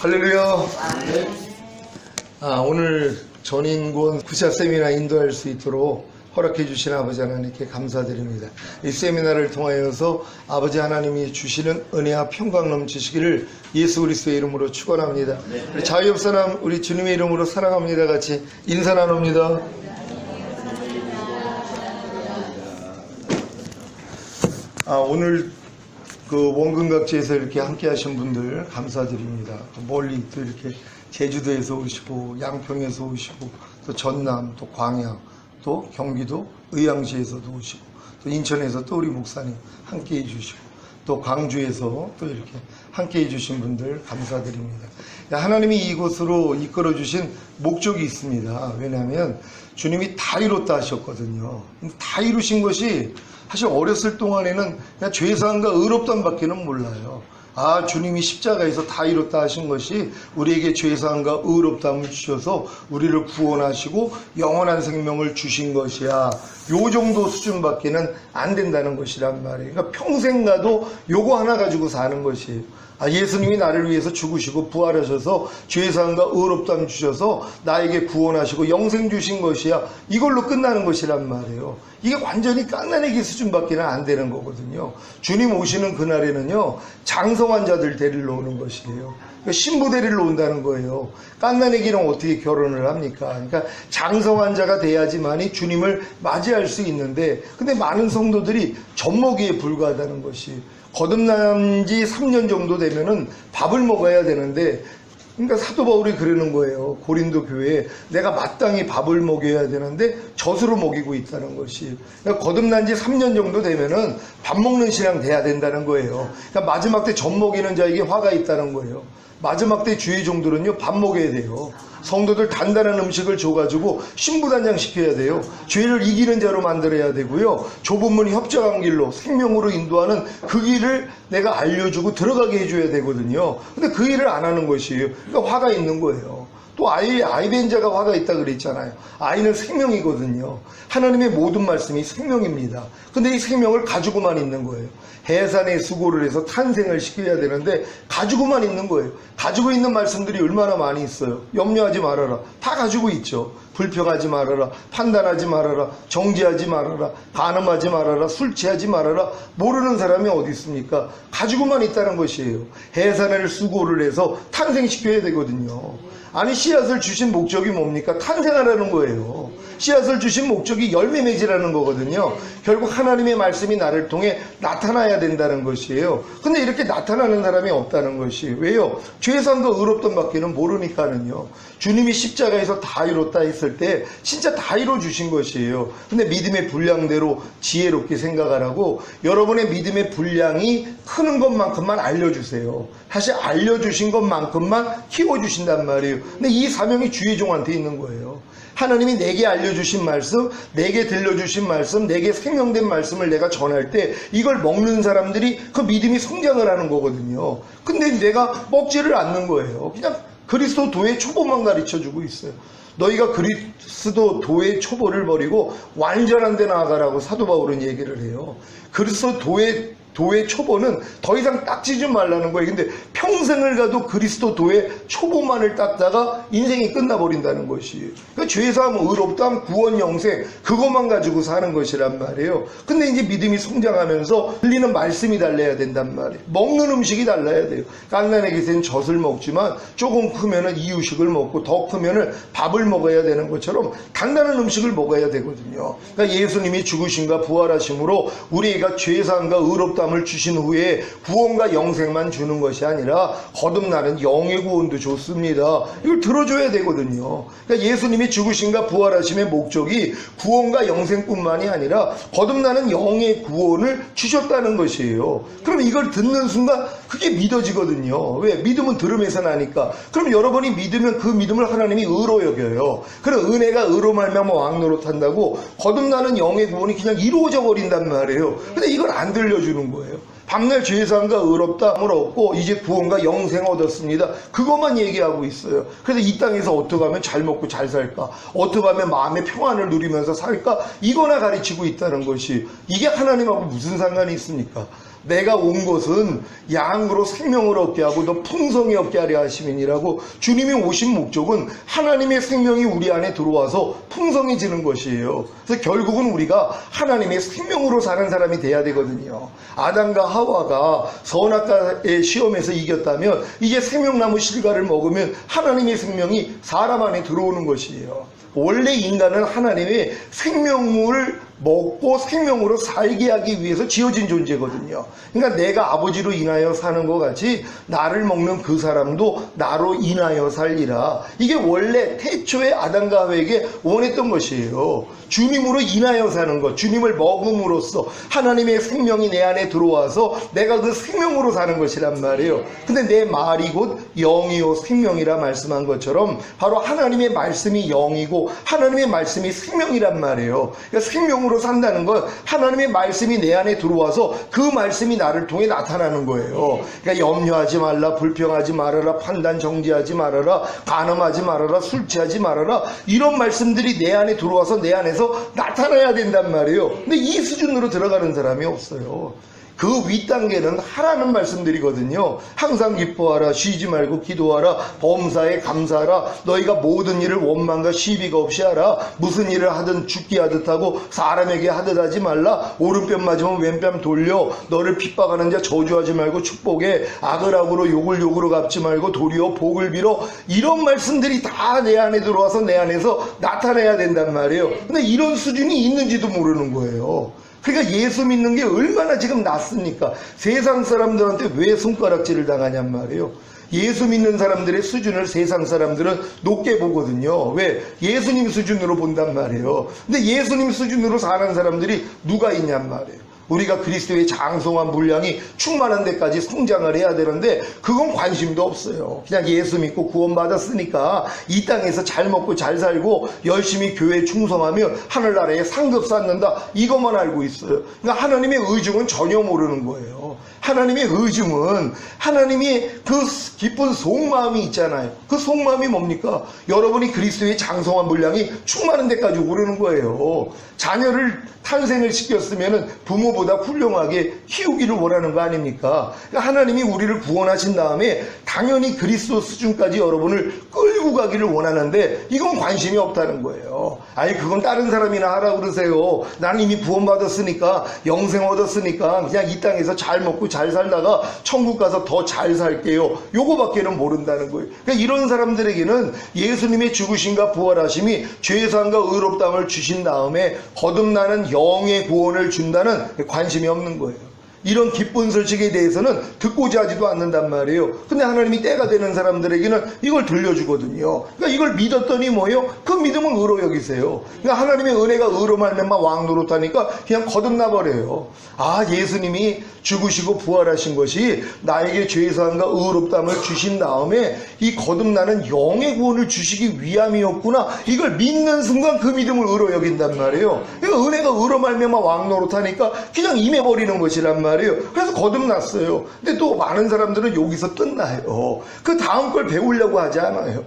할렐루야. 오늘 전인권 구차 세미나 인도할 수 있도록 허락해 주신 아버지 하나님께 감사드립니다. 이 세미나를 통하여서 아버지 하나님이 주시는 은혜와 평강 넘치시기를 예수 그리스도의 이름으로 축원합니다. 우리 자유협사람 우리 주님의 이름으로 사랑합니다. 같이 인사 나눕니다. 오늘 그 원근각지에서 이렇게 함께 하신 분들 감사드립니다. 멀리 또 이렇게 제주도에서 오시고 양평에서 오시고 또 전남 또 광양 또 경기도 의왕시에서도 오시고 또 인천에서 또 우리 목사님 함께 해주시고 또 광주에서 또 이렇게 함께 해주신 분들 감사드립니다. 하나님이 이곳으로 이끌어 주신 목적이 있습니다. 왜냐하면 주님이 다 이뤘다 하셨거든요. 다 이루신 것이 사실 어렸을 동안에는 그냥 죄사함과 의롭다함밖에는 몰라요. 주님이 십자가에서 다 이뤘다 하신 것이 우리에게 죄사함과 의롭다함을 주셔서 우리를 구원하시고 영원한 생명을 주신 것이야. 요 정도 수준밖에는 안 된다는 것이란 말이에요. 그러니까 평생 가도 요거 하나 가지고 사는 것이에요. 예수님이 나를 위해서 죽으시고 부활하셔서 죄사함과 의롭다함 주셔서 나에게 구원하시고 영생 주신 것이야. 이걸로 끝나는 것이란 말이에요. 이게 완전히 깐나내기 수준밖에는 안 되는 거거든요. 주님 오시는 그날에는요, 장성한 자들 데리러 오는 것이에요. 신부 데리러 온다는 거예요. 깐나내기랑 어떻게 결혼을 합니까? 그러니까 장성한 자가 돼야지만이 주님을 맞이할 수 있는데, 근데 많은 성도들이 젖먹이에 불과하다는 것이, 거듭난 지 3년 정도 되면은 밥을 먹어야 되는데, 그러니까 사도 바울이 그러는 거예요. 고린도 교회에 내가 마땅히 밥을 먹여야 되는데 젖으로 먹이고 있다는 것이. 그러니까 거듭난 지 3년 정도 되면은 밥 먹는 신앙 돼야 된다는 거예요. 그러니까 마지막 때 젖 먹이는 자에게 화가 있다는 거예요. 마지막 때 주의 종들은요, 밥 먹여야 돼요. 성도들 단단한 음식을 줘가지고 신부단장 시켜야 돼요. 죄를 이기는 자로 만들어야 되고요. 좁은 문 협정한 길로 생명으로 인도하는 그 길을 내가 알려주고 들어가게 해줘야 되거든요. 근데 그 일을 안 하는 것이에요. 그러니까 화가 있는 거예요. 또 아이 된 자가 화가 있다 그랬잖아요. 아이는 생명이거든요. 하나님의 모든 말씀이 생명입니다. 근데 이 생명을 가지고만 있는 거예요. 해산의 수고를 해서 탄생을 시켜야 되는데 가지고만 있는 거예요. 가지고 있는 말씀들이 얼마나 많이 있어요. 염려하지 말아라. 다 가지고 있죠. 불평하지 말아라. 판단하지 말아라. 정죄하지 말아라. 간음하지 말아라. 술 취하지 말아라. 모르는 사람이 어디 있습니까? 가지고만 있다는 것이에요. 해산의 수고를 해서 탄생시켜야 되거든요. 아니, 씨앗을 주신 목적이 뭡니까? 탄생하라는 거예요. 씨앗을 주신 목적이 열매 맺으라는 거거든요. 결국 하나님의 말씀이 나를 통해 나타나야 된다는 것이에요. 근데 이렇게 나타나는 사람이 없다는 것이 왜요? 죄사함과 의롭다함밖에는 모르니까는요. 주님이 십자가에서 다 이뤘다 했을 때 진짜 다 이뤄 주신 것이에요. 근데 믿음의 분량대로 지혜롭게 생각하라고 여러분의 믿음의 분량이 크는 것만큼만 알려주세요. 사실 알려주신 것만큼만 키워주신단 말이에요. 근데 이 사명이 주의 종한테 있는 거예요. 하나님이 내게 알려주신 말씀, 내게 들려주신 말씀, 내게 생명된 말씀을 내가 전할 때 이걸 먹는 사람들이 그 믿음이 성장을 하는 거거든요. 근데 내가 먹지를 않는 거예요. 그냥 그리스도 도의 초보만 가르쳐주고 있어요. 너희가 그리스도 도의 초보를 버리고 완전한 데 나아가라고 사도 바울은 얘기를 해요. 그리스도 도의 초보는 더 이상 닦지 좀 말라는 거예요. 근데 평생을 가도 그리스도 도의 초보만을 닦다가 인생이 끝나버린다는 것이에요. 그러니까 죄사함, 의롭다함, 구원, 영생 그것만 가지고 사는 것이란 말이에요. 근데 이제 믿음이 성장하면서 들리는 말씀이 달라야 된단 말이에요. 먹는 음식이 달라야 돼요. 깐난애기새는 젖을 먹지만 조금 크면은 이유식을 먹고 더 크면은 밥을 먹어야 되는 것처럼 단단한 음식을 먹어야 되거든요. 그러니까 예수님이 죽으심과 부활하심으로 우리가 죄사함과 의롭다함 을 주신 후에 구원과 영생만 주는 것이 아니라 거듭나는 영의 구원도 줬습니다. 이걸 들어줘야 되거든요. 그러니까 예수님이 죽으심과 부활하심의 목적이 구원과 영생뿐만이 아니라 거듭나는 영의 구원을 주셨다는 것이에요. 그럼 이걸 듣는 순간 그게 믿어지거든요. 왜? 믿음은 들음에서 나니까. 그럼 여러분이 믿으면 그 믿음을 하나님이 의로 여겨요. 그럼 은혜가 의로 말미암아 왕노릇 한다고 거듭나는 영의 구원이 그냥 이루어져 버린단 말이에요. 근데 이걸 안 들려주는 거예요. 밤날 죄사함과 의롭다함을 얻고 이제 구원과 영생 얻었습니다. 그것만 얘기하고 있어요. 그래서 이 땅에서 어떻게 하면 잘 먹고 잘 살까? 어떻게 하면 마음의 평안을 누리면서 살까? 이거나 가르치고 있다는 것이 이게 하나님하고 무슨 상관이 있습니까? 내가 온 것은 양으로 생명을 얻게 하고 더 풍성히 얻게 하려 하심이니라고. 주님이 오신 목적은 하나님의 생명이 우리 안에 들어와서 풍성해지는 것이에요. 그래서 결국은 우리가 하나님의 생명으로 사는 사람이 돼야 되거든요. 아담과 하와가 선악과의 시험에서 이겼다면 이제 생명나무 실과를 먹으면 하나님의 생명이 사람 안에 들어오는 것이에요. 원래 인간은 하나님의 생명을 먹고 생명으로 살게 하기 위해서 지어진 존재거든요. 그러니까 내가 아버지로 인하여 사는 것 같이 나를 먹는 그 사람도 나로 인하여 살리라. 이게 원래 태초에 아담과 하와에게 원했던 것이에요. 주님으로 인하여 사는 것, 주님을 먹음으로써 하나님의 생명이 내 안에 들어와서 내가 그 생명으로 사는 것이란 말이에요. 근데 내 말이 곧 영이요 생명이라 말씀한 것처럼 바로 하나님의 말씀이 영이고 하나님의 말씀이 생명이란 말이에요. 그러니까 생명으로 산다는 건 하나님의 말씀이 내 안에 들어와서 그 말씀이 나를 통해 나타나는 거예요. 그러니까 염려하지 말라, 불평하지 말아라, 판단 정지하지 말아라, 간음하지 말아라, 술 취하지 말아라, 이런 말씀들이 내 안에 들어와서 내 안에서 나타나야 된단 말이에요. 근데 이 수준으로 들어가는 사람이 없어요. 그 윗단계는 하라는 말씀들이거든요. 항상 기뻐하라, 쉬지 말고 기도하라, 범사에 감사하라, 너희가 모든 일을 원망과 시비가 없이 하라, 무슨 일을 하든 죽게 하듯 하고 사람에게 하듯 하지 말라, 오른뺨 맞으면 왼뺨 돌려, 너를 핍박하는 자 저주하지 말고 축복해, 악을 악으로 욕을 욕으로 갚지 말고 도리어 복을 빌어. 이런 말씀들이 다 내 안에 들어와서 내 안에서 나타나야 된단 말이에요. 근데 이런 수준이 있는지도 모르는 거예요. 그러니까 예수 믿는 게 얼마나 지금 낫습니까? 세상 사람들한테 왜 손가락질을 당하냔 말이에요. 예수 믿는 사람들의 수준을 세상 사람들은 높게 보거든요. 왜? 예수님 수준으로 본단 말이에요. 근데 예수님 수준으로 사는 사람들이 누가 있냔 말이에요. 우리가 그리스도의 장성한 분량이 충만한 데까지 성장을 해야 되는데 그건 관심도 없어요. 그냥 예수 믿고 구원받았으니까 이 땅에서 잘 먹고 잘 살고 열심히 교회에 충성하면 하늘나라에 상급 쌓는다, 이것만 알고 있어요. 그러니까 하나님의 의중은 전혀 모르는 거예요. 하나님의 의중은 하나님이 그 깊은 속마음이 있잖아요. 그 속마음이 뭡니까? 여러분이 그리스도의 장성한 분량이 충만한 데까지 오르는 거예요. 자녀를 탄생을 시켰으면 부모보다 훌륭하게 키우기를 원하는 거 아닙니까? 그러니까 하나님이 우리를 구원하신 다음에 당연히 그리스도 수준까지 여러분을 끌고 가기를 원하는데 이건 관심이 없다는 거예요. 아니 그건 다른 사람이나 하라고 그러세요. 나는 이미 구원받았으니까, 영생 얻었으니까 그냥 이 땅에서 잘 먹고 잘 살다가 천국 가서 더 잘 살게요, 요거밖에는 모른다는 거예요. 그러니까 이런 사람들에게는 예수님의 죽으심과 부활하심이 죄사함과 의롭다함을 주신 다음에 거듭나는 영의 구원을 준다는 관심이 없는 거예요. 이런 기쁜 소식에 대해서는 듣고자 하지도 않는단 말이에요. 근데 하나님이 때가 되는 사람들에게는 이걸 들려주거든요. 그러니까 이걸 믿었더니 뭐예요? 그 믿음은 의로 여기세요. 그러니까 하나님의 은혜가 의로 말미암아 왕노릇하니까 그냥 거듭나 버려요. 아, 예수님이 죽으시고 부활하신 것이 나에게 죄사함과 의롭다함을 주신 다음에 이 거듭나는 영의 구원을 주시기 위함이었구나, 이걸 믿는 순간 그 믿음을 의로 여긴단 말이에요. 그러니까 은혜가 의로 말미암아 왕노릇하니까 그냥 임해버리는 것이란 말이에요. 그래서 거듭났어요. 근데 또 많은 사람들은 여기서 끝나요. 그 다음 걸 배우려고 하지 않아요.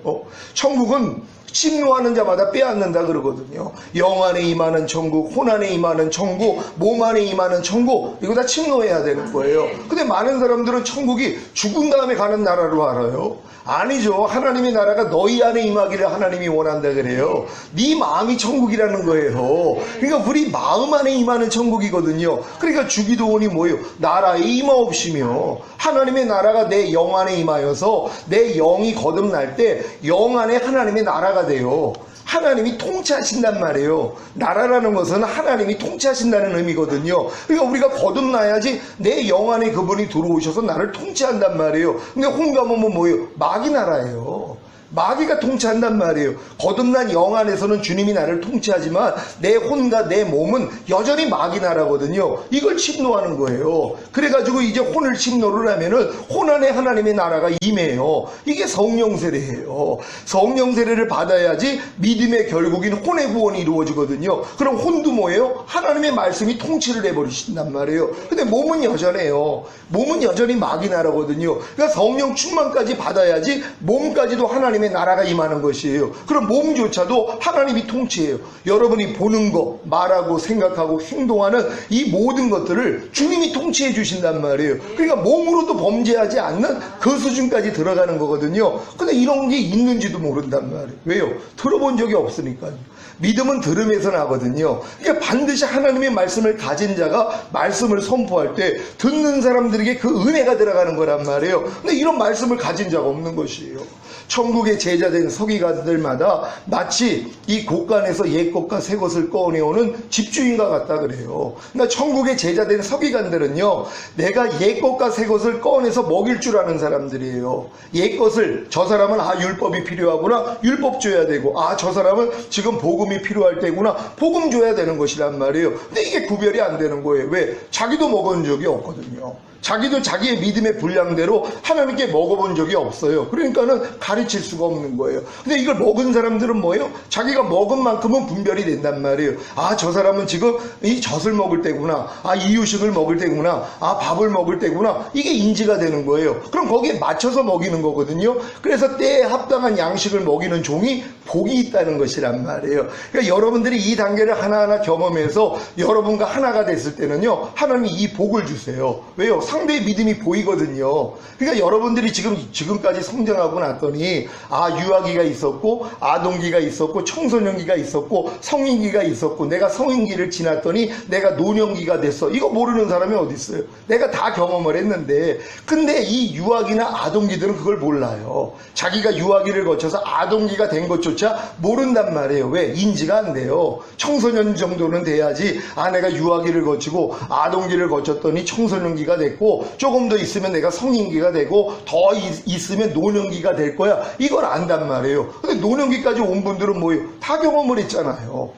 천국은 침노하는 자마다 빼앗는다 그러거든요. 영 안에 임하는 천국, 혼 안에 임하는 천국, 몸 안에 임하는 천국, 이거 다 침노해야 되는 거예요. 근데 많은 사람들은 천국이 죽은 다음에 가는 나라로 알아요. 아니죠. 하나님의 나라가 너희 안에 임하기를 하나님이 원한다 그래요. 네 마음이 천국이라는 거예요. 그러니까 우리 마음 안에 임하는 천국이거든요. 그러니까 주기도원이 뭐예요? 나라에 임하옵시며, 하나님의 나라가 내 영 안에 임하여서 내 영이 거듭날 때 영 안에 하나님의 나라가 돼요. 하나님이 통치하신단 말이에요. 나라라는 것은 하나님이 통치하신다는 의미거든요. 그러니까 우리가 거듭나야지 내 영 안에 그분이 들어오셔서 나를 통치한단 말이에요. 근데 혼가면 뭐예요? 마귀 나라예요. 마귀가 통치한단 말이에요. 거듭난 영 안에서는 주님이 나를 통치하지만 내 혼과 내 몸은 여전히 마귀 나라거든요. 이걸 침노하는 거예요. 그래가지고 이제 혼을 침노를 하면은 혼 안에 하나님의 나라가 임해요. 이게 성령 세례예요. 성령 세례를 받아야지 믿음의 결국인 혼의 구원이 이루어지거든요. 그럼 혼도 뭐예요? 하나님의 말씀이 통치를 해버리신단 말이에요. 근데 몸은 여전해요. 몸은 여전히 마귀 나라거든요. 그러니까 성령 충만까지 받아야지 몸까지도 하나님 하나님의 나라가 임하는 것이에요. 그럼 몸조차도 하나님이 통치해요. 여러분이 보는 거, 말하고 생각하고 행동하는 이 모든 것들을 주님이 통치해 주신단 말이에요. 그러니까 몸으로도 범죄하지 않는 그 수준까지 들어가는 거거든요. 근데 이런 게 있는지도 모른단 말이에요. 왜요? 들어본 적이 없으니까요. 믿음은 들음에서 나거든요. 그러니까 반드시 하나님의 말씀을 가진 자가 말씀을 선포할 때 듣는 사람들에게 그 은혜가 들어가는 거란 말이에요. 근데 이런 말씀을 가진 자가 없는 것이에요. 천국의 제자된 서기관들마다 마치 이 곳간에서 옛 것과 새 것을 꺼내오는 집주인과 같다 그래요. 그러니까 천국의 제자된 서기관들은요, 내가 옛 것과 새 것을 꺼내서 먹일 줄 아는 사람들이에요. 옛 것을, 저 사람은 율법이 필요하구나, 율법 줘야 되고, 저 사람은 지금 복음이 필요할 때구나, 복음 줘야 되는 것이란 말이에요. 근데 이게 구별이 안 되는 거예요. 왜? 자기도 먹은 적이 없거든요. 자기도 자기의 믿음의 분량대로 하나님께 먹어본 적이 없어요. 그러니까는 가르칠 수가 없는 거예요. 근데 이걸 먹은 사람들은 뭐예요? 자기가 먹은 만큼은 분별이 된단 말이에요. 저 사람은 지금 이 젖을 먹을 때구나, 이유식을 먹을 때구나, 밥을 먹을 때구나, 이게 인지가 되는 거예요. 그럼 거기에 맞춰서 먹이는 거거든요. 그래서 때에 합당한 양식을 먹이는 종이 복이 있다는 것이란 말이에요. 그러니까 여러분들이 이 단계를 하나하나 경험해서 여러분과 하나가 됐을 때는요, 하나님이 이 복을 주세요. 왜요? 상대의 믿음이 보이거든요. 그러니까 여러분들이 지금까지 성장하고 났더니 유아기가 있었고, 아동기가 있었고, 청소년기가 있었고, 성인기가 있었고, 내가 성인기를 지났더니 내가 노년기가 됐어. 이거 모르는 사람이 어디 있어요? 내가 다 경험을 했는데, 근데 이 유아기나 아동기들은 그걸 몰라요. 자기가 유아기를 거쳐서 아동기가 된 것조차 모른단 말이에요. 왜? 인지가 안 돼요. 청소년 정도는 돼야지, 내가 유아기를 거치고 아동기를 거쳤더니 청소년기가 됐고, 조금 더 있으면 내가 성인기가 되고, 더 있으면 노년기가 될 거야. 이걸 안단 말이에요. 근데 노년기까지 온 분들은 뭐예요? 다 경험을 했잖아요.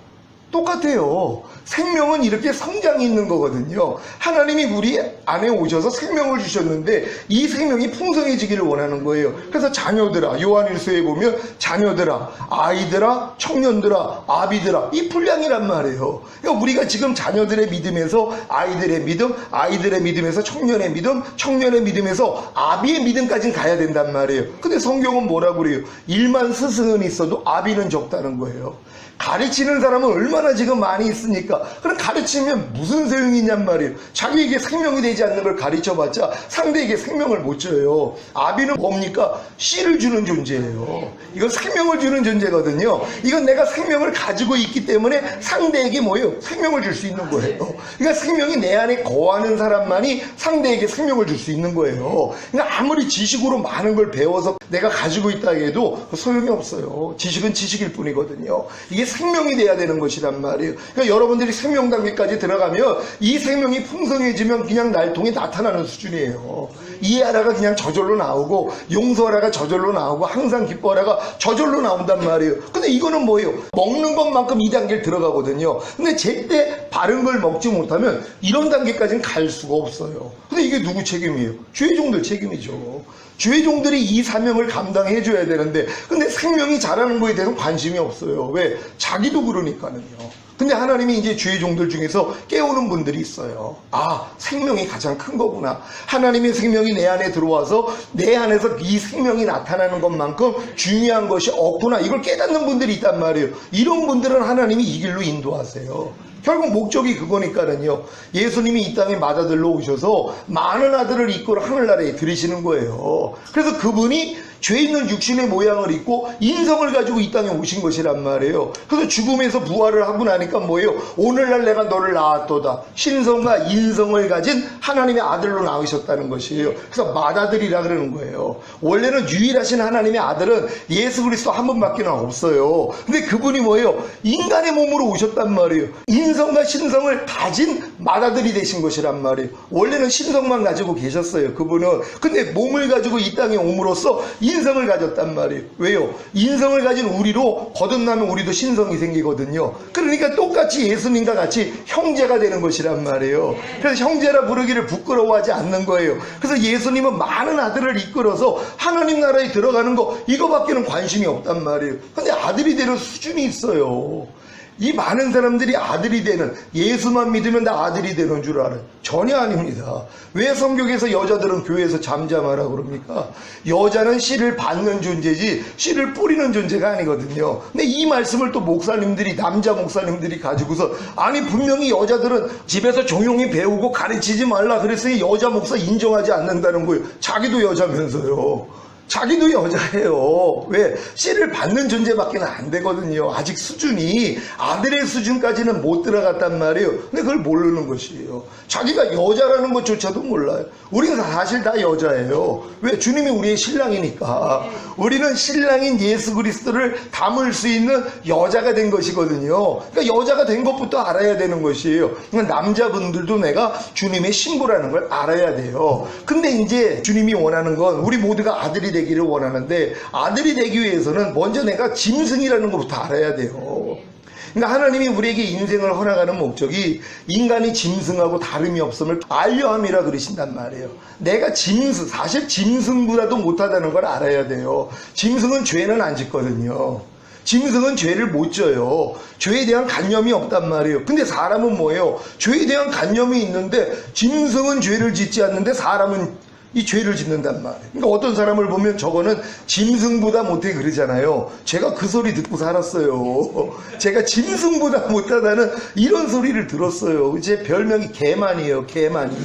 똑같아요. 생명은 이렇게 성장이 있는 거거든요. 하나님이 우리 안에 오셔서 생명을 주셨는데 이 생명이 풍성해지기를 원하는 거예요. 그래서 자녀들아, 요한일서에 보면 자녀들아, 아이들아, 청년들아, 아비들아, 이 분량이란 말이에요. 그러니까 우리가 지금 자녀들의 믿음에서 아이들의 믿음, 아이들의 믿음에서 청년의 믿음, 청년의 믿음에서 아비의 믿음까지는 가야 된단 말이에요. 근데 성경은 뭐라고 그래요? 1만 스승은 있어도 아비는 적다는 거예요. 가르치는 사람은 얼마나 지금 많이 있으니까. 그럼 가르치면 무슨 소용이 있냔 말이에요. 자기에게 생명이 되지 않는 걸 가르쳐봤자 상대에게 생명을 못 줘요. 아비는 뭡니까? 씨를 주는 존재예요. 이건 생명을 주는 존재거든요. 이건 내가 생명을 가지고 있기 때문에 상대에게 뭐예요? 생명을 줄 수 있는 거예요. 그러니까 생명이 내 안에 거하는 사람만이 상대에게 생명을 줄 수 있는 거예요. 그러니까 아무리 지식으로 많은 걸 배워서 내가 가지고 있다 해도 소용이 없어요. 지식은 지식일 뿐이거든요. 이게 생명이 돼야 되는 것이란 말이에요. 그러니까 여러분들이 생명 단계까지 들어가면 이 생명이 풍성해지면 그냥 날통이 나타나는 수준이에요. 이해하라가 그냥 저절로 나오고, 용서하라가 저절로 나오고, 항상 기뻐하라가 저절로 나온단 말이에요. 근데 이거는 뭐예요? 먹는 것만큼 이 단계를 들어가거든요. 근데 제때 바른 걸 먹지 못하면 이런 단계까지는 갈 수가 없어요. 근데 이게 누구 책임이에요? 주의종들 책임이죠. 주의종들이 이 사명을 감당해 줘야 되는데, 근데 생명이 자라는 거에 대해서 관심이 없어요. 왜? 자기도 그러니까는요. 근데 하나님이 이제 주의종들 중에서 깨우는 분들이 있어요. 생명이 가장 큰 거구나. 하나님의 생명이 내 안에 들어와서 내 안에서 이 생명이 나타나는 것만큼 중요한 것이 없구나. 이걸 깨닫는 분들이 있단 말이에요. 이런 분들은 하나님이 이 길로 인도하세요. 결국 목적이 그거니까는요. 예수님이 이 땅에 맏아들로 오셔서 많은 아들을 이끌어 하늘나라에 들이시는 거예요. 그래서 그분이 죄 있는 육신의 모양을 입고 인성을 가지고 이 땅에 오신 것이란 말이에요. 그래서 죽음에서 부활을 하고 나니까 뭐예요? 오늘날 내가 너를 낳았도다. 신성과 인성을 가진 하나님의 아들로 나오셨다는 것이에요. 그래서 맏아들이라 그러는 거예요. 원래는 유일하신 하나님의 아들은 예수 그리스도 한 분밖에 없어요. 근데 그분이 뭐예요? 인간의 몸으로 오셨단 말이에요. 인성과 신성을 가진 맏아들이 되신 것이란 말이에요. 원래는 신성만 가지고 계셨어요, 그분은. 근데 몸을 가지고 이 땅에 옴으로써 인성을 가졌단 말이에요. 왜요? 인성을 가진 우리로 거듭나면 우리도 신성이 생기거든요. 그러니까 똑같이 예수님과 같이 형제가 되는 것이란 말이에요. 그래서 형제라 부르기를 부끄러워하지 않는 거예요. 그래서 예수님은 많은 아들을 이끌어서 하나님 나라에 들어가는 거, 이거밖에는 관심이 없단 말이에요. 근데 아들이 되는 수준이 있어요. 이 많은 사람들이 아들이 되는, 예수만 믿으면 다 아들이 되는 줄 알아요. 전혀 아닙니다. 왜 성경에서 여자들은 교회에서 잠잠하라 그럽니까? 여자는 씨를 받는 존재지 씨를 뿌리는 존재가 아니거든요. 근데 이 말씀을 또 목사님들이, 남자 목사님들이 가지고서, 아니 분명히 여자들은 집에서 조용히 배우고 가르치지 말라 그랬으니 여자 목사 인정하지 않는다는 거예요. 자기도 여자면서요. 자기도 여자예요. 왜? 씨를 받는 존재밖에 안 되거든요. 아직 수준이 아들의 수준까지는 못 들어갔단 말이에요. 근데 그걸 모르는 것이에요. 자기가 여자라는 것조차도 몰라요. 우리는 사실 다 여자예요. 왜? 주님이 우리의 신랑이니까. 우리는 신랑인 예수 그리스도를 담을 수 있는 여자가 된 것이거든요. 그러니까 여자가 된 것부터 알아야 되는 것이에요. 그러니까 남자분들도 내가 주님의 신부라는 걸 알아야 돼요. 근데 이제 주님이 원하는 건 우리 모두가 아들이 되기를 원하는데, 아들이 되기 위해서는 먼저 내가 짐승이라는 것부터 알아야 돼요. 그러니까 하나님이 우리에게 인생을 허락하는 목적이 인간이 짐승하고 다름이 없음을 알려함이라 그러신단 말이에요. 내가 짐승, 사실 짐승보다도 못하다는 걸 알아야 돼요. 짐승은 죄는 안 짓거든요. 짐승은 죄를 못 져요. 죄에 대한 관념이 없단 말이에요. 근데 사람은 뭐예요? 죄에 대한 관념이 있는데 짐승은 죄를 짓지 않는데 사람은 이 죄를 짓는단 말이에요. 그러니까 어떤 사람을 보면 저거는 짐승보다 못해 그러잖아요. 제가 그 소리 듣고 살았어요. 제가 짐승보다 못하다는 이런 소리를 들었어요. 제 별명이 개만이에요. 개만이.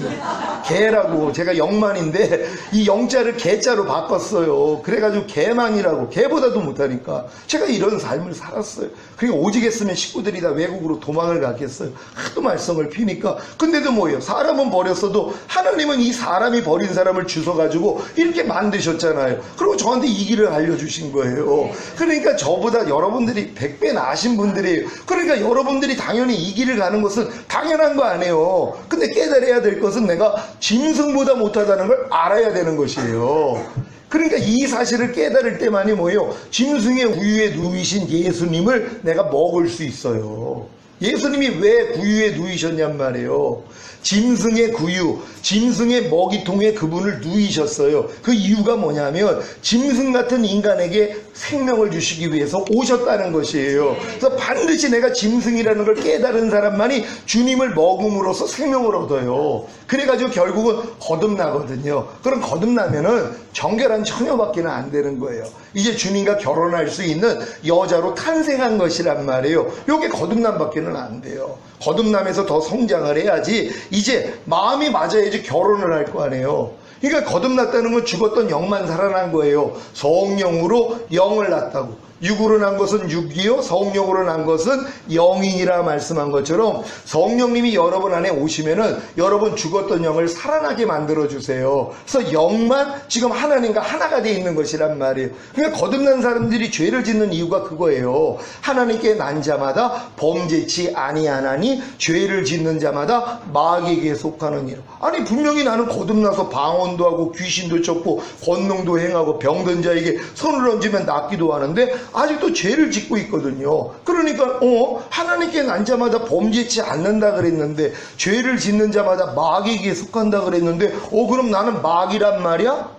개라고. 제가 영만인데 이 영자를 개자로 바꿨어요. 그래가지고 개만이라고. 개보다도 못하니까 제가 이런 삶을 살았어요. 그리고 오직 했으면 식구들이 다 외국으로 도망을 갔겠어요. 하도 말썽을 피니까. 근데도 뭐예요? 사람은 버렸어도 하나님은 이 사람이 버린 사람을 주워가지고 이렇게 만드셨잖아요. 그리고 저한테 이 길을 알려주신 거예요. 그러니까 저보다 여러분들이 100배 나으신 분들이에요. 그러니까 여러분들이 당연히 이 길을 가는 것은 당연한 거 아니에요. 근데 깨달아야 될 것은 내가 짐승보다 못하다는 걸 알아야 되는 것이에요. 그러니까 이 사실을 깨달을 때만이 뭐예요? 짐승의 우유에 누이신 예수님을 내가 먹을 수 있어요. 예수님이 왜 구유에 누이셨냔 말이에요. 짐승의 구유, 짐승의 먹이통에 그분을 누이셨어요. 그 이유가 뭐냐면 짐승 같은 인간에게 생명을 주시기 위해서 오셨다는 것이에요. 그래서 반드시 내가 짐승이라는 걸 깨달은 사람만이 주님을 먹음으로써 생명을 얻어요. 그래가지고 결국은 거듭나거든요. 그럼 거듭나면은 정결한 처녀밖에 안 되는 거예요. 이제 주님과 결혼할 수 있는 여자로 탄생한 것이란 말이에요. 이게 거듭남밖에는 안 돼요. 거듭남에서 더 성장을 해야지 이제 마음이 맞아야지 결혼을 할 거 아니에요. 그러니까 거듭났다는 건 죽었던 영만 살아난 거예요. 성령으로 영을 낳았다고. 육으로 난 것은 육이요 성령으로 난 것은 영이니라 말씀한 것처럼 성령님이 여러분 안에 오시면은 여러분 죽었던 영을 살아나게 만들어 주세요. 그래서 영만 지금 하나님과 하나가 돼 있는 것이란 말이에요. 그러니까 거듭난 사람들이 죄를 짓는 이유가 그거예요. 하나님께 난 자마다 범죄치 아니하나니 죄를 짓는 자마다 마귀에게 속하느니라. 아니 분명히 나는 거듭나서 방언도 하고 귀신도 쫓고 권능도 행하고 병든 자에게 손을 얹으면 낫기도 하는데 아직도 죄를 짓고 있거든요. 그러니까 하나님께 난 자마다 범죄치 않는다 그랬는데 죄를 짓는 자마다 마귀에게 속한다 그랬는데 그럼 나는 마귀란 말이야?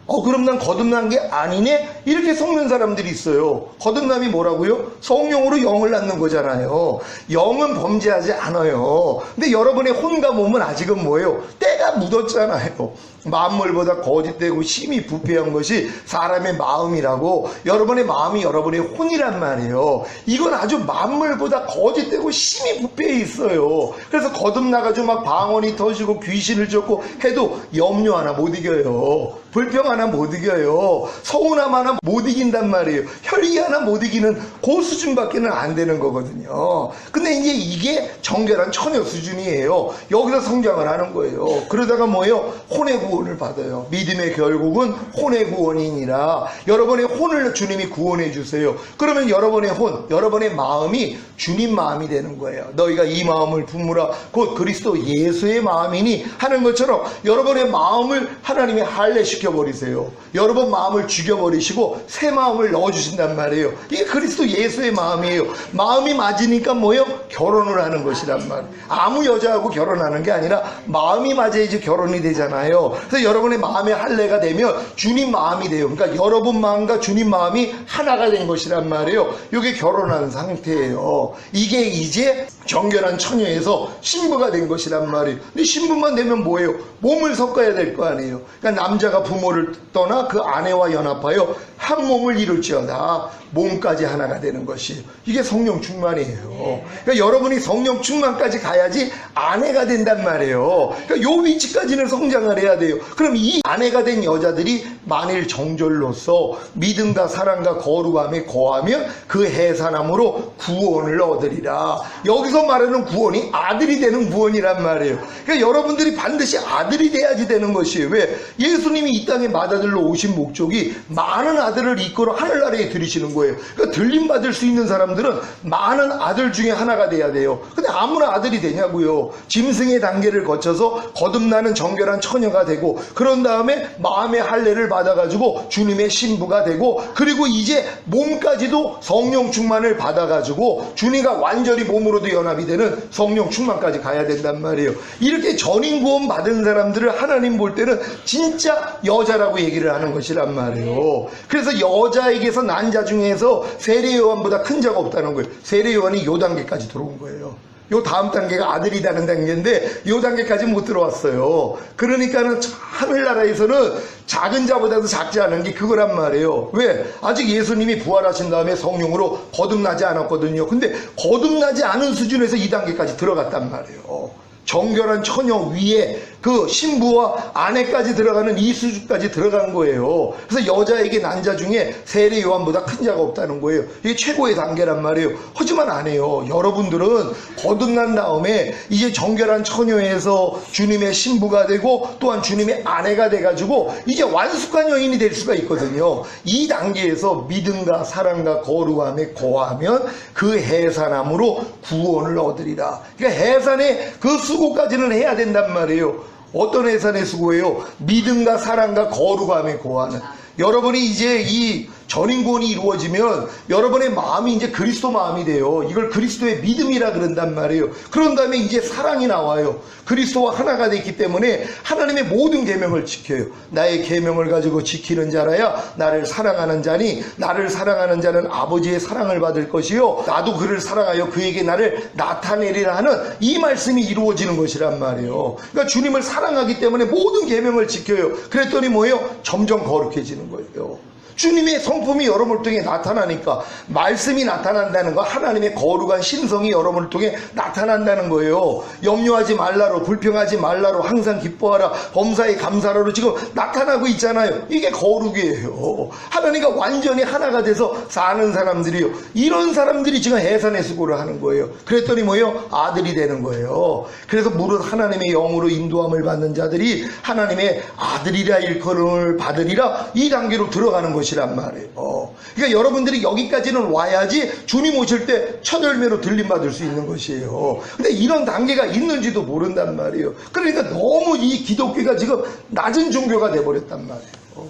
그럼 난 거듭난 게 아니네? 이렇게 속는 사람들이 있어요. 거듭남이 뭐라고요? 성령으로 영을 낳는 거잖아요. 영은 범죄하지 않아요. 근데 여러분의 혼과 몸은 아직은 뭐예요? 때가 묻었잖아요. 만물보다 거짓되고 심히 부패한 것이 사람의 마음이라고. 여러분의 마음이 여러분의 혼이란 말이에요. 이건 아주 만물보다 거짓되고 심히 부패해 있어요. 그래서 거듭나가지고 막 방언이 터지고 귀신을 쫓고 해도 염려 하나 못 이겨요. 불평 하나 못 이겨요. 서운함 하나 못 이긴단 말이에요. 혈기 하나 못 이기는 그 수준밖에는 안 되는 거거든요. 근데 이제 이게 정결한 처녀 수준이에요. 여기서 성장을 하는 거예요. 그러다가 뭐예요? 혼의 구원을 받아요. 믿음의 결국은 혼의 구원이니라. 여러분의 혼을 주님이 구원해 주세요. 그러면 여러분의 혼, 여러분의 마음이 주님 마음이 되는 거예요. 너희가 이 마음을 품으라 곧 그리스도 예수의 마음이니 하는 것처럼 여러분의 마음을 하나님이 할례시켜 시켜버리세요. 여러분 마음을 죽여버리시고 새 마음을 넣어주신단 말이에요. 이게 그리스도 예수의 마음이에요. 마음이 맞으니까 뭐예요? 결혼을 하는 것이란 말이에요. 아무 여자하고 결혼하는 게 아니라 마음이 맞아야지 결혼이 되잖아요. 그래서 여러분의 마음의 할례가 되면 주님 마음이 돼요. 그러니까 여러분 마음과 주님 마음이 하나가 된 것이란 말이에요. 이게 결혼한 상태예요. 이게 이제 정결한 처녀에서 신부가 된 것이란 말이에요. 근데 신부만 되면 뭐예요? 몸을 섞어야 될 거 아니에요. 그러니까 남자가 부모를 떠나 그 아내와 연합하여 한 몸을 이룰지어다. 몸까지 하나가 되는 것이 이게 성령 충만이에요. 그러니까 여러분이 성령 충만까지 가야지 아내가 된단 말이에요. 그러니까 요 위치까지는 성장을 해야 돼요. 그럼 이 아내가 된 여자들이 만일 정절로서 믿음과 사랑과 거룩함에 거하면 그 해산함으로 구원을 얻으리라. 여기서 말하는 구원이 아들이 되는 구원이란 말이에요. 그러니까 여러분들이 반드시 아들이 돼야지 되는 것이에요. 왜? 예수님이 이 땅에 맏아들로 오신 목적이 많은 아들을 이끌어 하늘나라에 들이시는 거예요. 그러니까 들림 받을 수 있는 사람들은 많은 아들 중에 하나가 돼야 돼요. 근데 아무나 아들이 되냐고요. 짐승의 단계를 거쳐서 거듭나는 정결한 처녀가 되고 그런 다음에 마음의 할례를 받아가지고 주님의 신부가 되고 그리고 이제 몸까지도 성령 충만을 받아가지고 주님과 완전히 몸으로도 연합이 되는 성령 충만까지 가야 된단 말이에요. 이렇게 전인 구원 받은 사람들을 하나님 볼 때는 진짜 여자라고 얘기를 하는 것이란 말이에요. 그래서 여자에게서 난 자 중에서 세례 요한보다 큰 자가 없다는 거예요. 세례 요한이 요 단계까지 들어온 거예요. 요 다음 단계가 아들이라는 단계인데 요 단계까지 못 들어왔어요. 그러니까는 하늘나라에서는 작은 자보다도 작지 않은 게 그거란 말이에요. 왜? 아직 예수님이 부활하신 다음에 성령으로 거듭나지 않았거든요. 근데 거듭나지 않은 수준에서 이 단계까지 들어갔단 말이에요. 정결한 처녀 위에 그 신부와 아내까지 들어가는 이 수준까지 들어간 거예요. 그래서 여자에게 난 자 중에 세례 요한보다 큰 자가 없다는 거예요. 이게 최고의 단계란 말이에요. 하지만 안 해요. 여러분들은 거듭난 다음에 이제 정결한 처녀에서 주님의 신부가 되고 또한 주님의 아내가 돼가지고 이제 완숙한 여인이 될 수가 있거든요. 이 단계에서 믿음과 사랑과 거룩함에 거하면 그 해산함으로 구원을 얻으리라. 그러니까 해산의 그 수고까지는 해야 된단 말이에요. 어떤 해산의 수고예요? 믿음과 사랑과 거룩함에 거하는. 여러분이 이제 이 전인구원이 이루어지면 여러분의 마음이 이제 그리스도 마음이 돼요. 이걸 그리스도의 믿음이라 그런단 말이에요. 그런 다음에 이제 사랑이 나와요. 그리스도와 하나가 됐기 때문에 하나님의 모든 계명을 지켜요. 나의 계명을 가지고 지키는 자라야 나를 사랑하는 자니 나를 사랑하는 자는 아버지의 사랑을 받을 것이요 나도 그를 사랑하여 그에게 나를 나타내리라 하는 이 말씀이 이루어지는 것이란 말이에요. 그러니까 주님을 사랑하기 때문에 모든 계명을 지켜요. 그랬더니 뭐예요? 점점 거룩해지는 거예요. 주님의 성품이 여러분을 통해 나타나니까 말씀이 나타난다는 거 하나님의 거룩한 신성이 여러분을 통해 나타난다는 거예요. 염려하지 말라로 불평하지 말라로 항상 기뻐하라 범사에 감사하라로 지금 나타나고 있잖아요. 이게 거룩이에요. 하나님과 완전히 하나가 돼서 사는 사람들이요. 이런 사람들이 지금 해산의 수고를 하는 거예요. 그랬더니 뭐예요? 아들이 되는 거예요. 그래서 무릇 하나님의 영으로 인도함을 받는 자들이 하나님의 아들이라 일컬음을 받으리라 이 단계로 들어가는 거예요. 이란 말이에요. 그러니까 여러분들이 여기까지는 와야지 주님 오실 때 첫 열매로 들림 받을 수 있는 것이에요. 근데 이런 단계가 있는지도 모른단 말이에요. 그러니까 너무 이 기독교가 지금 낮은 종교가 돼버렸단 말이에요.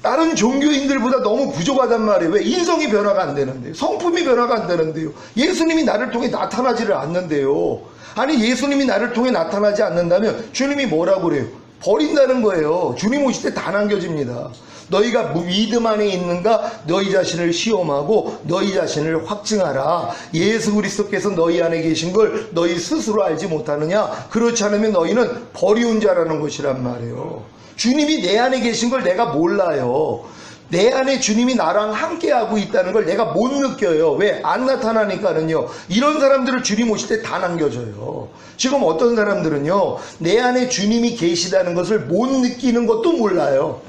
다른 종교인들보다 너무 부족하단 말이에요. 왜? 인성이 변화가 안 되는데요. 성품이 변화가 안 되는데요. 예수님이 나를 통해 나타나지를 않는데요. 아니 예수님이 나를 통해 나타나지 않는다면 주님이 뭐라고 그래요? 버린다는 거예요. 주님 오실 때 다 남겨집니다. 너희가 믿음 안에 있는가 너희 자신을 시험하고 너희 자신을 확증하라. 예수 그리스도께서 너희 안에 계신 걸 너희 스스로 알지 못하느냐? 그렇지 않으면 너희는 버리운 자라는 것이란 말이에요. 주님이 내 안에 계신 걸 내가 몰라요. 내 안에 주님이 나랑 함께하고 있다는 걸 내가 못 느껴요. 왜? 안 나타나니까는요. 이런 사람들을 주님 오실 때 다 남겨줘요. 지금 어떤 사람들은요 내 안에 주님이 계시다는 것을 못 느끼는 것도 몰라요.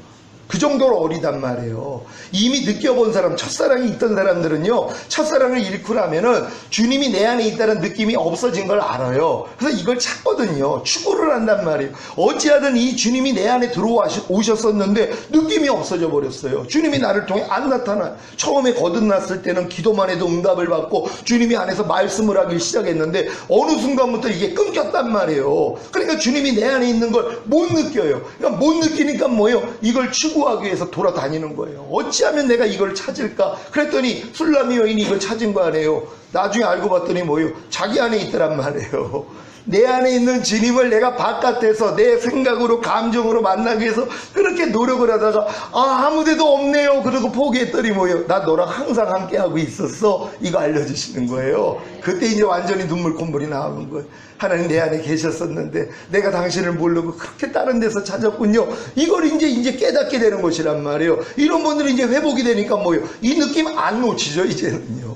그 정도로 어리단 말이에요. 이미 느껴본 사람, 첫사랑이 있던 사람들은요, 첫사랑을 잃고 나면은 주님이 내 안에 있다는 느낌이 없어진 걸 알아요. 그래서 이걸 찾거든요. 추구를 한단 말이에요. 어찌하든 이 주님이 내 안에 들어오셨었는데 느낌이 없어져 버렸어요. 주님이 나를 통해 안 나타나요. 처음에 거듭났을 때는 기도만 해도 응답을 받고 주님이 안에서 말씀을 하기 시작했는데 어느 순간부터 이게 끊겼단 말이에요. 그러니까 주님이 내 안에 있는 걸 못 느껴요. 그러니까 못 느끼니까 뭐예요? 이걸 추구하기 위해서 돌아다니는 거예요. 어찌하면 내가 이걸 찾을까? 그랬더니 술라미 여인이 이걸 찾은 거 아니에요. 나중에 알고 봤더니 뭐예요? 자기 안에 있더란 말이에요. 내 안에 있는 주님을 내가 바깥에서 내 생각으로 감정으로 만나기 위해서 그렇게 노력을 하다가 아무데도 없네요. 그러고 포기했더니 뭐예요? 나 너랑 항상 함께하고 있었어. 이거 알려주시는 거예요. 그때 이제 완전히 눈물 콧물이 나오는 거예요. 하나님 내 안에 계셨었는데 내가 당신을 모르고 그렇게 다른 데서 찾았군요. 이걸 이제 깨닫게 되는 것이란 말이에요. 이런 분들이 이제 회복이 되니까 뭐예요? 이 느낌 안 놓치죠 이제는요.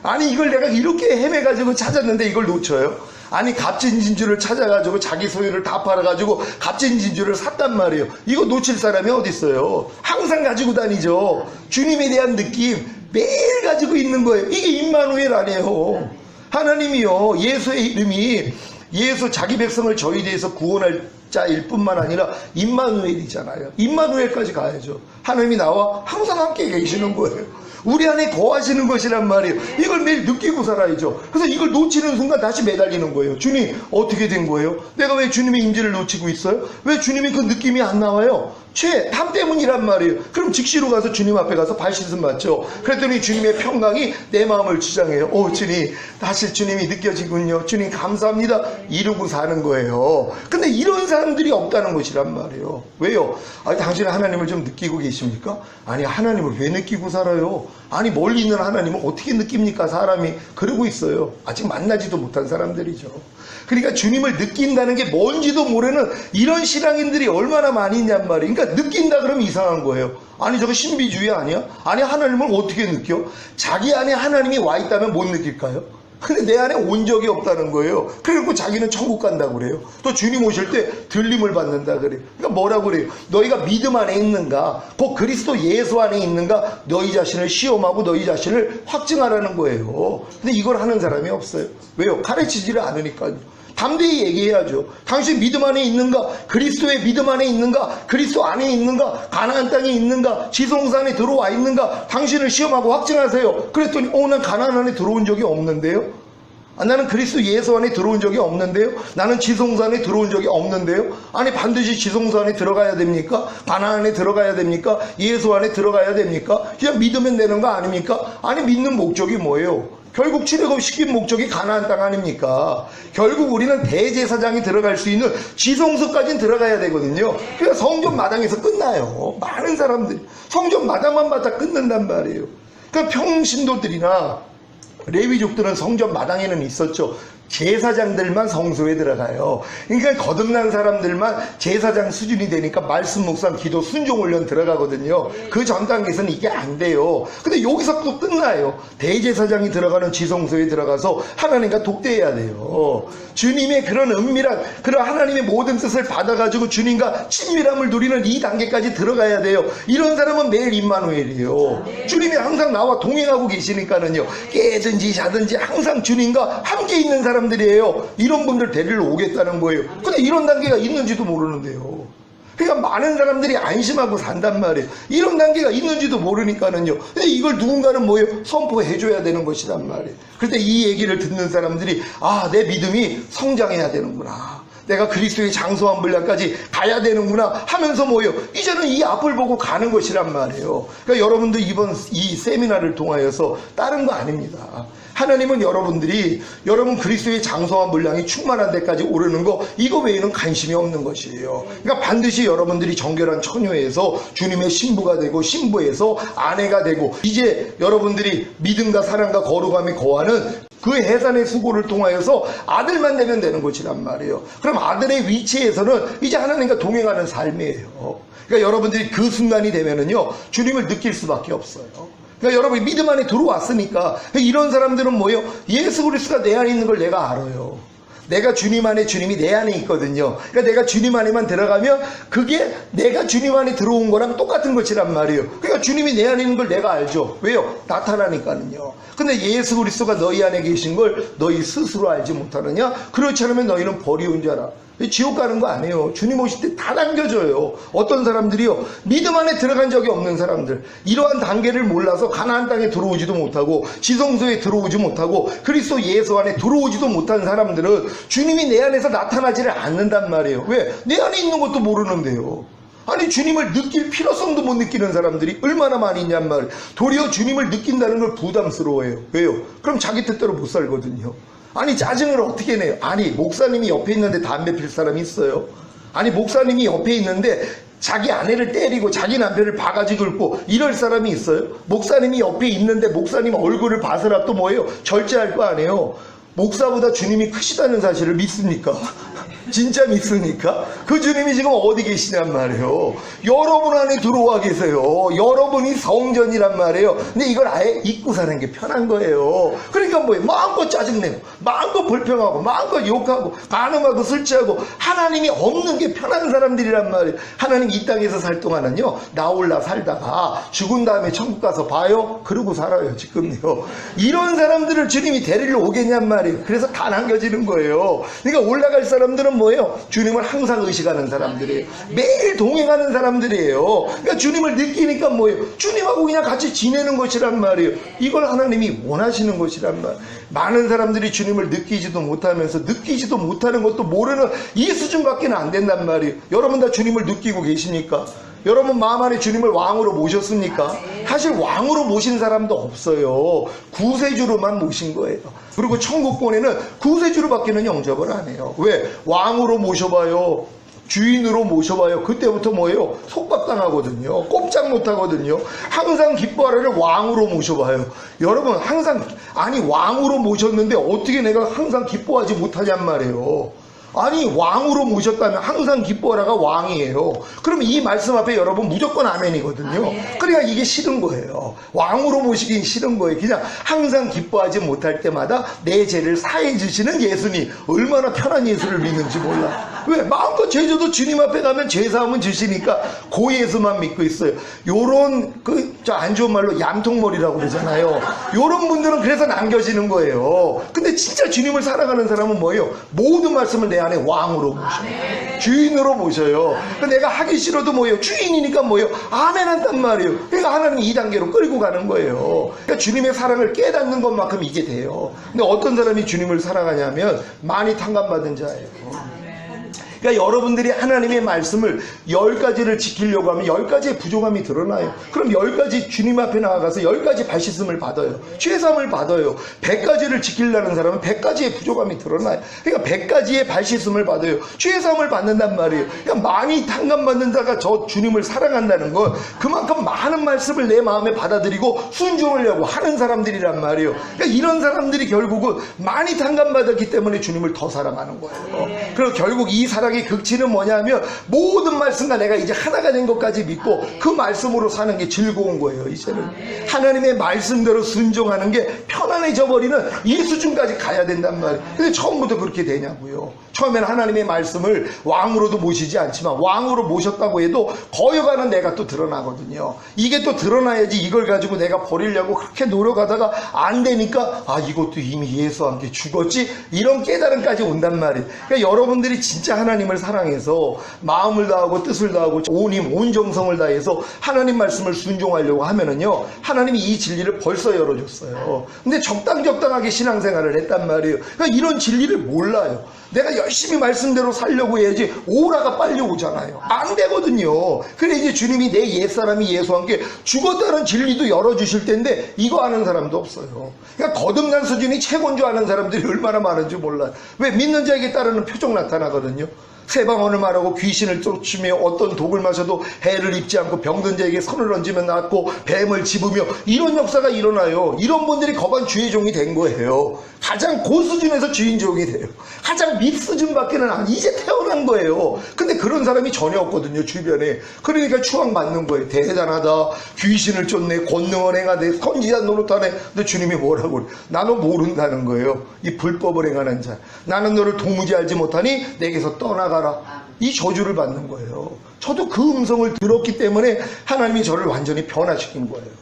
아니 이걸 내가 이렇게 헤매가지고 찾았는데 이걸 놓쳐요? 아니 값진 진주를 찾아가지고 자기 소유를 다 팔아가지고 값진 진주를 샀단 말이에요. 이거 놓칠 사람이 어디 있어요? 항상 가지고 다니죠. 주님에 대한 느낌 매일 가지고 있는 거예요. 이게 임마누엘 아니에요. 하나님이요, 예수의 이름이 예수 자기 백성을 저희 대해서 구원할 자일 뿐만 아니라 임마누엘이잖아요. 임마누엘까지 가야죠. 하나님이 나와 항상 함께 계시는 거예요. 우리 안에 거하시는 것이란 말이에요. 이걸 매일 느끼고 살아야죠. 그래서 이걸 놓치는 순간 다시 매달리는 거예요. 주님 어떻게 된 거예요? 내가 왜 주님의 임재를 놓치고 있어요? 왜 주님이 그 느낌이 안 나와요? 탐 때문이란 말이에요. 그럼 직시로 가서 주님 앞에 가서 발 씻음 받죠. 그랬더니 주님의 평강이 내 마음을 주장해요. 주님 다시 주님이 느껴지군요. 주님 감사합니다. 이러고 사는 거예요. 근데 이런 사람들이 없다는 것이란 말이에요. 왜요? 당신은 하나님을 좀 느끼고 계십니까? 아니 하나님을 왜 느끼고 살아요? 아니 멀리 있는 하나님을 어떻게 느낍니까? 사람이 그러고 있어요. 아직 만나지도 못한 사람들이죠. 그러니까 주님을 느낀다는 게 뭔지도 모르는 이런 신앙인들이 얼마나 많이 있냔 말이에요. 그러니까 느낀다 그러면 이상한 거예요. 아니 저거 신비주의 아니야? 아니 하나님을 어떻게 느껴? 자기 안에 하나님이 와 있다면 못 느낄까요? 근데 내 안에 온 적이 없다는 거예요. 그리고 자기는 천국 간다고 그래요. 또 주님 오실 때 들림을 받는다 그래요. 그러니까 뭐라고 그래요? 너희가 믿음 안에 있는가? 곧 그리스도 예수 안에 있는가? 너희 자신을 시험하고 너희 자신을 확증하라는 거예요. 근데 이걸 하는 사람이 없어요. 왜요? 가르치지를 않으니까요. 담대히 얘기해야죠. 당신 믿음 안에 있는가? 그리스도의 믿음 안에 있는가? 그리스도 안에 있는가? 가나안 땅에 있는가? 지성산에 들어와 있는가? 당신을 시험하고 확증하세요. 그랬더니 난 가나안 안에 들어온 적이 없는데요. 나는 그리스도 예수 안에 들어온 적이 없는데요. 나는 지성산에 들어온 적이 없는데요. 아니 반드시 지성산에 들어가야 됩니까? 가나안 안에 들어가야 됩니까? 예수 안에 들어가야 됩니까? 그냥 믿으면 되는 거 아닙니까? 아니 믿는 목적이 뭐예요? 결국 출애굽시킨 목적이 가나안 땅 아닙니까? 결국 우리는 대제사장이 들어갈 수 있는 지성소까지는 들어가야 되거든요. 그러니까 성전 마당에서 끝나요. 많은 사람들이 성전 마당만 받아 끝낸단 말이에요. 그러니까 평신도들이나 레위족들은 성전 마당에는 있었죠. 제사장들만 성소에 들어가요. 그러니까 거듭난 사람들만 제사장 수준이 되니까 말씀, 묵상, 기도, 순종 훈련 들어가거든요. 그 전 단계에서는 이게 안 돼요. 근데 여기서 또 끝나요. 대제사장이 들어가는 지성소에 들어가서 하나님과 독대해야 돼요. 주님의 그런 은밀한 그런 하나님의 모든 뜻을 받아가지고 주님과 친밀함을 누리는 이 단계까지 들어가야 돼요. 이런 사람은 매일 임마누엘이에요. 주님이 항상 나와 동행하고 계시니까는요. 깨든지 자든지 항상 주님과 함께 있는 사람들이에요. 이런 분들 데리러 오겠다는 거예요. 근데 이런 단계가 있는지도 모르는데요. 그러니까 많은 사람들이 안심하고 산단 말이에요. 이런 단계가 있는지도 모르니까는요. 근데 이걸 누군가는 뭐예요? 선포해줘야 되는 것이란 말이에요. 그런데 이 얘기를 듣는 사람들이 내 믿음이 성장해야 되는구나. 내가 그리스도의 장소한 분량까지 가야 되는구나 하면서 뭐예요? 이제는 이 앞을 보고 가는 것이란 말이에요. 그러니까 여러분들 이번 이 세미나를 통하여서 다른 거 아닙니다. 하나님은 여러분 그리스도의 장성한 분량이 충만한 데까지 오르는 거 이거 외에는 관심이 없는 것이에요. 그러니까 반드시 여러분들이 정결한 처녀에서 주님의 신부가 되고 신부에서 아내가 되고 이제 여러분들이 믿음과 사랑과 거룩함에 거하는 그 해산의 수고를 통하여서 아들만 되면 되는 것이란 말이에요. 그럼 아들의 위치에서는 이제 하나님과 동행하는 삶이에요. 그러니까 여러분들이 그 순간이 되면은요 주님을 느낄 수밖에 없어요. 그러니까 여러분이 믿음 안에 들어왔으니까 이런 사람들은 뭐예요? 예수 그리스도가 내 안에 있는 걸 내가 알아요. 내가 주님 안에, 주님이 내 안에 있거든요. 그러니까 내가 주님 안에만 들어가면 그게 내가 주님 안에 들어온 거랑 똑같은 것이란 말이에요. 그러니까 주님이 내 안에 있는 걸 내가 알죠. 왜요? 나타나니까는요. 근데 예수 그리스도가 너희 안에 계신 걸 너희 스스로 알지 못하느냐? 그렇지 않으면 너희는 버리온 자라. 지옥 가는 거 아니에요. 주님 오실 때 다 남겨줘요. 어떤 사람들이요, 믿음 안에 들어간 적이 없는 사람들, 이러한 단계를 몰라서 가나안 땅에 들어오지도 못하고 지성소에 들어오지 못하고 그리스도 예수 안에 들어오지도 못한 사람들은 주님이 내 안에서 나타나지를 않는단 말이에요. 왜? 내 안에 있는 것도 모르는데요. 아니, 주님을 느낄 필요성도 못 느끼는 사람들이 얼마나 많이 있냔 말이에요. 도리어 주님을 느낀다는 걸 부담스러워해요. 왜요? 그럼 자기 뜻대로 못 살거든요. 아니, 짜증을 어떻게 내요? 아니, 목사님이 옆에 있는데 담배 필 사람이 있어요? 아니, 목사님이 옆에 있는데 자기 아내를 때리고 자기 남편을 바가지 긁고 이럴 사람이 있어요? 목사님이 옆에 있는데 목사님 얼굴을 봐서라 또 뭐예요? 절제할 거 아니에요? 목사보다 주님이 크시다는 사실을 믿습니까? 진짜 믿습니까? 그 주님이 지금 어디 계시냔 말이에요. 여러분 안에 들어와 계세요. 여러분이 성전이란 말이에요. 근데 이걸 아예 잊고 사는 게 편한 거예요. 그러니까 뭐예요? 마음껏 짜증내고 마음껏 불평하고 마음껏 욕하고 간음하고 술 취하고 하나님이 없는 게 편한 사람들이란 말이에요. 하나님 이 땅에서 살 동안은요, 나올라 살다가 죽은 다음에 천국 가서 봐요. 그러고 살아요 지금요. 이런 사람들을 주님이 데리러 오겠냔 말이에요. 그래서 다 남겨지는 거예요. 그러니까 올라갈 사람들은 뭐예요? 주님을 항상 의식하는 사람들이에요. 매일 동행하는 사람들이에요. 그러니까 주님을 느끼니까 뭐예요? 주님하고 그냥 같이 지내는 것이란 말이에요. 이걸 하나님이 원하시는 것이란 말이에요. 많은 사람들이 주님을 느끼지도 못하면서 느끼지도 못하는 것도 모르는 이 수준밖에 안 된단 말이에요. 여러분 다 주님을 느끼고 계십니까? 여러분 마음 안에 주님을 왕으로 모셨습니까? 사실 왕으로 모신 사람도 없어요. 구세주로만 모신 거예요. 그리고 천국권에는 구세주로밖에는 영접을 안 해요. 왜? 왕으로 모셔봐요, 주인으로 모셔봐요, 그때부터 뭐예요? 속박당하거든요. 꼼짝 못하거든요. 항상 기뻐하라를 왕으로 모셔봐요. 여러분 항상, 아니 왕으로 모셨는데 어떻게 내가 항상 기뻐하지 못하냔 말이에요. 아니, 왕으로 모셨다면 항상 기뻐하라가 왕이에요. 그럼 이 말씀 앞에 여러분 무조건 아멘이거든요. 그러니까 이게 싫은 거예요. 왕으로 모시긴 싫은 거예요. 그냥 항상 기뻐하지 못할 때마다 내 죄를 사해 주시는 예수님, 얼마나 편한 예수를 믿는지 몰라. 왜? 마음껏 죄져도 주님 앞에 가면 죄사함은 주시니까 그 예수만 믿고 있어요. 요런 저 안 좋은 말로 얌통머리라고 그러잖아요. 요런 분들은 그래서 남겨지는 거예요. 근데 진짜 주님을 살아가는 사람은 뭐예요? 모든 말씀을 내 안에 왕으로 모셔요. 주인으로 모셔요. 내가 하기 싫어도 뭐예요? 주인이니까 뭐예요? 아멘 한단 말이에요. 그러니까 하나님이 이 단계로 끌고 가는 거예요. 그러니까 주님의 사랑을 깨닫는 것만큼 이게 돼요. 근데 어떤 사람이 주님을 사랑하냐면 많이 탕감받은 자예요. 그러니까 여러분들이 하나님의 말씀을 10가지를 지키려고 하면 10가지의 부족함이 드러나요. 그럼 10가지 주님 앞에 나아가서 10가지 발씻음을 받아요. 죄사함을 받아요. 100가지를 지키려는 사람은 100가지의 부족함이 드러나요. 그러니까 100가지의 발씻음을 받아요. 죄사함을 받는단 말이에요. 그러니까 많이 탕감받는 자가 저 주님을 사랑한다는 건 그만큼 많은 말씀을 내 마음에 받아들이고 순종하려고 하는 사람들이란 말이에요. 그러니까 이런 사람들이 결국은 많이 탕감받았기 때문에 주님을 더 사랑하는 거예요. 그리고 결국 이 사랑의 극치는 뭐냐면 모든 말씀과 내가 이제 하나가 된 것까지 믿고 그 말씀으로 사는 게 즐거운 거예요. 이제는 하나님의 말씀대로 순종하는 게 편안해져 버리는 이 수준까지 가야 된단 말이에요. 근데 처음부터 그렇게 되냐고요. 처음에는 하나님의 말씀을 왕으로도 모시지 않지만 왕으로 모셨다고 해도 거여가는 내가 또 드러나거든요. 이게 또 드러나야지 이걸 가지고 내가 버리려고 그렇게 노력하다가 안 되니까 아, 이것도 이미 예수와 함께 죽었지, 이런 깨달음까지 온단 말이에요. 그러니까 여러분들이 진짜 하나님을 사랑해서 마음을 다하고 뜻을 다하고 온 힘, 온 정성을 다해서 하나님 말씀을 순종하려고 하면은요, 하나님이 이 진리를 벌써 열어줬어요. 근데 적당하게 신앙생활을 했단 말이에요. 그러니까 이런 진리를 몰라요. 내가 열심히 말씀대로 살려고 해야지 오라가 빨리 오잖아요. 안 되거든요. 그래 이제 주님이 내 옛사람이 예수와 함께 죽었다는 진리도 열어주실 텐데 이거 아는 사람도 없어요. 그러니까 거듭난 수준이 최고인 줄 아는 사람들이 얼마나 많은지 몰라요. 왜? 믿는 자에게 따르는 표적 나타나거든요. 세방언을 말하고 귀신을 쫓으며 어떤 독을 마셔도 해를 입지 않고 병든 자에게 손을 얹으면 낫고 뱀을 집으며 이런 역사가 일어나요. 이런 분들이 거반 주의 종이 된 거예요. 가장 고수준에서 주인종이 돼요. 가장 밑수준밖에는 안, 이제 태어난 거예요. 근데 그런 사람이 전혀 없거든요, 주변에. 그러니까 추앙받는 거예요. 대단하다, 귀신을 쫓네, 권능을 행하네, 선지자 노릇하네. 근데 주님이 뭐라고 그래? 나는 모른다는 거예요. 이 불법을 행하는 자, 나는 너를 도무지 알지 못하니 내게서 떠나가라. 이 저주를 받는 거예요. 저도 그 음성을 들었기 때문에 하나님이 저를 완전히 변화시킨 거예요.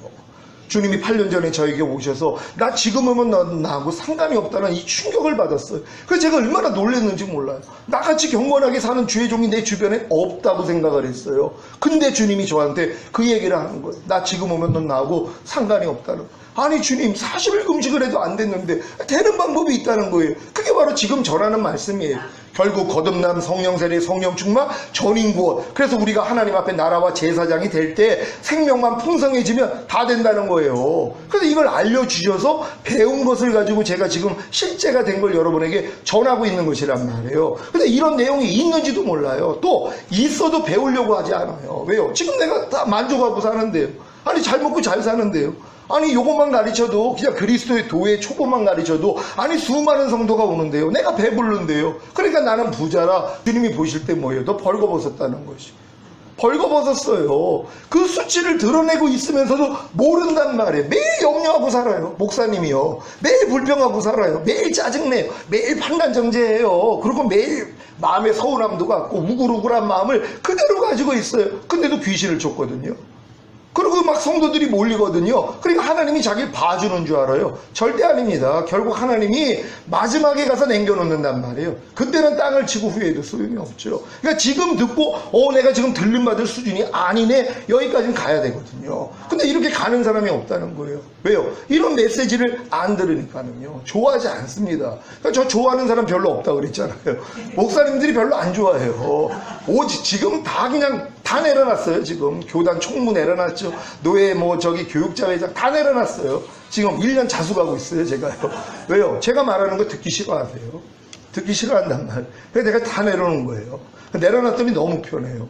주님이 8년 전에 저에게 오셔서 나 지금 오면 나하고 상관이 없다는 이 충격을 받았어요. 그래서 제가 얼마나 놀랐는지 몰라요. 나같이 경건하게 사는 주의 종이 내 주변에 없다고 생각을 했어요. 근데 주님이 저한테 그 얘기를 하는 거예요. 나 지금 오면 넌 나하고 상관이 없다는 거예요. 아니 주님, 40일 금식을 해도 안 됐는데 되는 방법이 있다는 거예요. 그게 바로 지금 전하는 말씀이에요. 결국 거듭남, 성령 세례, 성령 충만, 전인 구원. 그래서 우리가 하나님 앞에 나라와 제사장이 될 때 생명만 풍성해지면 다 된다는 거예요. 그래서 이걸 알려주셔서 배운 것을 가지고 제가 지금 실제가 된 걸 여러분에게 전하고 있는 것이란 말이에요. 근데 이런 내용이 있는지도 몰라요. 또 있어도 배우려고 하지 않아요. 왜요? 지금 내가 다 만족하고 사는데요. 아니 잘 먹고 잘 사는데요. 아니 요것만 가르쳐도, 그냥 그리스도의 도의 초보만 가르쳐도 아니 수많은 성도가 오는데요. 내가 배부른데요. 그러니까 나는 부자라. 주님이 보실 때 뭐예요? 너 벌거벗었다는 것이. 벌거벗었어요. 그 수치를 드러내고 있으면서도 모른단 말이에요. 매일 염려하고 살아요. 목사님이요. 매일 불평하고 살아요. 매일 짜증내요. 매일 판단정제해요. 그리고 매일 마음에 서운함도 갖고 우글우글한 마음을 그대로 가지고 있어요. 근데도 귀신을 쫓거든요. 그리고 막 성도들이 몰리거든요. 그러니까 하나님이 자기를 봐주는 줄 알아요. 절대 아닙니다. 결국 하나님이 마지막에 가서 남겨놓는단 말이에요. 그때는 땅을 치고 후회해도 소용이 없죠. 그러니까 지금 듣고 내가 지금 들림받을 수준이 아니네, 여기까지는 가야 되거든요. 근데 이렇게 가는 사람이 없다는 거예요. 왜요? 이런 메시지를 안 들으니까는요. 좋아하지 않습니다. 그러니까 저 좋아하는 사람 별로 없다고 그랬잖아요. 목사님들이 별로 안 좋아해요. 오직 지금 다 그냥 다 내려놨어요. 지금 교단 총무 내려놨죠. 노예 교육자회장 다 내려놨어요. 지금 1년 자숙하고 있어요. 제가요. 왜요? 제가 말하는 거 듣기 싫어하세요. 듣기 싫어한단 말이에요. 그래서 내가 다 내려놓은 거예요. 내려놨더니 너무 편해요.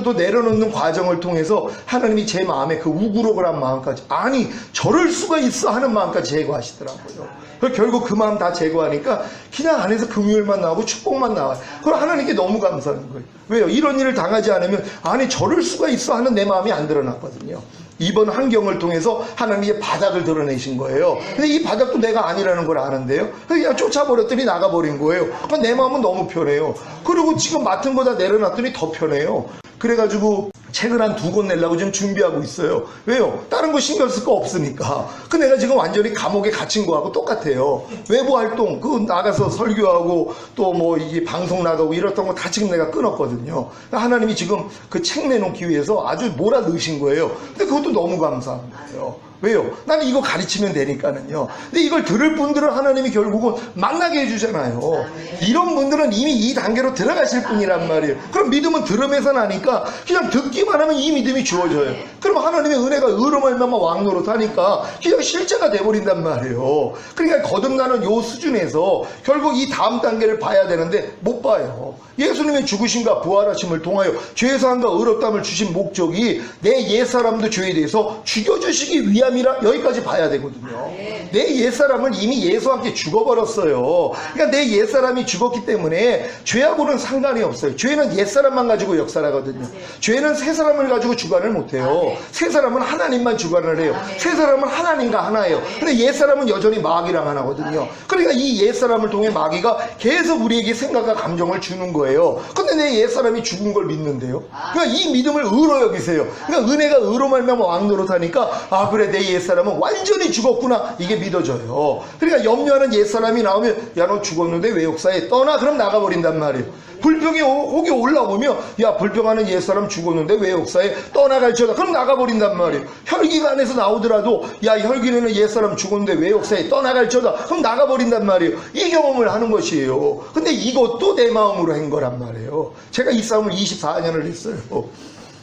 또 내려놓는 과정을 통해서 하나님이 제 마음에 그 우글우글한 마음까지, 아니 저럴 수가 있어 하는 마음까지 제거하시더라고요. 결국 그 마음 다 제거하니까 그냥 안에서 금요일만 나오고 축복만 나와요. 그럼 하나님께 너무 감사한 거예요. 왜요? 이런 일을 당하지 않으면 아니 저럴 수가 있어 하는 내 마음이 안 드러났거든요. 이번 환경을 통해서 하나님이 바닥을 드러내신 거예요. 근데 이 바닥도 내가 아니라는 걸 아는데요. 그냥 쫓아버렸더니 나가버린 거예요. 내 마음은 너무 편해요. 그리고 지금 맡은 거 다 내려놨더니 더 편해요. 그래가지고 책을 한 2권 내려고 지금 준비하고 있어요. 왜요? 다른 거 신경 쓸 거 없으니까. 내가 지금 완전히 감옥에 갇힌 거하고 똑같아요. 외부 활동, 나가서 설교하고 또 이게 방송 나가고 이랬던 거 다 지금 내가 끊었거든요. 하나님이 지금 그 책 내놓기 위해서 아주 몰아넣으신 거예요. 근데 그것도 너무 감사한 거예요. 왜요? 나는 이거 가르치면 되니까는요. 근데 이걸 들을 분들은 하나님이 결국은 만나게 해주잖아요. 이런 분들은 이미 이 단계로 들어가실 분이란 말이에요. 그럼 믿음은 들음에서 나니까 그냥 듣기만 하면 이 믿음이 주어져요. 그럼 하나님의 은혜가 의로 말미암아 왕노릇하니까 그냥 실제가 돼버린단 말이에요. 그러니까 거듭나는 요 수준에서 결국 이 다음 단계를 봐야 되는데 못 봐요. 예수님의 죽으심과 부활하심을 통하여 죄사함과 의롭다함을 주신 목적이 내 옛사람도 죄에 대해서 죽여주시기 위함이라 여기까지 봐야 되거든요. 내 옛사람은 이미 예수와 함께 죽어버렸어요. 그러니까 내 옛사람이 죽었기 때문에 죄하고는 상관이 없어요. 죄는 옛사람만 가지고 역사하거든요. 죄는 새사람을 가지고 주관을 못해요. 새사람은 하나님만 주관을 해요. 새사람은 하나님과 하나예요. 근데 옛사람은 여전히 마귀랑 하나거든요. 그러니까 이 옛사람을 통해 마귀가 계속 우리에게 생각과 감정을 주는 거예요. 근데 내 옛사람이 죽은 걸 믿는데요. 그러니까 이 믿음을 의로 여기세요. 그러니까 은혜가 의로 말미암아 왕노릇하니까 그래 내 옛사람은 완전히 죽었구나, 이게 믿어져요. 그러니까 염려하는 옛사람이 나오면 야 너 죽었는데 왜 역사에 떠나? 그럼 나가버린단 말이에요. 불평이 혹이 올라오면 야 불평하는 옛사람 죽었는데 왜 역사에 떠나갈지어다, 그럼 나가버린단 말이에요. 혈기가 안에서 나오더라도 야 혈기는 옛사람 죽었는데 왜 역사에 떠나갈지어다, 그럼 나가버린단 말이에요. 이 경험을 하는 것이에요. 근데 이것도 내 마음으로 한 거란 말이에요. 제가 이 싸움을 24년을 했어요.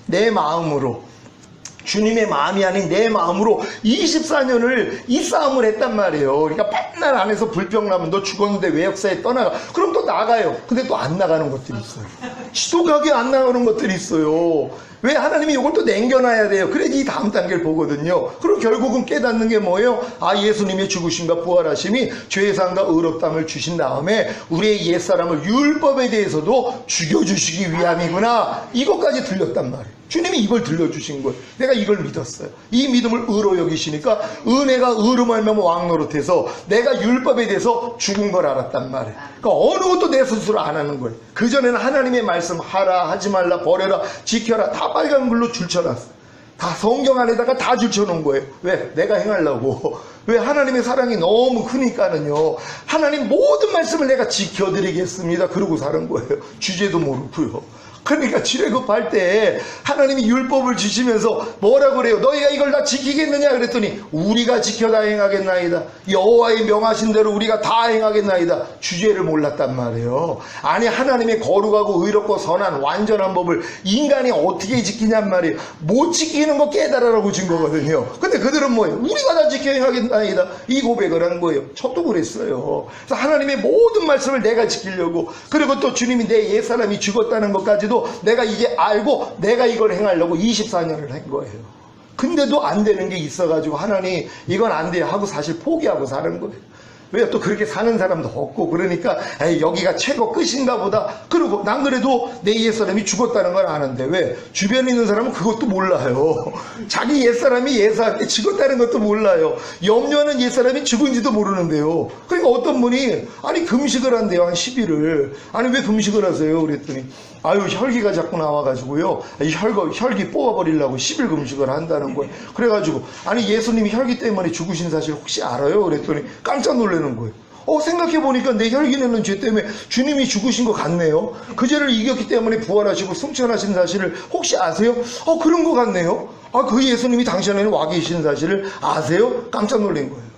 내 마음으로, 주님의 마음이 아닌 내 마음으로 24년을 이 싸움을 했단 말이에요. 그러니까 맨날 안에서 불평나면 너 죽었는데 왜 역사에 떠나가? 그럼 또 나가요. 근데 또 안 나가는 것들이 있어요. 지독하게 안 나가는 것들이 있어요. 왜 하나님이 이걸 또 남겨놔야 돼요? 그래야지 이 다음 단계를 보거든요. 그리고 결국은 깨닫는 게 뭐예요? 아, 예수님의 죽으심과 부활하심이 죄사함과 의롭다함을 주신 다음에 우리의 옛사람을 율법에 대해서도 죽여주시기 위함이구나. 이것까지 들렸단 말이에요. 주님이 이걸 들려주신 거예요. 내가 이걸 믿었어요. 이 믿음을 의로 여기시니까 은혜가 의로 말미암아 왕노릇해서 내가 율법에 대해서 죽은 걸 알았단 말이에요. 그러니까 어느 것도 내 스스로 안 하는 거예요. 그전에는 하나님의 말씀 하라, 하지 말라, 버려라, 지켜라 다 빨간 글로 줄쳐놨어요. 다 성경 안에다가 다 줄쳐놓은 거예요. 왜? 내가 행하려고. 왜? 하나님의 사랑이 너무 크니까는요. 하나님 모든 말씀을 내가 지켜드리겠습니다. 그러고 사는 거예요. 주제도 모르고요. 그러니까 출애굽할 때 하나님이 율법을 주시면서 뭐라고 그래요? 너희가 이걸 다 지키겠느냐? 그랬더니 우리가 지켜 다 행하겠나이다. 여호와의 명하신 대로 우리가 다 행하겠나이다. 주제를 몰랐단 말이에요. 아니 하나님의 거룩하고 의롭고 선한 완전한 법을 인간이 어떻게 지키냔 말이에요. 못 지키는 거 깨달으라고 준 거거든요. 근데 그들은 뭐예요? 우리가 다 지켜 행하겠나이다. 이 고백을 한 거예요. 저도 그랬어요. 그래서 하나님의 모든 말씀을 내가 지키려고, 그리고 또 주님이 내 옛사람이 죽었다는 것까지도 내가 이제 알고 내가 이걸 행하려고 24년을 한 거예요. 근데도 안 되는 게 있어가지고 하나님 이건 안 돼요 하고 사실 포기하고 사는 거예요. 왜? 또 그렇게 사는 사람도 없고 그러니까 에이, 여기가 최고 끝인가 보다. 그리고 난 그래도 내 옛사람이 죽었다는 걸 아는데 왜? 주변에 있는 사람은 그것도 몰라요. 자기 옛사람이 옛사람이 죽었다는 것도 몰라요. 염려하는 옛사람이 죽은지도 모르는데요. 그러니까 어떤 분이 아니 금식을 한대요. 한 10일을. 아니 왜 금식을 하세요? 그랬더니 아유 혈기가 자꾸 나와가지고요. 혈기 뽑아버리려고 10일 금식을 한다는 거예요. 그래가지고 아니 예수님이 혈기 때문에 죽으신 사실 혹시 알아요? 그랬더니 깜짝 놀라는 거예요. 생각해보니까 내 혈기 내는 죄 때문에 주님이 죽으신 것 같네요. 그 죄를 이겼기 때문에 부활하시고 승천하신 사실을 혹시 아세요? 그런 것 같네요. 그 예수님이 당신 안에 와 계신 사실을 아세요? 깜짝 놀란 거예요.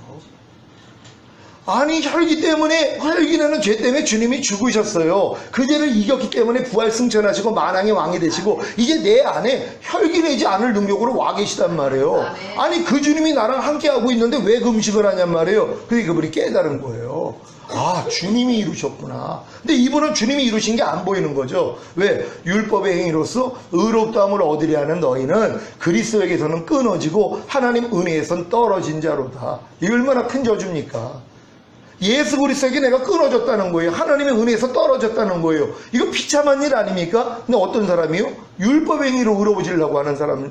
아니 혈기 때문에, 혈기 내는 죄 때문에 주님이 죽으셨어요. 그 죄를 이겼기 때문에 부활 승천하시고 만왕의 왕이 되시고 이제 내 안에 혈기 내지 않을 능력으로 와 계시단 말이에요. 아니 그 주님이 나랑 함께 하고 있는데 왜 금식을 하냔 말이에요. 그게 그분이 깨달은 거예요. 아, 주님이 이루셨구나. 근데 이분은 주님이 이루신 게 안 보이는 거죠. 왜? 율법의 행위로서 의롭다함을 얻으려 하는 너희는 그리스도에게서는 끊어지고 하나님 은혜에선 떨어진 자로다. 이게 얼마나 큰 저주입니까? 예수 그리스도에게 내가 끊어졌다는 거예요. 하나님의 은혜에서 떨어졌다는 거예요. 이거 비참한 일 아닙니까? 근데 어떤 사람이요? 율법의 행위로 의로워지려고 하는 사람이요.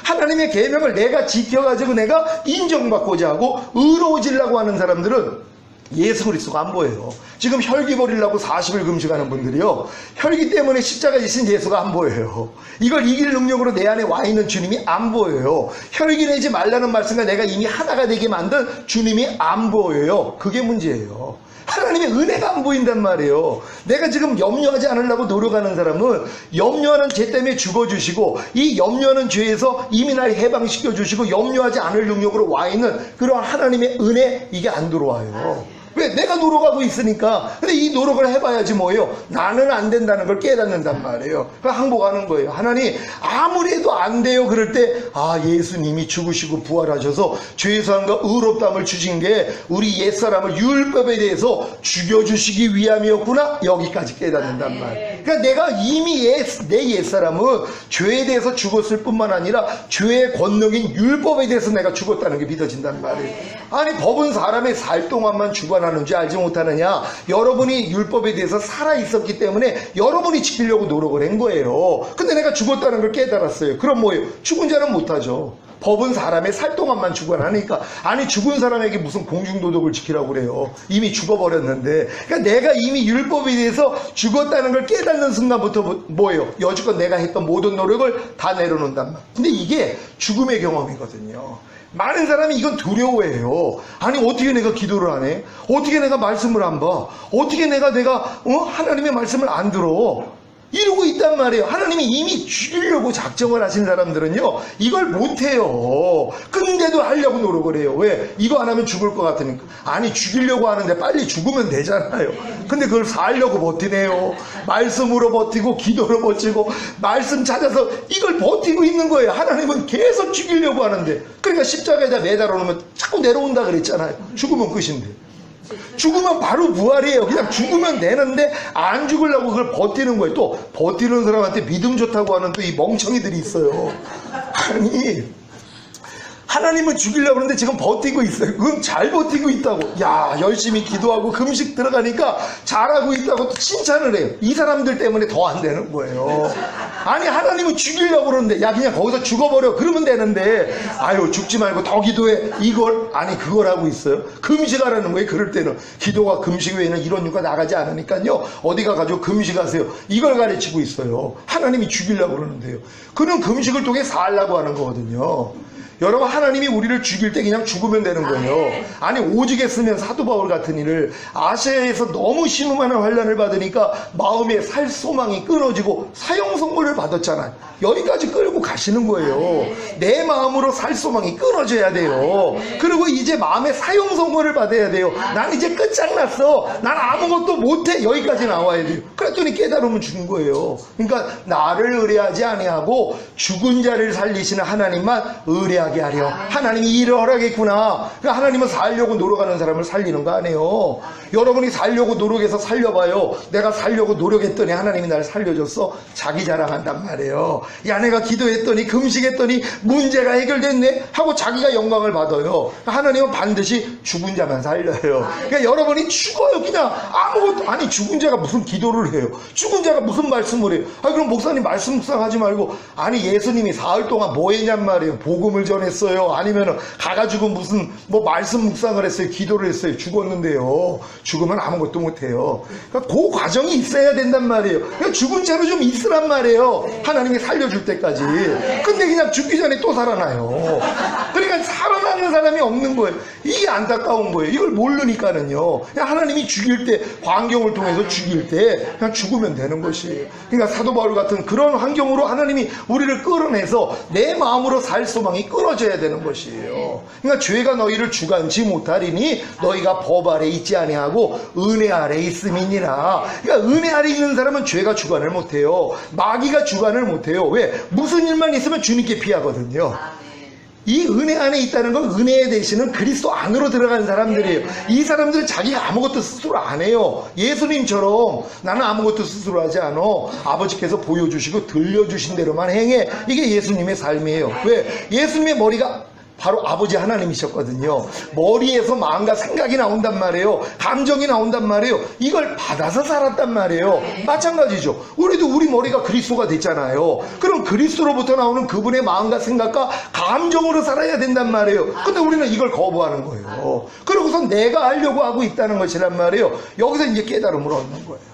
하나님의 계명을 내가 지켜가지고 내가 인정받고자 하고 의로워지려고 하는 사람들은 예수 그리스도가 안 보여요. 지금 혈기 버리려고 40일 금식하는 분들이요, 혈기 때문에 십자가에 지신 예수가 안 보여요. 이걸 이길 능력으로 내 안에 와 있는 주님이 안 보여요. 혈기 내지 말라는 말씀과 내가 이미 하나가 되게 만든 주님이 안 보여요. 그게 문제예요. 하나님의 은혜가 안 보인단 말이에요. 내가 지금 염려하지 않으려고 노력하는 사람은 염려하는 죄 때문에 죽어주시고 이 염려하는 죄에서 이미 날 해방시켜주시고 염려하지 않을 능력으로 와 있는 그런 하나님의 은혜, 이게 안 들어와요. 왜? 내가 노력하고 있으니까. 근데 이 노력을 해봐야지 뭐예요? 나는 안 된다는 걸 깨닫는단 말이에요. 그러니까 항복하는 거예요. 하나님 아무리 해도 안 돼요. 그럴 때 예수님이 죽으시고 부활하셔서 죄사함과 의롭다함을 주신 게 우리 옛사람을 율법에 대해서 죽여주시기 위함이었구나. 여기까지 깨닫는단 말이에요. 그러니까 내가 이미 내 옛사람은 죄에 대해서 죽었을 뿐만 아니라 죄의 권능인 율법에 대해서 내가 죽었다는 게 믿어진단 말이에요. 아니 법은 사람의 살 동안만 주관하는지 알지 못하느냐. 여러분이 율법에 대해서 살아있었기 때문에 여러분이 지키려고 노력을 한 거예요. 근데 내가 죽었다는 걸 깨달았어요. 그럼 뭐예요? 죽은 자는 못하죠. 법은 사람의 살 동안만 주관하니까. 아니 죽은 사람에게 무슨 공중도덕을 지키라고 그래요. 이미 죽어버렸는데. 그러니까 내가 이미 율법에 대해서 죽었다는 걸 깨닫는 순간부터 뭐예요? 여지껏 내가 했던 모든 노력을 다 내려놓는단 말이에요. 근데 이게 죽음의 경험이거든요. 많은 사람이 이건 두려워해요. 아니 어떻게 내가 기도를 안 해? 어떻게 내가 말씀을 안 봐? 어떻게 내가 하나님의 말씀을 안 들어? 이러고 있단 말이에요. 하나님이 이미 죽이려고 작정을 하신 사람들은요 이걸 못해요. 근데도 하려고 노력을 해요. 왜? 이거 안 하면 죽을 것 같으니까. 아니 죽이려고 하는데 빨리 죽으면 되잖아요. 근데 그걸 살려고 버티네요. 말씀으로 버티고 기도로 버티고 말씀 찾아서 이걸 버티고 있는 거예요. 하나님은 계속 죽이려고 하는데. 그러니까 십자가에다 매달아 놓으면 자꾸 내려온다 그랬잖아요. 죽으면 끝인데. 죽으면 바로 부활이에요. 그냥 죽으면 되는데 안 죽으려고 그걸 버티는 거예요. 또 버티는 사람한테 믿음 좋다고 하는 또 이 멍청이들이 있어요. 아니 하나님은 죽이려고 그러는데 지금 버티고 있어요. 그건 잘 버티고 있다고. 야, 열심히 기도하고 금식 들어가니까 잘하고 있다고 또 칭찬을 해요. 이 사람들 때문에 더 안 되는 거예요. 아니 하나님은 죽이려고 그러는데 야 그냥 거기서 죽어버려 그러면 되는데 아유 죽지 말고 더 기도해 이걸 아니 그걸 하고 있어요. 금식하라는 거예요. 그럴 때는 기도가 금식 외에는 이런 유가 나가지 않으니까요. 어디 가가지고 금식하세요. 이걸 가르치고 있어요. 하나님이 죽이려고 그러는데요. 그는 금식을 통해 살라고 하는 거거든요. 여러분 하나님이 우리를 죽일 때 그냥 죽으면 되는 거예요. 아니 오직 했으면 사도 바울 같은 일을 아시아에서 너무 심한 환난을 받으니까 마음에 살 소망이 끊어지고 사형 선고를 받았잖아요. 여기까지 끌고 가시는 거예요. 내 마음으로 살 소망이 끊어져야 돼요. 그리고 이제 마음에 사형 선고를 받아야 돼요. 난 이제 끝장났어. 난 아무것도 못해. 여기까지 나와야 돼요. 그랬더니 깨달으면 죽은 거예요. 그러니까 나를 의뢰하지 아니하고 죽은 자를 살리시는 하나님만 의뢰하게 하려. 하나님이 일을 허락했구나. 그러니까 하나님은 살려고 노력하는 사람을 살리는 거 아니에요. 여러분이 살려고 노력해서 살려봐요. 내가 살려고 노력했더니 하나님이 나를 살려줬어. 자기 자랑한단 말이에요. 야 내가 기도했더니 금식했더니 문제가 해결됐네 하고 자기가 영광을 받아요. 하나님은 반드시 죽은 자만 살려요. 그러니까 여러분이 죽어요. 그냥 아무것도 아니 죽은 자가 무슨 기도를 해요. 죽은 자가 무슨 말씀을 해요. 아 그럼 목사님 말씀 묵상하지 말고 아니 예수님이 사흘 동안 뭐 했냔 말이에요. 복음을 전했어요. 아니면은 가가지고 무슨 뭐 말씀 묵상을 했어요. 기도를 했어요. 죽었는데요. 죽으면 아무것도 못해요. 그러니까 그 과정이 있어야 된단 말이에요. 그러니까 죽은 채로 좀 있으란 말이에요. 하나님이 살려줄 때까지. 근데 그냥 죽기 전에 또 살아나요. 그러니까 살아나는 사람이 없는 거예요. 이게 안타까운 거예요. 이걸 모르니까는요. 그냥 하나님이 죽일 때 환경을 통해서 죽일 때 그냥 죽으면 되는 것이에요. 그러니까 사도 바울 같은 그런 환경으로 하나님이 우리를 끌어내서 내 마음으로 살 소망이 끊어져야 되는 것이에요. 그러니까 죄가 너희를 주관치 못하리니 너희가 법 아래 있지 아니하고 은혜 아래 있음이니라. 그러니까 은혜 아래 있는 사람은 죄가 주관을 못해요. 마귀가 주관을 못해요. 왜? 무슨 일만 있으면 주님께 피하거든요. 이 은혜 안에 있다는 건 은혜에 대신은 그리스도 안으로 들어간 사람들이에요. 이 사람들은 자기가 아무것도 스스로 안 해요. 예수님처럼 나는 아무것도 스스로 하지 않아. 아버지께서 보여주시고 들려주신 대로만 행해. 이게 예수님의 삶이에요. 왜? 예수님의 머리가 바로 아버지 하나님이셨거든요. 머리에서 마음과 생각이 나온단 말이에요. 감정이 나온단 말이에요. 이걸 받아서 살았단 말이에요. 마찬가지죠. 우리도 우리 머리가 그리스도가 됐잖아요. 그럼 그리스도로부터 나오는 그분의 마음과 생각과 감정으로 살아야 된단 말이에요. 근데 우리는 이걸 거부하는 거예요. 그러고서 내가 하려고 하고 있다는 것이란 말이에요. 여기서 이제 깨달음을 얻는 거예요.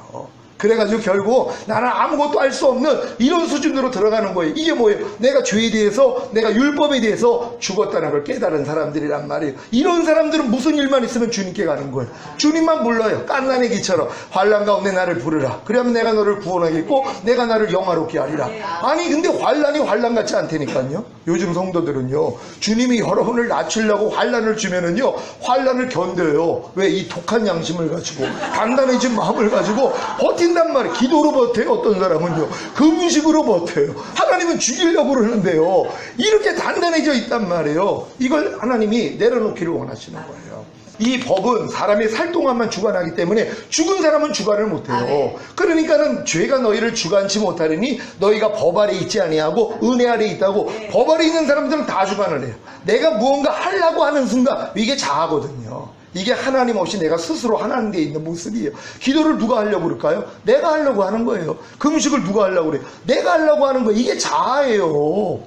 그래가지고 결국 나는 아무것도 할 수 없는 이런 수준으로 들어가는 거예요. 이게 뭐예요? 내가 죄에 대해서 내가 율법에 대해서 죽었다는 걸 깨달은 사람들이란 말이에요. 이런 사람들은 무슨 일만 있으면 주님께 가는 거예요. 주님만 불러요. 깐난애기처럼 환난 가운데 나를 부르라. 그러면 내가 너를 구원하겠고 내가 나를 영화롭게 하리라. 아니 근데 환난이 환난 같지 않다니까요. 요즘 성도들은요. 주님이 여러분을 낮추려고 환난을 주면은요. 환난을 견뎌요. 왜? 이 독한 양심을 가지고 단단해진 마음을 가지고 버틴단 말이에요. 기도로 버텨요. 어떤 사람은요. 금식으로 버텨요. 하나님은 죽이려고 그러는데요. 이렇게 단단해져 있단 말이에요. 이걸 하나님이 내려놓기를 원하시는 거예요. 이 법은 사람의 살 동안만 주관하기 때문에 죽은 사람은 주관을 못해요. 그러니까는 죄가 너희를 주관치 못하리니 너희가 법 아래 있지 아니하고 은혜 아래 있다고. 법 아래 있는 사람들은 다 주관을 해요. 내가 무언가 하려고 하는 순간 이게 자아거든요. 이게 하나님 없이 내가 스스로 하나님 데 있는 모습이에요. 기도를 누가 하려고 그럴까요? 내가 하려고 하는 거예요. 금식을 누가 하려고 그래요? 내가 하려고 하는 거예요. 이게 자아예요.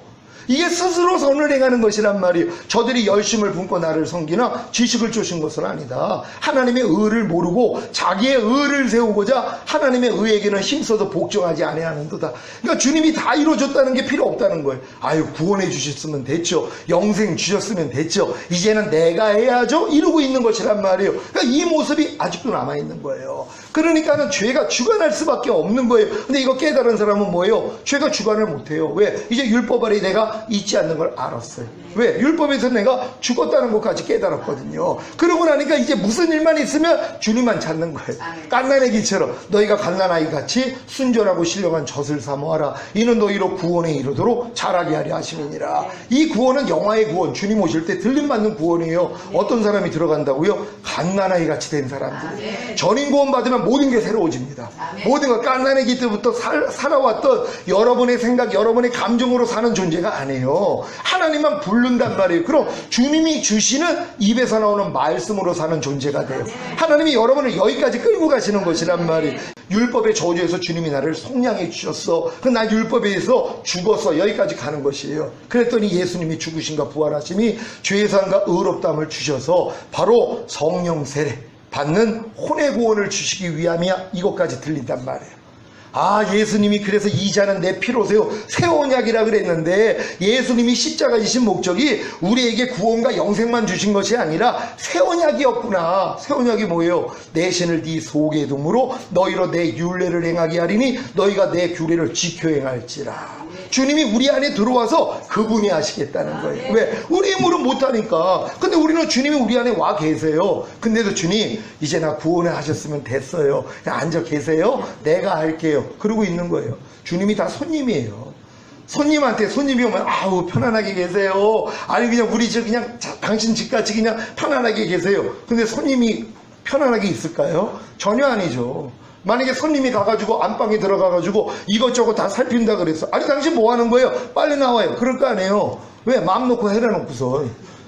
이게 스스로 선을 행하는 것이란 말이에요. 저들이 열심을 품고 나를 섬기나 지식을 쫓은 것은 아니다. 하나님의 의를 모르고 자기의 의를 세우고자 하나님의 의에게는 힘써도 복종하지 아니하는도다. 그러니까 주님이 다 이루어졌다는 게 필요 없다는 거예요. 아유 구원해 주셨으면 됐죠. 영생 주셨으면 됐죠. 이제는 내가 해야죠. 이러고 있는 것이란 말이에요. 그러니까 이 모습이 아직도 남아있는 거예요. 그러니까는 죄가 주관할 수밖에 없는 거예요. 근데 이거 깨달은 사람은 뭐예요? 죄가 주관을 못해요. 왜? 이제 율법 아래 내가 내가 잊지 않는 걸 알았어요. 왜? 율법에서 내가 죽었다는 것까지 깨달았거든요. 그러고 나니까 이제 무슨 일만 있으면 주님만 찾는 거예요. 갓난아기처럼 너희가 갓난아이 같이 순전하고 신령한 젖을 사모하라. 이는 너희로 구원에 이르도록 자라게 하려 하심이니라. 이 구원은 영화의 구원, 주님 오실 때 들림받는 구원이에요. 어떤 사람이 들어간다고요? 갓난아이 같이 된 사람들. 전인 구원 받으면 모든 게 새로워집니다. 모든 것, 갓난아기 때부터 살아왔던 여러분의 생각, 여러분의 감정으로 사는 존재가 아니에요. 하나님만 부른단 말이에요. 그럼 주님이 주시는 입에서 나오는 말씀으로 사는 존재가 돼요. 하나님이 여러분을 여기까지 끌고 가시는 것이란 말이에요. 율법의 저주에서 주님이 나를 속량해 주셨어. 나 율법에 의해서 죽었어. 여기까지 가는 것이에요. 그랬더니 예수님이 죽으심과 부활하심이 죄사함과 의롭다함을 주셔서 바로 성령 세례 받는 혼의 구원을 주시기 위함이야. 이것까지 들린단 말이에요. 아, 예수님이 그래서 이 잔은 내 피로세요 새 언약이라 그랬는데, 예수님이 십자가 지신 목적이 우리에게 구원과 영생만 주신 것이 아니라 새 언약이었구나. 새 언약이 뭐예요? 내 신을 네 속에 둠으로 너희로 내 율례를 행하게 하리니 너희가 내 규례를 지켜 행할지라. 주님이 우리 안에 들어와서 그분이 하시겠다는 거예요. 왜? 우리 힘으로 못하니까. 근데 우리는 주님이 우리 안에 와 계세요. 근데도 주님, 이제 나 구원을 하셨으면 됐어요. 그냥 앉아 계세요. 내가 할게요. 그러고 있는 거예요. 주님이 다 손님이에요. 손님한테 손님이 오면 아우 편안하게 계세요. 아니 그냥 우리 저 그냥 당신 집같이 그냥 편안하게 계세요. 근데 손님이 편안하게 있을까요? 전혀 아니죠. 만약에 손님이 가가지고 안방에 들어가가지고 이것저것 다 살핀다 그랬어. 아니 당신 뭐 하는 거예요? 빨리 나와요. 그럴 거 아니에요. 왜? 마음 놓고 해놔놓고서.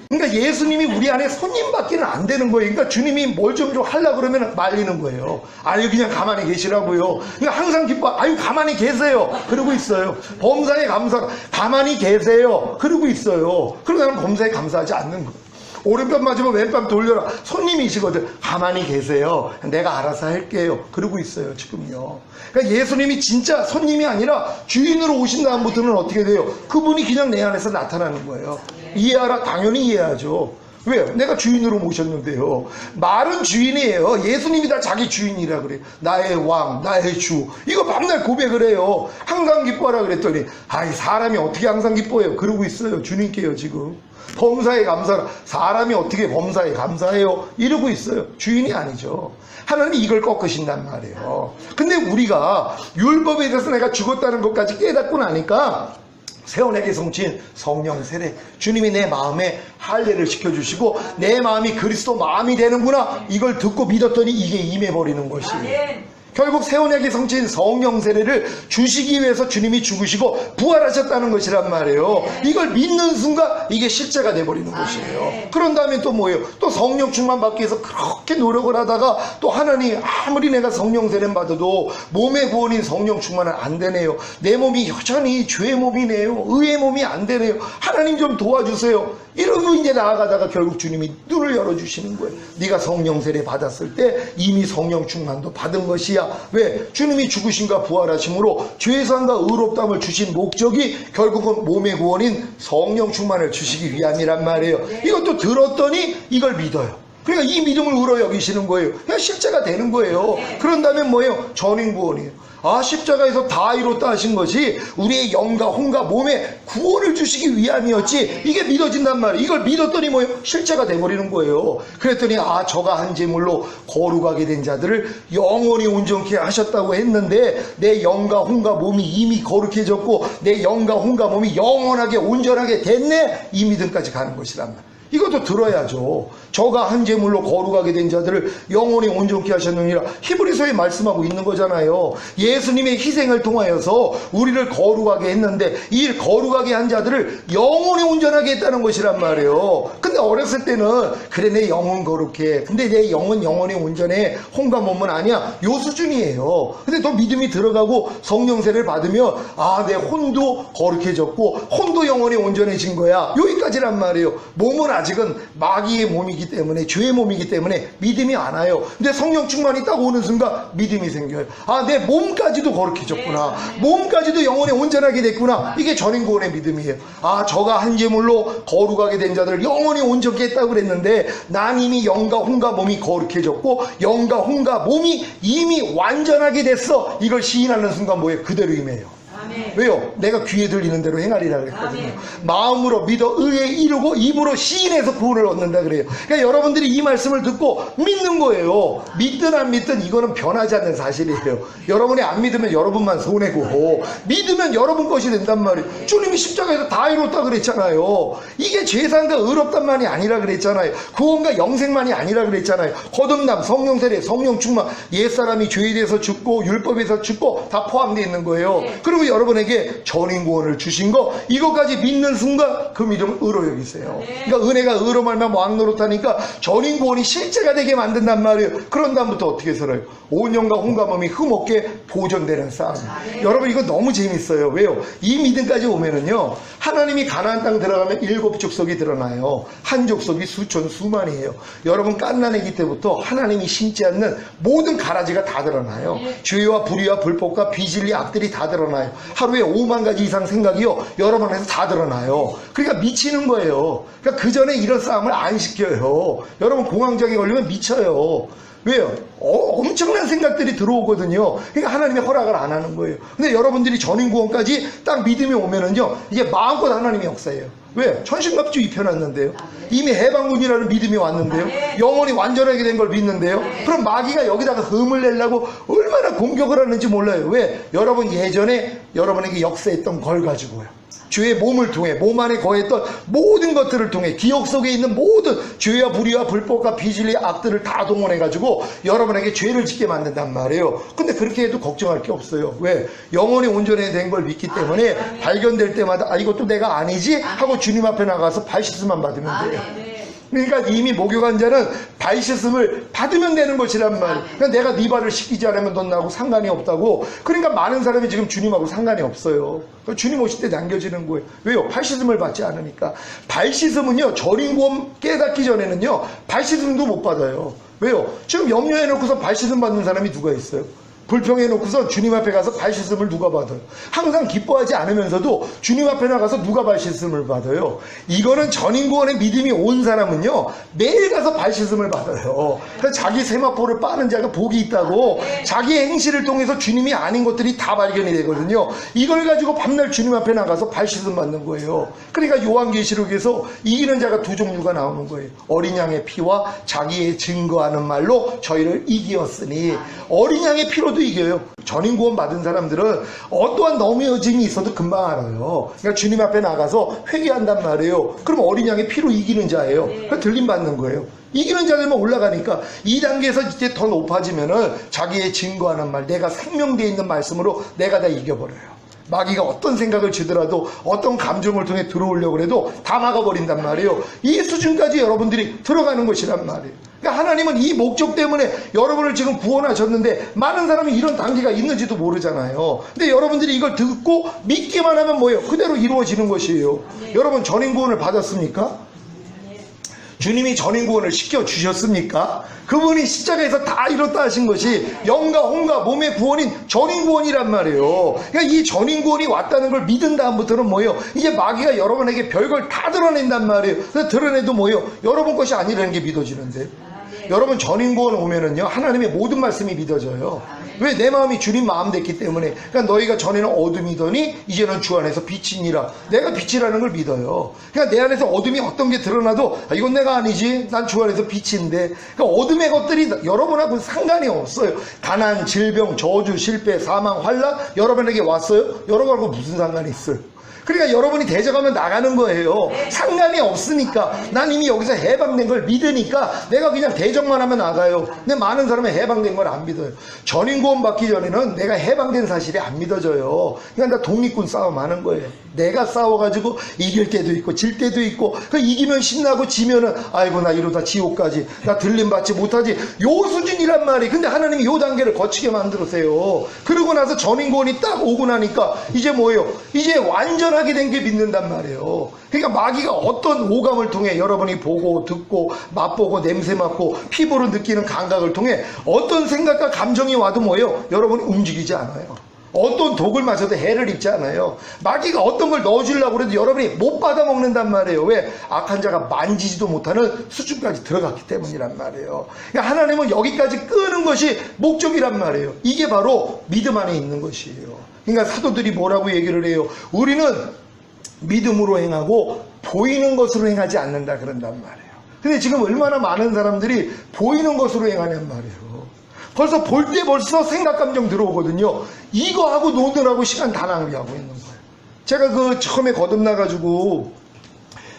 그러니까 예수님이 우리 안에 손님밖에는 안 되는 거예요. 그러니까 주님이 뭘 좀 하려고 그러면 말리는 거예요. 아유 그냥 가만히 계시라고요. 그러니까 항상 기뻐. 아유 가만히 계세요. 그러고 있어요. 범사에 감사. 가만히 계세요. 그러고 있어요. 그러고 나는 범사에 감사하지 않는 거예요. 오른편 맞으면 왼편 돌려라. 손님이시거든. 가만히 계세요. 내가 알아서 할게요. 그러고 있어요 지금요. 그러니까 예수님이 진짜 손님이 아니라 주인으로 오신 다음부터는 어떻게 돼요? 그분이 그냥 내 안에서 나타나는 거예요. 이해하라? 당연히 이해하죠. 왜요? 내가 주인으로 모셨는데요. 말은 주인이에요. 예수님이 다 자기 주인이라 그래요. 나의 왕, 나의 주. 이거 밤날 고백을 해요. 항상 기뻐하라 그랬더니 아이 사람이 어떻게 항상 기뻐해요? 그러고 있어요. 주님께요 지금. 범사에 감사라. 사람이 어떻게 범사에 감사해요? 이러고 있어요. 주인이 아니죠. 하나님이 이걸 꺾으신단 말이에요. 근데 우리가 율법에 대해서 내가 죽었다는 것까지 깨닫고 나니까 새 언약의 성취인 성령 세례, 주님이 내 마음에 할례를 시켜주시고 내 마음이 그리스도 마음이 되는구나, 이걸 듣고 믿었더니 이게 임해버리는 것이에요. 결국 새 언약의 성취인 성령 세례를 주시기 위해서 주님이 죽으시고 부활하셨다는 것이란 말이에요. 이걸 믿는 순간 이게 실제가 돼버리는 것이에요. 그런 다음에 또 뭐예요? 또 성령 충만 받기 위해서 그렇게 노력을 하다가 또 하나님, 아무리 내가 성령 세례 받아도 몸의 구원인 성령 충만은 안 되네요. 내 몸이 여전히 죄의 몸이네요. 의의 몸이 안 되네요. 하나님 좀 도와주세요. 이러고 이제 나아가다가 결국 주님이 눈을 열어주시는 거예요. 네가 성령 세례 받았을 때 이미 성령 충만도 받은 것이야. 왜? 주님이 죽으심과 부활하심으로 죄사함과 의롭다함을 주신 목적이 결국은 몸의 구원인 성령 충만을 주시기 위함이란 말이에요. 이것도 들었더니 이걸 믿어요. 그러니까 이 믿음을 우러 여기시는 거예요. 그냥 실제가 되는 거예요. 그런 다음에 뭐예요? 전인구원이에요. 아, 십자가에서 다 이뤘다 하신 것이 우리의 영과 혼과 몸에 구원을 주시기 위함이었지, 이게 믿어진단 말이에요. 이걸 믿었더니 뭐예요? 실제가 돼버리는 거예요. 그랬더니 아, 저가 한 제물로 거룩하게 된 자들을 영원히 온전케 하셨다고 했는데 내 영과 혼과 몸이 이미 거룩해졌고 내 영과 혼과 몸이 영원하게 온전하게 됐네, 이 믿음까지 가는 것이란 말이에요. 이것도 들어야죠. 저가 한 제물로 거룩하게 된 자들을 영원히 온전케 하셨느니라. 히브리서에 말씀하고 있는 거잖아요. 예수님의 희생을 통하여서 우리를 거룩하게 했는데 이 거룩하게 한 자들을 영원히 온전하게 했다는 것이란 말이에요. 근데 어렸을 때는 그래 내 영은 거룩해, 근데 내 영은 영원히 온전해, 혼과 몸은 아니야, 요 수준이에요. 근데 더 믿음이 들어가고 성령 세례를 받으면 아, 내 혼도 거룩해졌고 혼도 영원히 온전해진 거야, 여기까지란 말이에요. 몸은 아직은 마귀의 몸이기 때문에, 죄의 몸이기 때문에 믿음이 안 와요. 근데 성령 충만이 딱 오는 순간 믿음이 생겨요. 아, 내 몸까지도 거룩해졌구나, 몸까지도 영원히 온전하게 됐구나, 이게 전인구원의 믿음이에요. 아, 저가 한 제물로 거룩하게 된 자들을 영원히 온전케 했다고 그랬는데 난 이미 영과 혼과 몸이 거룩해졌고 영과 혼과 몸이 이미 완전하게 됐어, 이걸 시인하는 순간 뭐예요? 그대로 임해요. 왜요? 내가 귀에 들리는 대로 행하리라 그랬거든요. 마음으로 믿어 의에 이르고 입으로 시인해서 구원을 얻는다 그래요. 그러니까 여러분들이 이 말씀을 듣고 믿는 거예요. 믿든 안 믿든 이거는 변하지 않는 사실이에요. 여러분이 안 믿으면 여러분만 손해고 믿으면 여러분 것이 된단 말이에요. 주님이 십자가에서 다 이뤘다 그랬잖아요. 이게 죄사함과 의롭단만이 아니라 그랬잖아요. 구원과 영생만이 아니라 그랬잖아요. 거듭남, 성령 세례, 성령 충만, 옛사람이 죄에 대해서 죽고 율법에서 죽고 다 포함되어 있는 거예요. 그리고 여러분에게 전인구원을 주신 거, 이것까지 믿는 순간 그 믿음을 의로 여기세요. 그러니까 은혜가 의로 말면 왕 노릇하니까 전인구원이 실제가 되게 만든단 말이에요. 그런 다음부터 어떻게 살아요? 온 영과 혼과 몸이 흠없게 보존되는 싸움. 여러분 이거 너무 재밌어요. 왜요? 이 믿음까지 오면은요, 하나님이 가나안 땅 들어가면 7 족속이 드러나요. 한 족속이 수천 수만이에요. 여러분 갓난아기 때부터 하나님이 심지 않는 모든 가라지가 다 드러나요. 죄와 불의와 불법과 비진리 악들이 다 드러나요. 하루에 5만 가지 이상 생각이요, 여러 번에서 다 드러나요. 그러니까 미치는 거예요. 그러니까 그 전에 이런 싸움을 안 시켜요. 여러분 공황장애 걸리면 미쳐요. 왜요? 엄청난 생각들이 들어오거든요. 그러니까 하나님이 허락을 안 하는 거예요. 근데 여러분들이 전인구원까지 딱 믿음이 오면은요, 이제 마음껏 하나님의 역사예요. 왜? 천신갑주 입혀놨는데요. 이미 해방군이라는 믿음이 왔는데요. 영혼이 완전하게 된 걸 믿는데요. 그럼 마귀가 여기다가 흠을 내려고 얼마나 공격을 하는지 몰라요. 왜? 여러분 예전에 여러분에게 역사했던 걸 가지고요. 죄의 몸을 통해, 몸 안에 거했던 모든 것들을 통해, 기억 속에 있는 모든 죄와 불의와 불법과 비진리 악들을 다 동원해가지고 여러분에게 죄를 짓게 만든단 말이에요. 근데 그렇게 해도 걱정할 게 없어요. 왜? 영혼이 온전히 된 걸 믿기 때문에 발견될 때마다 아, 이것도 내가 아니지? 하고 주님 앞에 나가서 발 씻음만 받으면 돼요. 그러니까 이미 목욕한 자는 발 씻음을 받으면 되는 것이란 말이에요. 그러니까 내가 네 발을 씻기지 않으면 넌 나하고 상관이 없다고. 그러니까 많은 사람이 지금 주님하고 상관이 없어요. 주님 오실 때 남겨지는 거예요. 왜요? 발 씻음을 받지 않으니까. 발 씻음은요, 전인구원 깨닫기 전에는요, 발 씻음도 못 받아요. 왜요? 지금 염려해놓고서 발 씻음 받는 사람이 누가 있어요? 불평해놓고서 주님 앞에 가서 발 씻음을 누가 받아요? 항상 기뻐하지 않으면서도 주님 앞에 나가서 누가 발 씻음을 받아요? 이거는 전인구원의 믿음이 온 사람은요, 매일 가서 발 씻음을 받아요. 그래서 자기 세마포를 빠는 자가 복이 있다고. 자기 행실을 통해서 주님이 아닌 것들이 다 발견이 되거든요. 이걸 가지고 밤날 주님 앞에 나가서 발 씻음 받는 거예요. 그러니까 요한계시록에서 이기는 자가 두 종류가 나오는 거예요. 어린 양의 피와 자기의 증거하는 말로 저희를 이기었으니. 어린 양의 피로도 이겨요. 전인구원 받은 사람들은 어떠한 넘어짐이 있어도 금방 알아요. 그러니까 주님 앞에 나가서 회개한단 말이에요. 그럼 어린 양의 피로 이기는 자예요. 그러니까 들림 받는 거예요. 이기는 자들만 올라가니까 2단계에서 이제 더 높아지면은 자기의 증거하는 말, 내가 생명되어 있는 말씀으로 내가 다 이겨버려요. 마귀가 어떤 생각을 주더라도 어떤 감정을 통해 들어오려고 해도 다 막아버린단 말이에요. 이 수준까지 여러분들이 들어가는 것이란 말이에요. 그러니까 하나님은 이 목적 때문에 여러분을 지금 구원하셨는데 많은 사람이 이런 단계가 있는지도 모르잖아요. 근데 여러분들이 이걸 듣고 믿기만 하면 뭐예요? 그대로 이루어지는 것이에요. 여러분 전인구원을 받았습니까? 주님이 전인구원을 시켜주셨습니까? 그분이 십자가에서 다 이뤘다 하신 것이 영과 혼과 몸의 구원인 전인구원이란 말이에요. 그러니까 이 전인구원이 왔다는 걸 믿은 다음부터는 뭐예요? 이제 마귀가 여러분에게 별걸 다 드러낸단 말이에요. 그래서 드러내도 뭐예요? 여러분 것이 아니라는 게 믿어지는데. 여러분 전인구원 오면은요, 하나님의 모든 말씀이 믿어져요. 왜? 내 마음이 주님 마음 됐기 때문에. 그러니까 너희가 전에는 어둠이더니 이제는 주 안에서 빛이니라. 내가 빛이라는 걸 믿어요. 그러니까 내 안에서 어둠이 어떤 게 드러나도 아, 이건 내가 아니지. 난 주 안에서 빛인데. 그러니까 어둠의 것들이 여러분하고 상관이 없어요. 가난, 질병, 저주, 실패, 사망, 환난 여러분에게 왔어요? 여러분하고 무슨 상관이 있어요? 그러니까 여러분이 대적하면 나가는 거예요. 상관이 없으니까. 난 이미 여기서 해방된 걸 믿으니까 내가 그냥 대적만 하면 나가요. 근데 많은 사람은 해방된 걸 안 믿어요. 전인구원 받기 전에는 내가 해방된 사실이 안 믿어져요. 그러니까 나 독립군 싸움 하는 거예요. 내가 싸워가지고 이길 때도 있고 질 때도 있고, 그 이기면 신나고 지면은 아이고 나 이러다 지옥까지, 나 들림받지 못하지, 요 수준이란 말이에요. 근데 하나님이 요 단계를 거치게 만들었어요. 그러고 나서 전인구원이 딱 오고 나니까 이제 뭐예요? 이제 완전하게 된 게 믿는단 말이에요. 그러니까 마귀가 어떤 오감을 통해 여러분이 보고 듣고 맛보고 냄새 맡고 피부로 느끼는 감각을 통해 어떤 생각과 감정이 와도 뭐예요? 여러분이 움직이지 않아요. 어떤 독을 마셔도 해를 입지 않아요. 마귀가 어떤 걸 넣어주려고 그래도 여러분이 못 받아 먹는단 말이에요. 왜? 악한 자가 만지지도 못하는 수준까지 들어갔기 때문이란 말이에요. 그러니까 하나님은 여기까지 끄는 것이 목적이란 말이에요. 이게 바로 믿음 안에 있는 것이에요. 그러니까 사도들이 뭐라고 얘기를 해요? 우리는 믿음으로 행하고 보이는 것으로 행하지 않는다 그런단 말이에요. 근데 지금 얼마나 많은 사람들이 보이는 것으로 행하냔 말이에요. 벌써 볼 때 벌써 생각 감정 들어오거든요. 이거 하고 노느라고 시간 다 낭비하고 있는 거예요. 제가 그 처음에 거듭나가지고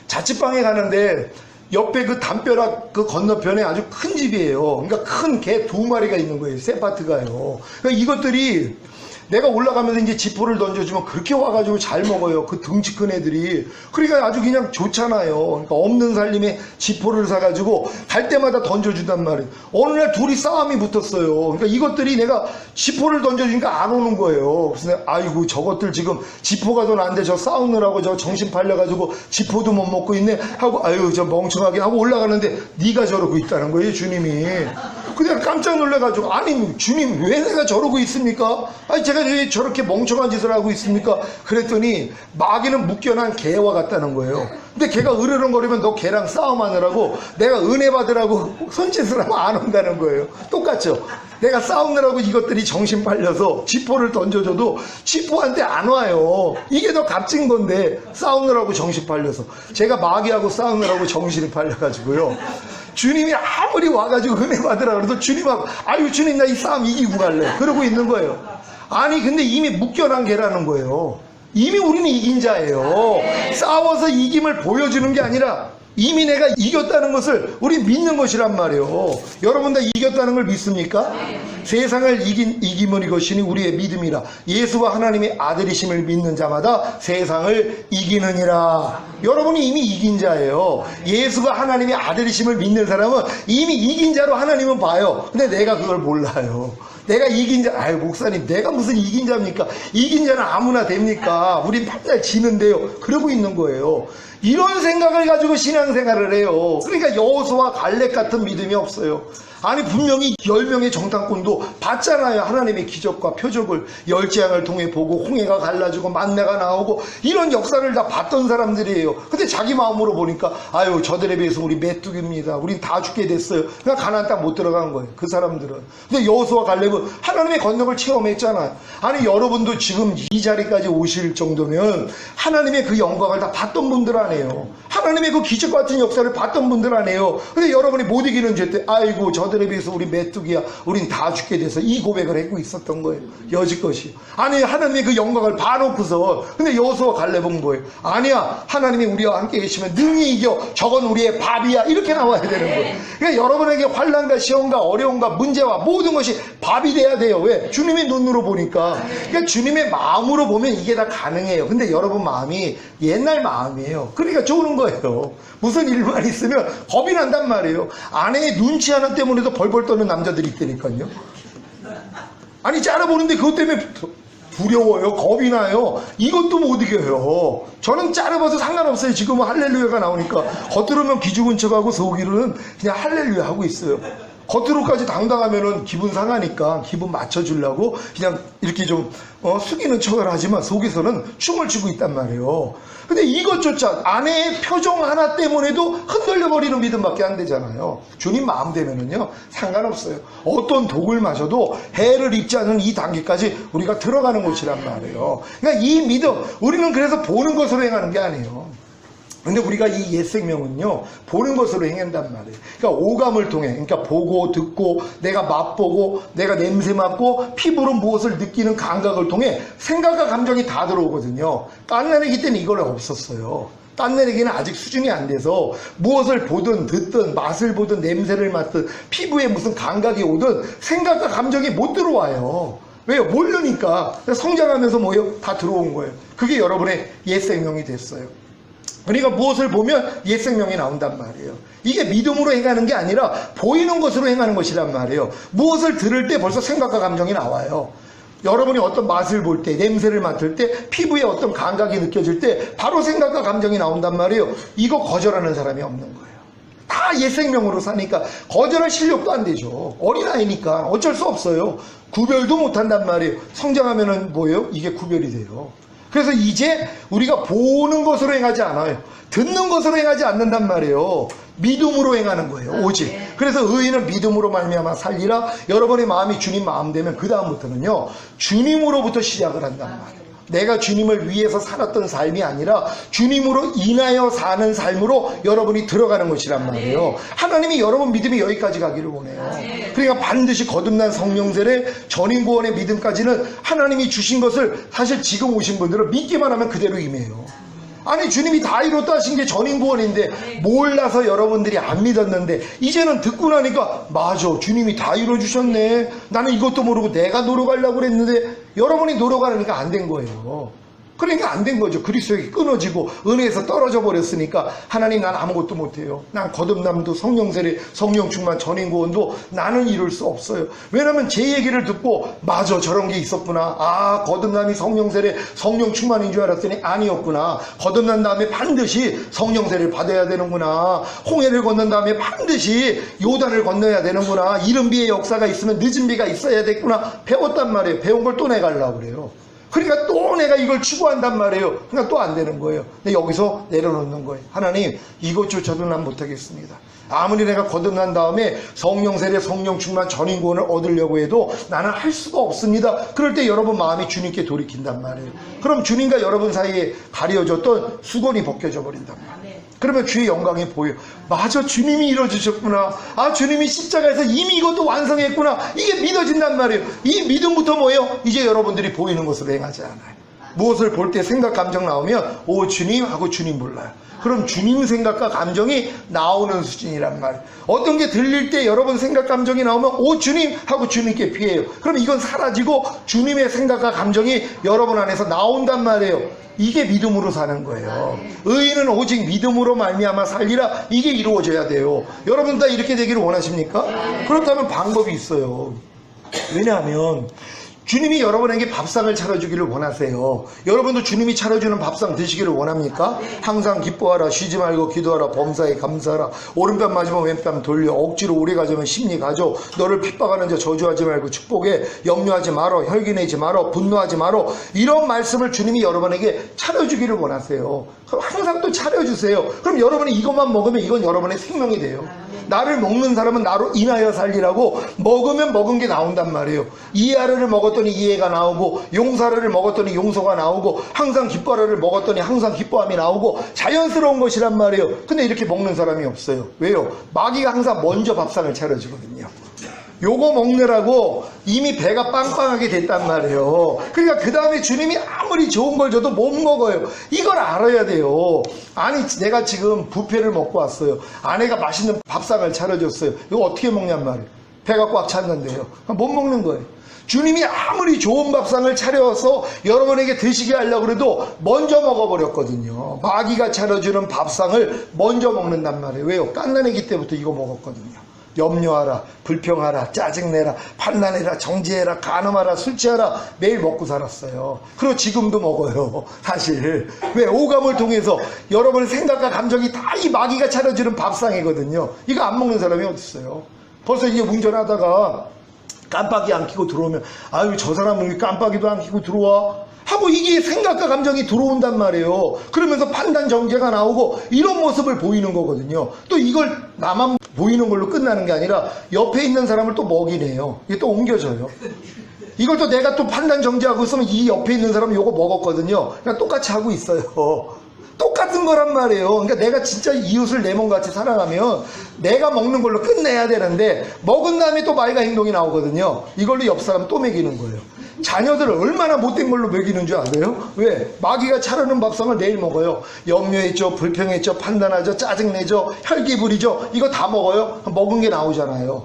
자취방에 가는데 옆에 그 담벼락 그 건너편에 아주 큰 집이에요. 그러니까 큰 개 2마리가 있는 거예요. 세파트가요. 그러니까 이것들이 내가 올라가면서 이제 지포를 던져주면 그렇게 와가지고 잘 먹어요. 그 덩치 큰 애들이. 그러니까 아주 그냥 좋잖아요. 그러니까 없는 살림에 지포를 사가지고 갈 때마다 던져주단 말이에요. 어느 날 둘이 싸움이 붙었어요. 그러니까 이것들이 내가 지포를 던져주니까 안 오는 거예요. 그래서 내가 아이고 저것들 지금 지포가 더 난데 저 싸우느라고 저 정신 팔려가지고 지포도 못 먹고 있네 하고 아유 저 멍청하게 하고 올라가는데 네가 저러고 있다는 거예요. 주님이. 그냥 깜짝 놀라가지고 아니 주님 왜 내가 저러고 있습니까? 아니 제가 왜 저렇게 멍청한 짓을 하고 있습니까? 그랬더니 마귀는 묶여난 개와 같다는 거예요. 근데 걔가 으르렁거리면 너 걔랑 싸움하느라고 내가 은혜 받으라고 손짓을 하면 안 온다는 거예요. 똑같죠? 내가 싸우느라고 이것들이 정신 팔려서 지포를 던져줘도 지포한테 안 와요. 이게 더 값진 건데 싸우느라고 정신 팔려서 제가 마귀하고 싸우느라고 정신이 팔려가지고요. 주님이 아무리 와가지고 은혜 받으라 그래도 주님하고 아유 주님 나 이 싸움 이기고 갈래 그러고 있는 거예요. 아니 근데 이미 묶여난 개라는 거예요. 이미 우리는 이긴 자예요. 싸워서 이김을 보여주는 게 아니라 이미 내가 이겼다는 것을 우리 믿는 것이란 말이에요. 여러분 다 이겼다는 걸 믿습니까? 세상을 이김을 이것이니 우리의 믿음이라. 예수와 하나님의 아들이심을 믿는 자마다 세상을 이기느니라. 여러분이 이미 이긴 자예요. 예수가 하나님의 아들이심을 믿는 사람은 이미 이긴 자로 하나님은 봐요. 근데 내가 그걸 몰라요. 내가 이긴 자, 아유 목사님 내가 무슨 이긴 자입니까? 이긴 자는 아무나 됩니까? 우린 맨날 지는데요. 그러고 있는 거예요. 이런 생각을 가지고 신앙생활을 해요. 그러니까 여호수아 갈렙 같은 믿음이 없어요. 아니 분명히 10명의 정탐꾼도 봤잖아요. 하나님의 기적과 표적을 열재앙을 통해 보고 홍해가 갈라지고 만나가 나오고 이런 역사를 다 봤던 사람들이에요. 근데 자기 마음으로 보니까 아유 저들에 비해서 우리 메뚜기입니다. 우린 다 죽게 됐어요. 그냥 가나안 땅 못 들어간 거예요. 그 사람들은. 근데 여호수아 갈렙은 하나님의 권능을 체험했잖아요. 아니 여러분도 지금 이 자리까지 오실 정도면 하나님의 그 영광을 다 봤던 분들 아니에요. 하나님의 그 기적 같은 역사를 봤던 분들 아니에요. 근데 여러분이 못 이기는 죄 때 아이고 저들에 비해서 우리 메뚜기야 우린 다 죽게 돼서 이 고백을 하고 있었던 거예요. 여지껏이. 아니 하나님의 그 영광을 봐놓고서 근데 여호수아 갈렙은 뭐예요? 아니야 하나님이 우리와 함께 계시면 능히 이겨 저건 우리의 밥이야 이렇게 나와야 되는 거예요. 그러니까 여러분에게 환난과 시험과 어려움과 문제와 모든 것이 밥이 돼야 돼요. 왜? 주님의 눈으로 보니까. 그러니까 주님의 마음으로 보면 이게 다 가능해요. 근데 여러분 마음이 옛날 마음이에요. 그러니까 좋은 거예요. 무슨 일만 있으면 겁이 난단 말이에요. 아내의 눈치 하나 때문에도 벌벌 떠는 남자들이 있다니까요. 아니 짤아보는데 그것 때문에 두려워요. 겁이 나요. 이것도 못 이겨요. 저는 짤아봐도 상관없어요. 지금은 할렐루야가 나오니까 겉으로는 기죽은 척하고 속으로는 그냥 할렐루야 하고 있어요. 겉으로까지 당당하면은 기분 상하니까 기분 맞춰주려고 그냥 이렇게 좀 숙이는 척을 하지만 속에서는 춤을 추고 있단 말이에요. 근데 이것조차 아내의 표정 하나 때문에도 흔들려버리는 믿음밖에 안 되잖아요. 주님 마음 되면은요 상관없어요. 어떤 독을 마셔도 해를 입지 않는 이 단계까지 우리가 들어가는 것이란 말이에요. 그러니까 이 믿음 우리는 그래서 보는 것으로 행하는 게 아니에요. 근데 우리가 이 옛 생명은요 보는 것으로 행한단 말이에요. 그러니까 오감을 통해 그러니까 보고 듣고 내가 맛보고 내가 냄새 맡고 피부로 무엇을 느끼는 감각을 통해 생각과 감정이 다 들어오거든요. 딴내리기 때는 이걸 없었어요. 딴내리기는 아직 수준이 안 돼서 무엇을 보든 듣든 맛을 보든 냄새를 맡든 피부에 무슨 감각이 오든 생각과 감정이 못 들어와요. 왜요? 모르니까. 성장하면서 뭐예요? 다 들어온 거예요. 그게 여러분의 옛 생명이 됐어요. 그러니까 무엇을 보면 옛 생명이 나온단 말이에요. 이게 믿음으로 행하는 게 아니라 보이는 것으로 행하는 것이란 말이에요. 무엇을 들을 때 벌써 생각과 감정이 나와요. 여러분이 어떤 맛을 볼 때, 냄새를 맡을 때, 피부에 어떤 감각이 느껴질 때 바로 생각과 감정이 나온단 말이에요. 이거 거절하는 사람이 없는 거예요. 다 옛 생명으로 사니까 거절할 실력도 안 되죠. 어린아이니까 어쩔 수 없어요. 구별도 못한단 말이에요. 성장하면은 뭐예요? 이게 구별이 돼요. 그래서 이제 우리가 보는 것으로 행하지 않아요. 듣는 것으로 행하지 않는단 말이에요. 믿음으로 행하는 거예요. 오직. 그래서 의인은 믿음으로 말미암아 살리라. 여러분의 마음이 주님 마음 되면 그 다음부터는요, 주님으로부터 시작을 한단 말이에요. 내가 주님을 위해서 살았던 삶이 아니라 주님으로 인하여 사는 삶으로 여러분이 들어가는 것이란 말이에요. 하나님이 여러분 믿음이 여기까지 가기를 원해요. 그러니까 반드시 거듭난 성령 세례, 전인 구원의 믿음까지는 하나님이 주신 것을 사실 지금 오신 분들은 믿기만 하면 그대로 임해요. 아니, 주님이 다 이뤘다 하신 게 전인 구원인데 몰라서 여러분들이 안 믿었는데 이제는 듣고 나니까 맞아, 주님이 다 이뤄주셨네. 나는 이것도 모르고 내가 노력하려고 그랬는데 여러분이 노력하니까 안 된 거예요. 그러니까 안 된 거죠. 그리스도에게 끊어지고 은혜에서 떨어져 버렸으니까 하나님, 난 아무것도 못해요. 난 거듭남도 성령 세례, 성령 충만, 전인 구원도 나는 이룰 수 없어요. 왜냐면 제 얘기를 듣고 맞아, 저런 게 있었구나. 아, 거듭남이 성령 세례, 성령 충만인 줄 알았더니 아니었구나. 거듭난 다음에 반드시 성령 세례를 받아야 되는구나. 홍해를 건넌 다음에 반드시 요단을 건너야 되는구나. 이른 비의 역사가 있으면 늦은 비가 있어야 됐구나. 배웠단 말이에요. 배운 걸 또 내가 하려고 그래요. 그러니까 또 내가 이걸 추구한단 말이에요. 그러니까 또 안 되는 거예요. 근데 여기서 내려놓는 거예요. 하나님, 이것조차도 난 못하겠습니다. 아무리 내가 거듭난 다음에 성령 세례, 성령 충만, 전인 구원을 얻으려고 해도 나는 할 수가 없습니다. 그럴 때 여러분 마음이 주님께 돌이킨단 말이에요. 그럼 주님과 여러분 사이에 가려졌던 수건이 벗겨져 버린단 말이에요. 그러면 주의 영광이 보여요. 맞아, 주님이 이뤄주셨구나. 아, 주님이 십자가에서 이미 이것도 완성했구나. 이게 믿어진단 말이에요. 이 믿음부터 뭐예요? 이제 여러분들이 보이는 것으로 행하지 않아요. 무엇을 볼 때 생각, 감정 나오면 오, 주님 하고 주님 몰라요. 그럼 주님 생각과 감정이 나오는 수준이란 말이에요. 어떤 게 들릴 때 여러분 생각, 감정이 나오면 오, 주님 하고 주님께 피해요. 그럼 이건 사라지고 주님의 생각과 감정이 여러분 안에서 나온단 말이에요. 이게 믿음으로 사는 거예요. 의인은 오직 믿음으로 말미암아 살리라. 이게 이루어져야 돼요. 여러분 다 이렇게 되기를 원하십니까? 그렇다면 방법이 있어요. 왜냐하면 주님이 여러분에게 밥상을 차려주기를 원하세요. 여러분도 주님이 차려주는 밥상 드시기를 원합니까? 항상 기뻐하라, 쉬지 말고 기도하라, 범사에 감사하라, 오른뺨 맞으면 왼뺨 돌려, 억지로 오래 가자면 심리 가져, 너를 핍박하는 자 저주하지 말고 축복해, 염려하지 말어, 혈기내지 말어, 분노하지 말어. 이런 말씀을 주님이 여러분에게 차려주기를 원하세요. 그럼 항상 또 차려주세요. 그럼 여러분이 이것만 먹으면 이건 여러분의 생명이 돼요. 나를 먹는 사람은 나로 인하여 살리라고 먹으면 먹은 게 나온단 말이에요. 이해하려를 먹었더니 이해가 나오고, 용서하려를 먹었더니 용서가 나오고, 항상 기뻐하려를 먹었더니 항상 기뻐함이 나오고, 자연스러운 것이란 말이에요. 근데 이렇게 먹는 사람이 없어요. 왜요? 마귀가 항상 먼저 밥상을 차려주거든요. 요거 먹느라고 이미 배가 빵빵하게 됐단 말이에요. 그러니까 그 다음에 주님이 아무리 좋은 걸 줘도 못 먹어요. 이걸 알아야 돼요. 아니, 내가 지금 뷔페를 먹고 왔어요. 아내가 맛있는 밥상을 차려줬어요. 이거 어떻게 먹냔 말이에요. 배가 꽉 찼는데요. 못 먹는 거예요. 주님이 아무리 좋은 밥상을 차려서 여러분에게 드시게 하려고 해도 먼저 먹어버렸거든요. 마귀가 차려주는 밥상을 먼저 먹는단 말이에요. 왜요? 갓난아기 때부터 이거 먹었거든요. 염려하라, 불평하라, 짜증내라, 판단해라, 정죄해라, 간음하라, 술 취하라. 매일 먹고 살았어요. 그리고 지금도 먹어요. 사실 왜? 오감을 통해서 여러분의 생각과 감정이 다 이 마귀가 차려주는 밥상이거든요. 이거 안 먹는 사람이 어디 있어요? 벌써 이제 운전하다가 깜빡이 안 켜고 들어오면 아유, 저 사람은 왜 깜빡이도 안 켜고 들어와? 하고 이게 생각과 감정이 들어온단 말이에요. 그러면서 판단 정죄가 나오고 이런 모습을 보이는 거거든요. 또 이걸 나만 보이는 걸로 끝나는 게 아니라 옆에 있는 사람을 또 먹이네요. 이게 또 옮겨져요. 이걸 또 내가 또 판단 정죄하고 있으면 이 옆에 있는 사람은 이거 먹었거든요. 그냥 똑같이 하고 있어요. 똑같은 거란 말이에요. 그러니까 내가 진짜 이웃을 내 몸같이 사랑하면 내가 먹는 걸로 끝내야 되는데 먹은 다음에 또 마귀가 행동이 나오거든요. 이걸로 옆 사람 또 먹이는 거예요. 자녀들을 얼마나 못된 걸로 먹이는 줄 아세요? 왜? 마귀가 차려놓은 밥상을 내일 먹어요. 염려했죠, 불평했죠, 판단하죠, 짜증내죠, 혈기 부리죠. 이거 다 먹어요. 먹은 게 나오잖아요.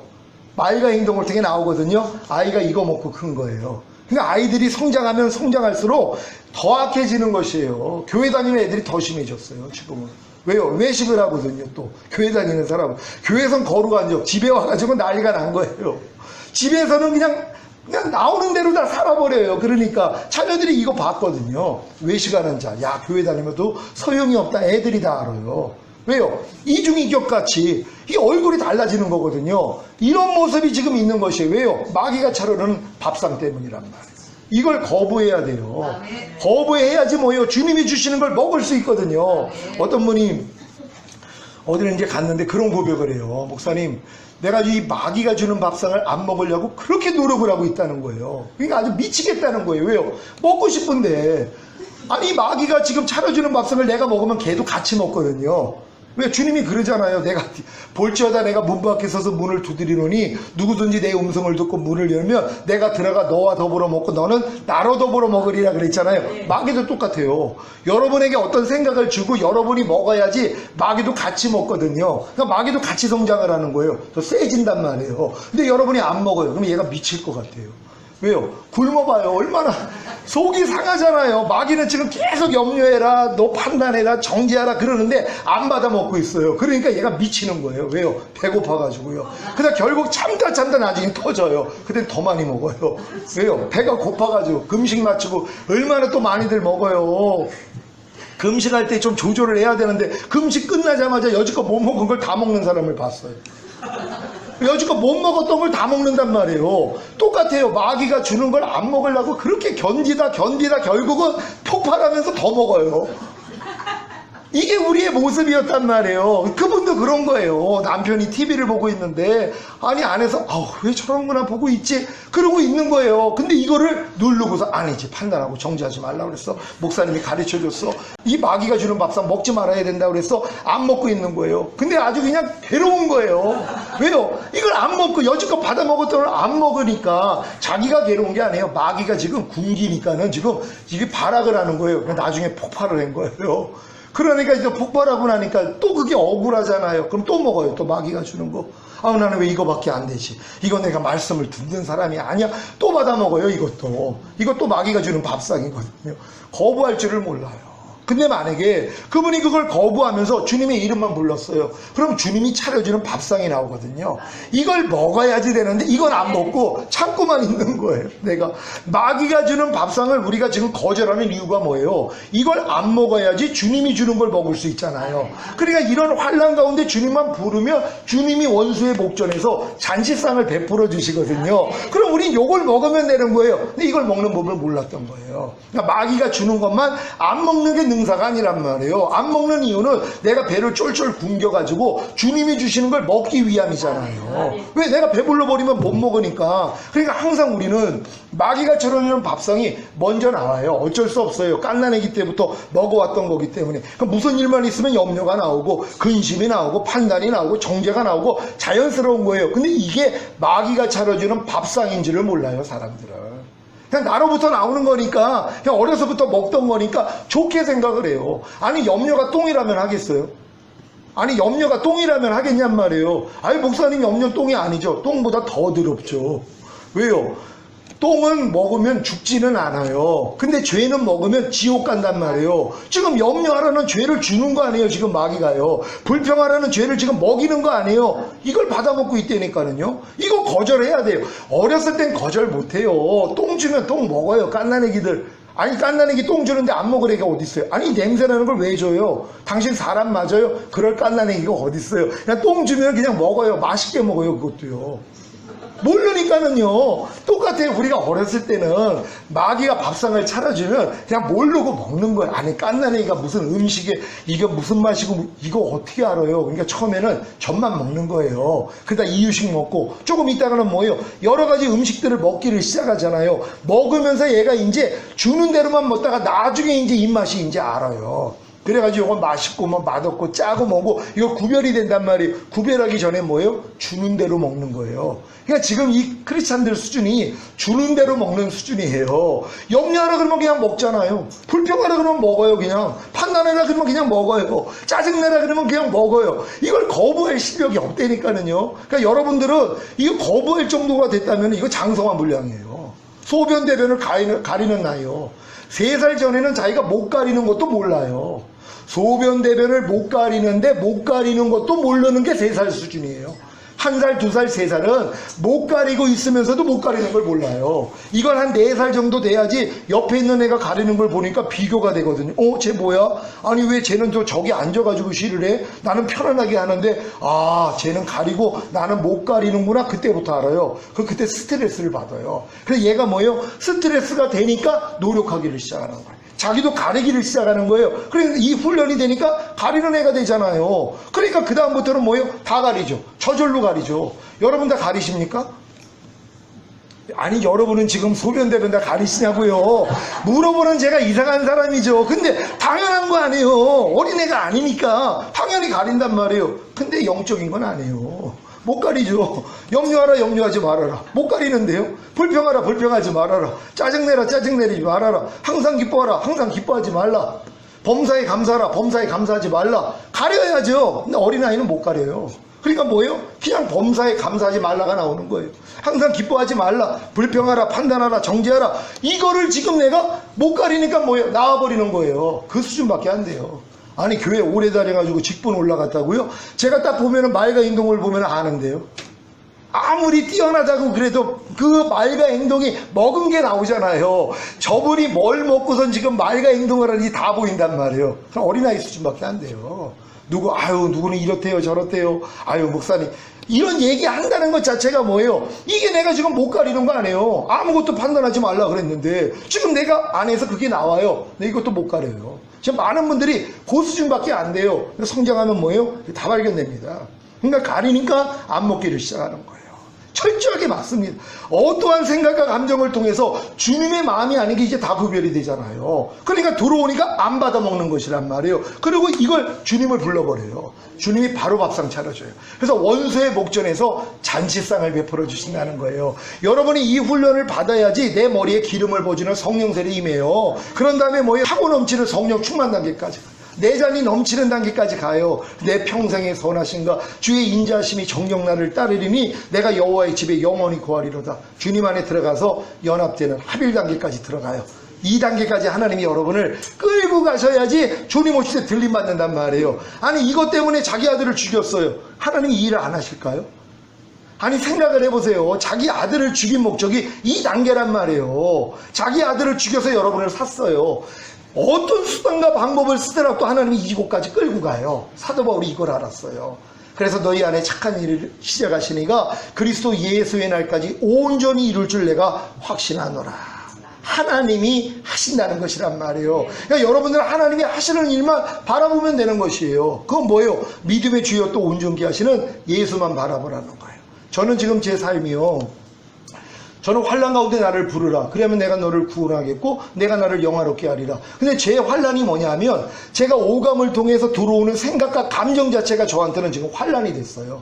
마귀가 행동을 통해 나오거든요. 아이가 이거 먹고 큰 거예요. 그러니까 아이들이 성장하면 성장할수록 더 악해지는 것이에요. 교회 다니는 애들이 더 심해졌어요, 지금은. 왜요? 외식을 하거든요, 또. 교회 다니는 사람은. 교회에선 거룩한 적, 집에 와가지고 난리가 난 거예요. 집에서는 그냥 나오는 대로 다 살아버려요. 그러니까 자녀들이 이거 봤거든요. 외식하는 자. 야, 교회 다니면도 소용이 없다. 애들이 다 알아요. 왜요? 이중인격같이 이 얼굴이 달라지는 거거든요. 이런 모습이 지금 있는 것이에요. 왜요? 마귀가 차려는 밥상 때문이란 말이에요. 이걸 거부해야 돼요. 거부해야지 뭐예요? 주님이 주시는 걸 먹을 수 있거든요. 어떤 분이 어디를 이제 갔는데 그런 고백을 해요. 목사님, 내가 이 마귀가 주는 밥상을 안 먹으려고 그렇게 노력을 하고 있다는 거예요. 그러니까 아주 미치겠다는 거예요. 왜요? 먹고 싶은데, 아니 마귀가 지금 차려주는 밥상을 내가 먹으면 걔도 같이 먹거든요. 왜? 주님이 그러잖아요. 내가 볼지어다 내가 문 밖에 서서 문을 두드리노니 누구든지 내 음성을 듣고 문을 열면 내가 들어가 너와 더불어 먹고 너는 나로 더불어 먹으리라 그랬잖아요. 마귀도 똑같아요. 여러분에게 어떤 생각을 주고 여러분이 먹어야지 마귀도 같이 먹거든요. 그러니까 마귀도 같이 성장을 하는 거예요. 더 세진단 말이에요. 근데 여러분이 안 먹어요. 그럼 얘가 미칠 것 같아요. 왜요? 굶어봐요. 얼마나 속이 상하잖아요. 마귀는 지금 계속 염려해라, 너 판단해라, 정지하라 그러는데 안 받아 먹고 있어요. 그러니까 얘가 미치는 거예요. 왜요? 배고파가지고요. 그러다 결국 참다 나중에 터져요. 그땐 더 많이 먹어요. 왜요? 배가 고파가지고 금식 맞추고 얼마나 또 많이들 먹어요. 금식할 때 좀 조절을 해야 되는데 금식 끝나자마자 여지껏 못 먹은 걸 다 먹는 사람을 봤어요. 여지껏 못 먹었던 걸 다 먹는단 말이에요. 똑같아요. 마귀가 주는 걸 안 먹으려고 그렇게 견디다 결국은 폭발하면서 더 먹어요. 이게 우리의 모습이었단 말이에요. 그분도 그런 거예요. 남편이 TV를 보고 있는데 아니 안에서 왜 저런거나 보고 있지? 그러고 있는 거예요. 근데 이거를 누르고서 아니지 판단하고 정지하지 말라고 그랬어. 목사님이 가르쳐줬어. 이 마귀가 주는 밥상 먹지 말아야 된다고 그랬어. 안 먹고 있는 거예요. 근데 아주 그냥 괴로운 거예요. 왜요? 이걸 안 먹고 여지껏 받아 먹었던 걸 안 먹으니까 자기가 괴로운 게 아니에요. 마귀가 지금 굶기니까는 지금 이게 발악을 하는 거예요. 나중에 폭발을 한 거예요. 그러니까 이제 폭발하고 나니까 또 그게 억울하잖아요. 그럼 또 먹어요. 또 마귀가 주는 거. 나는 왜 이거밖에 안 되지? 이거 내가 말씀을 듣는 사람이 아니야. 또 받아 먹어요. 이것도 마귀가 주는 밥상이거든요. 거부할 줄을 몰라요. 근데 만약에 그분이 그걸 거부하면서 주님의 이름만 불렀어요. 그럼 주님이 차려주는 밥상이 나오거든요. 이걸 먹어야지 되는데 이건 안 먹고 참고만 있는 거예요. 내가 마귀가 주는 밥상을 우리가 지금 거절하는 이유가 뭐예요? 이걸 안 먹어야지 주님이 주는 걸 먹을 수 있잖아요. 그러니까 이런 환난 가운데 주님만 부르면 주님이 원수의 목전에서 잔치상을 베풀어 주시거든요. 그럼 우린 이걸 먹으면 되는 거예요. 근데 이걸 먹는 법을 몰랐던 거예요. 그러니까 마귀가 주는 것만 안 먹는 게 능사가 아니란 말이에요. 안 먹는 이유는 내가 배를 쫄쫄 굶겨가지고 주님이 주시는 걸 먹기 위함이잖아요. 왜? 내가 배불러 버리면 못 먹으니까. 그러니까 항상 우리는 마귀가 차려주는 밥상이 먼저 나와요. 어쩔 수 없어요. 갓난아기 때부터 먹어왔던 거기 때문에. 그러니까 무슨 일만 있으면 염려가 나오고 근심이 나오고 판단이 나오고 정죄가 나오고 자연스러운 거예요. 근데 이게 마귀가 차려주는 밥상인지를 몰라요, 사람들은. 그냥 나로부터 나오는 거니까, 그냥 어려서부터 먹던 거니까 좋게 생각을 해요. 아니 염려가 똥이라면 하겠어요? 아니 염려가 똥이라면 하겠냔 말이에요. 아니 목사님 염려 똥이 아니죠. 똥보다 더 더럽죠. 왜요? 똥은 먹으면 죽지는 않아요. 근데 죄는 먹으면 지옥 간단 말이에요. 지금 염려하라는 죄를 주는 거 아니에요. 지금 마귀가요. 불평하라는 죄를 지금 먹이는 거 아니에요. 이걸 받아먹고 있다니까는요. 이거 거절해야 돼요. 어렸을 땐 거절 못해요. 똥 주면 똥 먹어요. 갓난아기들. 아니 갓난아기 똥 주는데 안 먹을 애가 어디 있어요? 아니 냄새나는 걸 왜 줘요? 당신 사람 맞아요? 그럴 갓난아기가 어디 있어요? 그냥 똥 주면 그냥 먹어요. 맛있게 먹어요. 그것도요. 모르니까는요. 똑같아요. 우리가 어렸을 때는 마귀가 밥상을 차려주면 그냥 모르고 먹는 거예요. 아니 갓난아기가 무슨 음식에 이게 무슨 맛이고 이거 어떻게 알아요? 그러니까 처음에는 젖만 먹는 거예요. 그러다 이유식 먹고 조금 있다가는 뭐예요? 여러 가지 음식들을 먹기를 시작하잖아요. 먹으면서 얘가 이제 주는 대로만 먹다가 나중에 이제 입맛이 이제 알아요. 그래가지고 이건 맛있고 뭐 맛없고 짜고 뭐고 이거 구별이 된단 말이에요. 구별하기 전에 뭐예요? 주는 대로 먹는 거예요. 그러니까 지금 이 크리스찬들 수준이 주는 대로 먹는 수준이에요. 염려하라 그러면 그냥 먹잖아요. 불평하라 그러면 먹어요. 그냥 판단하라 그러면 그냥 먹어요. 짜증내라 그러면 그냥 먹어요. 이걸 거부할 실력이 없다니까는요. 그러니까 여러분들은 이거 거부할 정도가 됐다면 이거 장성화 물량이에요. 소변 대변을 가리는 나이요. 3살 전에는 자기가 못 가리는 것도 몰라요. 소변 대변을 못 가리는데 못 가리는 것도 모르는 게 3살 수준이에요. 1살, 2살, 3살은 못 가리고 있으면서도 못 가리는 걸 몰라요. 이건 한 4살 정도 돼야지 옆에 있는 애가 가리는 걸 보니까 비교가 되거든요. 쟤 뭐야? 아니 왜 쟤는 또 저기 앉아가지고 쉬를 해? 나는 편안하게 하는데 쟤는 가리고 나는 못 가리는구나. 그때부터 알아요. 그때 스트레스를 받아요. 그래서 얘가 뭐예요? 스트레스가 되니까 노력하기를 시작하는 거예요. 자기도 가리기를 시작하는 거예요. 그러니까 이 훈련이 되니까 가리는 애가 되잖아요. 그러니까 그 다음부터는 뭐예요? 다 가리죠. 저절로 가리죠. 여러분 다 가리십니까? 아니 여러분은 지금 소변대변 다 가리시냐고요. 물어보는 제가 이상한 사람이죠. 근데 당연한 거 아니에요. 어린애가 아니니까 당연히 가린단 말이에요. 근데 영적인 건 아니에요. 못 가리죠. 염려하라 염려하지 말아라. 못 가리는데요. 불평하라 불평하지 말아라. 짜증내라 짜증내지 말아라. 항상 기뻐하라 항상 기뻐하지 말라. 범사에 감사하라 범사에 감사하지 말라. 가려야죠. 근데 어린아이는 못 가려요. 그러니까 뭐예요? 그냥 범사에 감사하지 말라가 나오는 거예요. 항상 기뻐하지 말라. 불평하라 판단하라 정죄하라. 이거를 지금 내가 못 가리니까 뭐예요? 나와버리는 거예요. 그 수준밖에 안 돼요. 아니 교회 오래 다녀가지고 직분 올라갔다고요? 제가 딱 보면은 말과 행동을 보면 아는데요. 아무리 뛰어나다고 그래도 그 말과 행동이 먹은 게 나오잖아요. 저분이 뭘 먹고선 지금 말과 행동을 하는지 다 보인단 말이에요. 어린아이 수준밖에 안 돼요. 누구는 이렇대요 저렇대요. 목사님 이런 얘기 한다는 것 자체가 뭐예요? 이게 내가 지금 못 가리는 거 아니에요. 아무것도 판단하지 말라 그랬는데 지금 내가 안에서 그게 나와요. 근데 이것도 못 가려요. 지금 많은 분들이 그 수준밖에 안 돼요. 성장하면 뭐예요? 다 발견됩니다. 그러니까 가리니까 안 먹기를 시작하는 거예요. 철저하게 맞습니다. 어떠한 생각과 감정을 통해서 주님의 마음이 아닌 게 이제 다 구별이 되잖아요. 그러니까 들어오니까 안 받아먹는 것이란 말이에요. 그리고 이걸 주님을 불러버려요. 주님이 바로 밥상 차려줘요. 그래서 원수의 목전에서 잔치상을 베풀어 주신다는 거예요. 여러분이 이 훈련을 받아야지 내 머리에 기름을 부어주는 성령세례 임해요. 그런 다음에 뭐예요? 차고 넘치는 성령 충만 단계까지 내 잔이 넘치는 단계까지 가요. 내 평생의 선하심과 주의 인자하심이 정녕 나를 따르리니 내가 여호와의 집에 영원히 거하리로다. 주님 안에 들어가서 연합되는 합일 단계까지 들어가요. 이 단계까지 하나님이 여러분을 끌고 가셔야지 주님 오실 때 들림 받는단 말이에요. 아니 이것 때문에 자기 아들을 죽였어요. 하나님이 이 일을 안 하실까요? 아니 생각을 해보세요. 자기 아들을 죽인 목적이 이 단계란 말이에요. 자기 아들을 죽여서 여러분을 샀어요. 어떤 수단과 방법을 쓰더라도 하나님이 이곳까지 끌고 가요. 사도 바울이 이걸 알았어요. 그래서 너희 안에 착한 일을 시작하시니가 그리스도 예수의 날까지 온전히 이룰 줄 내가 확신하노라. 하나님이 하신다는 것이란 말이에요. 그러니까 여러분들은 하나님이 하시는 일만 바라보면 되는 것이에요. 그건 뭐예요? 믿음의 주여 또 온전케 하시는 예수만 바라보라는 거예요. 저는 지금 제 삶이요. 저는 환난 가운데 나를 부르라. 그러면 내가 너를 구원하겠고 내가 나를 영화롭게 하리라. 근데 제 환난이 뭐냐면 제가 오감을 통해서 들어오는 생각과 감정 자체가 저한테는 지금 환난이 됐어요.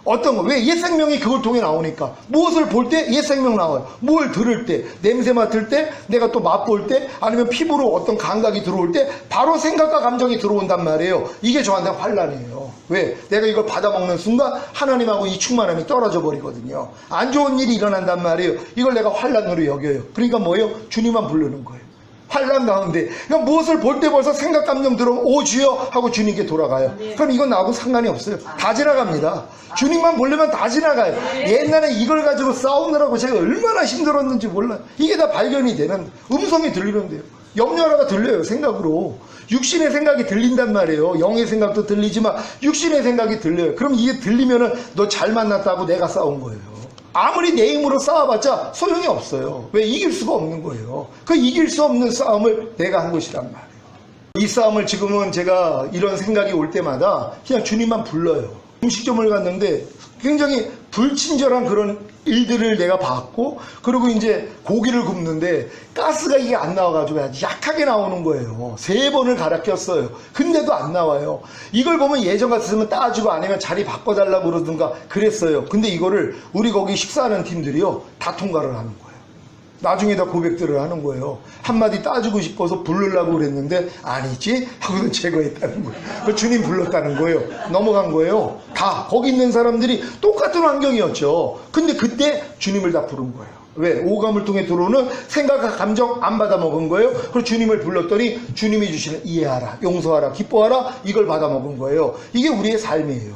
어떤 거? 왜? 옛 생명이 그걸 통해 나오니까. 무엇을 볼 때 옛 생명 나와요. 뭘 들을 때, 냄새 맡을 때, 내가 또 맛볼 때, 아니면 피부로 어떤 감각이 들어올 때 바로 생각과 감정이 들어온단 말이에요. 이게 저한테 환난이에요. 왜? 내가 이걸 받아먹는 순간 하나님하고 이 충만함이 떨어져 버리거든요. 안 좋은 일이 일어난단 말이에요. 이걸 내가 환난으로 여겨요. 그러니까 뭐예요? 주님만 부르는 거예요. 환난 가운데. 그러니까 무엇을 볼 때 벌써 생각 감정 들어오면 오 주여 하고 주님께 돌아가요. 그럼 이건 나하고 상관이 없어요. 다 지나갑니다. 주님만 보려면 다 지나가요. 옛날에 이걸 가지고 싸우느라고 제가 얼마나 힘들었는지 몰라요. 이게 다 발견이 되는 음성이 들리는데요. 염려하라가 들려요. 생각으로. 육신의 생각이 들린단 말이에요. 영의 생각도 들리지만 육신의 생각이 들려요. 그럼 이게 들리면은 너 잘 만났다고 내가 싸운 거예요. 아무리 내 힘으로 싸워봤자 소용이 없어요. 왜? 이길 수가 없는 거예요. 그 이길 수 없는 싸움을 내가 한 것이란 말이에요. 이 싸움을 지금은 제가 이런 생각이 올 때마다 그냥 주님만 불러요. 음식점을 갔는데 굉장히 불친절한 그런 일들을 내가 봤고, 그리고 이제 고기를 굽는데 가스가 이게 안 나와가지고 약하게 나오는 거예요. 3번을 갈아 꼈어요. 근데도 안 나와요. 이걸 보면 예전 같았으면 따주고 아니면 자리 바꿔달라고 그러든가 그랬어요. 근데 이거를 우리 거기 식사하는 팀들이요 다 통과를 하는 거예요. 나중에 다 고백들을 하는 거예요. 한마디 따주고 싶어서 부르려고 그랬는데 아니지 하고는 제거했다는 거예요. 주님 불렀다는 거예요. 넘어간 거예요. 다 거기 있는 사람들이 똑같은 환경이었죠. 근데 그때 주님을 다 부른 거예요. 왜? 오감을 통해 들어오는 생각과 감정 안 받아 먹은 거예요. 그리고 주님을 불렀더니 주님이 주시는 이해하라, 용서하라, 기뻐하라, 이걸 받아 먹은 거예요. 이게 우리의 삶이에요.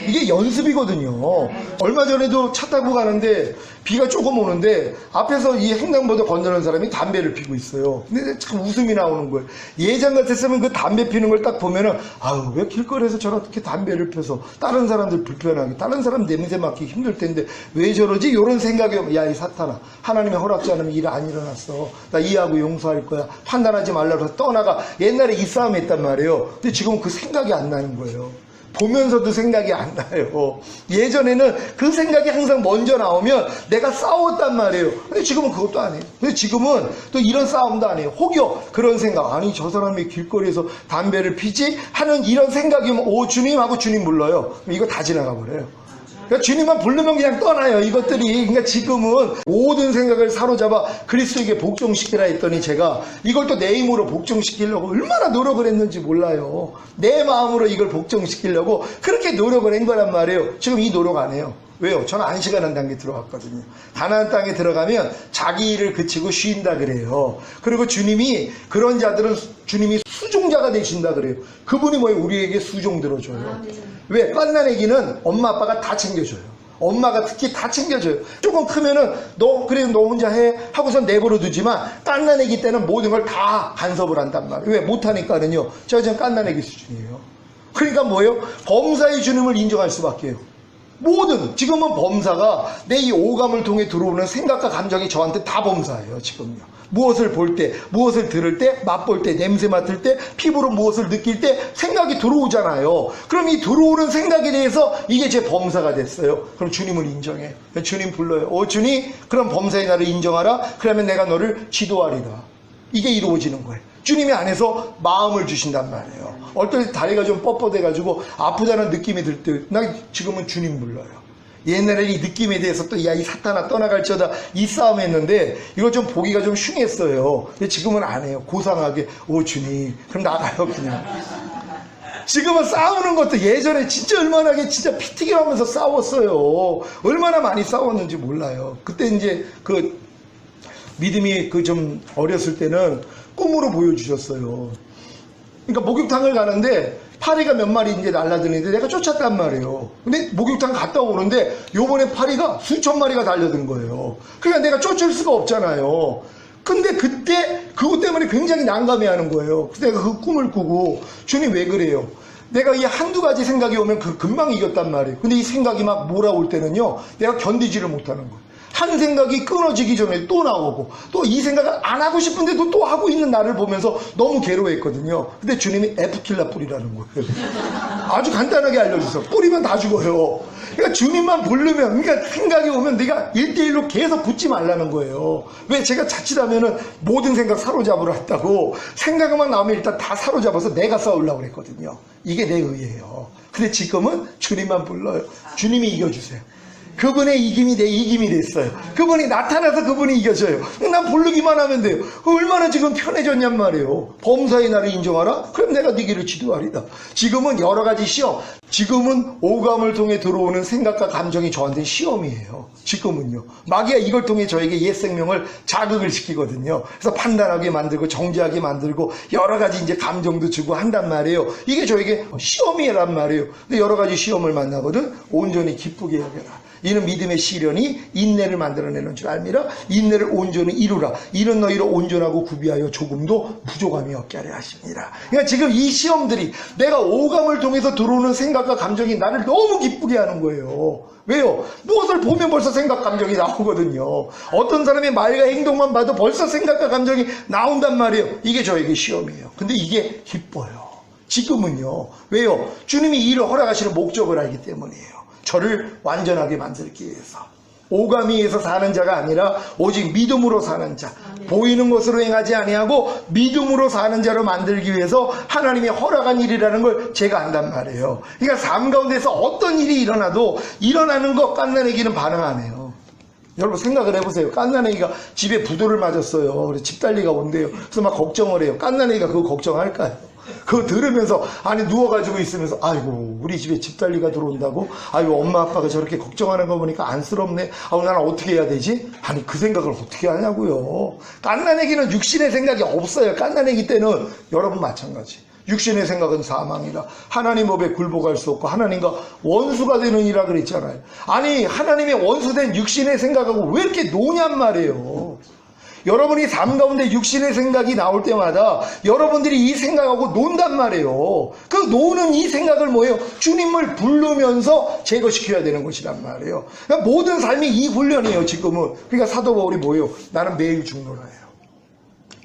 이게 연습이거든요. 얼마 전에도 차 타고 가는데 비가 조금 오는데 앞에서 이 횡단보도 건너는 사람이 담배를 피고 있어요. 근데 참 웃음이 나오는 거예요. 예전 같았으면 그 담배 피는 걸 딱 보면은 아유, 왜 길거리에서 저렇게 담배를 펴서 다른 사람들 불편하게, 다른 사람 냄새 맡기 힘들 텐데 왜 저러지? 이런 생각이 오면 야, 이 사탄아, 하나님의 허락지 않으면 일 안 일어났어. 나 이해하고 용서할 거야. 판단하지 말라고 해서 떠나가. 옛날에 이 싸움 했단 말이에요. 근데 지금은 그 생각이 안 나는 거예요. 보면서도 생각이 안 나요. 예전에는 그 생각이 항상 먼저 나오면 내가 싸웠단 말이에요. 근데 지금은 그것도 안 해요. 근데 지금은 또 이런 싸움도 안 해요. 혹여 그런 생각, 아니 저 사람이 길거리에서 담배를 피지? 하는 이런 생각이면 오, 주님 하고 주님 불러요. 이거 다 지나가 버려요. 그러니까 주님만 부르면 그냥 떠나요, 이것들이. 그러니까 지금은 모든 생각을 사로잡아 그리스도에게 복종시키라 했더니 제가 이걸 또 내 힘으로 복종시키려고 얼마나 노력을 했는지 몰라요. 내 마음으로 이걸 복종시키려고 그렇게 노력을 한 거란 말이에요. 지금 이 노력 안 해요. 왜요? 저는 안식하는 단계에 들어갔거든요. 가나안 땅에 들어가면 자기 일을 그치고 쉰다 그래요. 그리고 주님이 그런 자들은 주님이 수종자가 되신다 그래요. 그분이 뭐예요? 우리에게 수종 들어줘요. 왜? 갓난아기는 엄마 아빠가 다 챙겨줘요. 엄마가 특히 다 챙겨줘요. 조금 크면은 그래 너 혼자 해 하고선 내버려 두지만 갓난아기 때는 모든 걸 다 간섭을 한단 말이에요. 왜? 못하니까는요. 제가 지금 갓난아기 수준이에요. 그러니까 뭐예요? 범사의 주님을 인정할 수밖에 해요. 모든 지금은 범사가 내 이 오감을 통해 들어오는 생각과 감정이 저한테 다 범사예요. 지금요. 무엇을 볼 때, 무엇을 들을 때, 맛볼 때, 냄새 맡을 때, 피부로 무엇을 느낄 때 생각이 들어오잖아요. 그럼 이 들어오는 생각에 대해서 이게 제 범사가 됐어요. 그럼 주님을 인정해. 주님 불러요. 주님, 그럼 범사의 나를 인정하라. 그러면 내가 너를 지도하리라. 이게 이루어지는 거예요. 주님이 안에서 마음을 주신단 말이에요. 어떨 때 다리가 좀 뻣뻣해가지고 아프다는 느낌이 들 때 나 지금은 주님 불러요. 옛날에 이 느낌에 대해서 또 야, 이 사탄아 떠나갈지어다 이 싸움 했는데 이거 좀 보기가 좀 흉했어요. 근데 지금은 안 해요. 고상하게 오 주님 그럼 나가요 그냥. 지금은 싸우는 것도 예전에 진짜 얼마나 진짜 피튀기 하면서 싸웠어요. 얼마나 많이 싸웠는지 몰라요. 그때 이제 그 믿음이 좀 어렸을 때는 꿈으로 보여주셨어요. 그러니까 목욕탕을 가는데 파리가 몇 마리 이제 날라드는데 내가 쫓았단 말이에요. 근데 목욕탕 갔다 오는데 요번에 파리가 수천 마리가 달려든 거예요. 그러니까 내가 쫓을 수가 없잖아요. 근데 그때 그것 때문에 굉장히 난감해하는 거예요. 그래서 내가 그 꿈을 꾸고 주님 왜 그래요? 내가 이 한두 가지 생각이 오면 금방 이겼단 말이에요. 근데 이 생각이 막 몰아올 때는요 내가 견디지를 못하는 거예요. 한 생각이 끊어지기 전에 또 나오고 또 이 생각을 안 하고 싶은데도 또 하고 있는 나를 보면서 너무 괴로워했거든요. 근데 주님이 에프킬라 뿌리라는 거예요. 아주 간단하게 알려주세요. 뿌리면 다 죽어요. 그러니까 주님만 부르면, 그러니까 생각이 오면 네가 1대1로 계속 붙지 말라는 거예요. 왜? 제가 자칫하면은 모든 생각 사로잡으러 했다고 생각만 나오면 일단 다 사로잡아서 내가 싸우려고 그랬거든요. 이게 내 의예요. 근데 지금은 주님만 불러요. 주님이 이겨주세요. 그분의 이김이 내 이김이 됐어요. 그분이 나타나서 그분이 이겨져요. 난 부르기만 하면 돼요. 얼마나 지금 편해졌냔 말이에요. 범사의 나를 인정하라? 그럼 내가 네 길을 지도하리다. 지금은 여러 가지 시험. 지금은 오감을 통해 들어오는 생각과 감정이 저한테 시험이에요. 지금은요. 마귀가 이걸 통해 저에게 옛 생명을 자극을 시키거든요. 그래서 판단하게 만들고 정죄하게 만들고 여러 가지 이제 감정도 주고 한단 말이에요. 이게 저에게 시험이란 말이에요. 근데 여러 가지 시험을 만나거든 온전히 기쁘게 여겨라. 이는 믿음의 시련이 인내를 만들어내는 줄 알미라. 인내를 온전히 이루라. 이는 너희로 온전하고 구비하여 조금도 부족함이 없게 하려 하십니다. 그러니까 지금 이 시험들이 내가 오감을 통해서 들어오는 생각과 감정이 나를 너무 기쁘게 하는 거예요. 왜요? 무엇을 보면 벌써 생각 감정이 나오거든요. 어떤 사람의 말과 행동만 봐도 벌써 생각과 감정이 나온단 말이에요. 이게 저에게 시험이에요. 근데 이게 기뻐요. 지금은요. 왜요? 주님이 이 일을 허락하시는 목적을 알기 때문이에요. 저를 완전하게 만들기 위해서. 오감에 의해서 사는 자가 아니라 오직 믿음으로 사는 자. 보이는 것으로 행하지 아니하고 믿음으로 사는 자로 만들기 위해서 하나님이 허락한 일이라는 걸 제가 안단 말이에요. 그러니까 삶 가운데서 어떤 일이 일어나도 일어나는 것 갓난아기는 반응 안 해요. 여러분 생각을 해보세요. 갓난아기가 집에 부도를 맞았어요. 그래서 집달리가 온대요. 그래서 막 걱정을 해요. 갓난아기가 그거 걱정할까요? 그거 들으면서 안에 누워가지고 있으면서 아이고 우리 집에 집달리가 들어온다고? 아이고 엄마 아빠가 저렇게 걱정하는 거 보니까 안쓰럽네. 아우 나는 어떻게 해야 되지? 아니 그 생각을 어떻게 하냐고요. 갓난아기는 육신의 생각이 없어요. 갓난아기 때는 여러분 마찬가지. 육신의 생각은 사망이라 하나님 법에 굴복할 수 없고 하나님과 원수가 되느니라 그랬잖아요. 아니 하나님의 원수된 육신의 생각하고 왜 이렇게 노냔 말이에요. 여러분이 삶 가운데 육신의 생각이 나올 때마다 여러분들이 이 생각하고 논단 말이에요. 그 노는 이 생각을 뭐예요? 주님을 부르면서 제거시켜야 되는 것이란 말이에요. 그러니까 모든 삶이 이 훈련이에요 지금은. 그러니까 사도 바울이 뭐예요? 나는 매일 죽노라예요.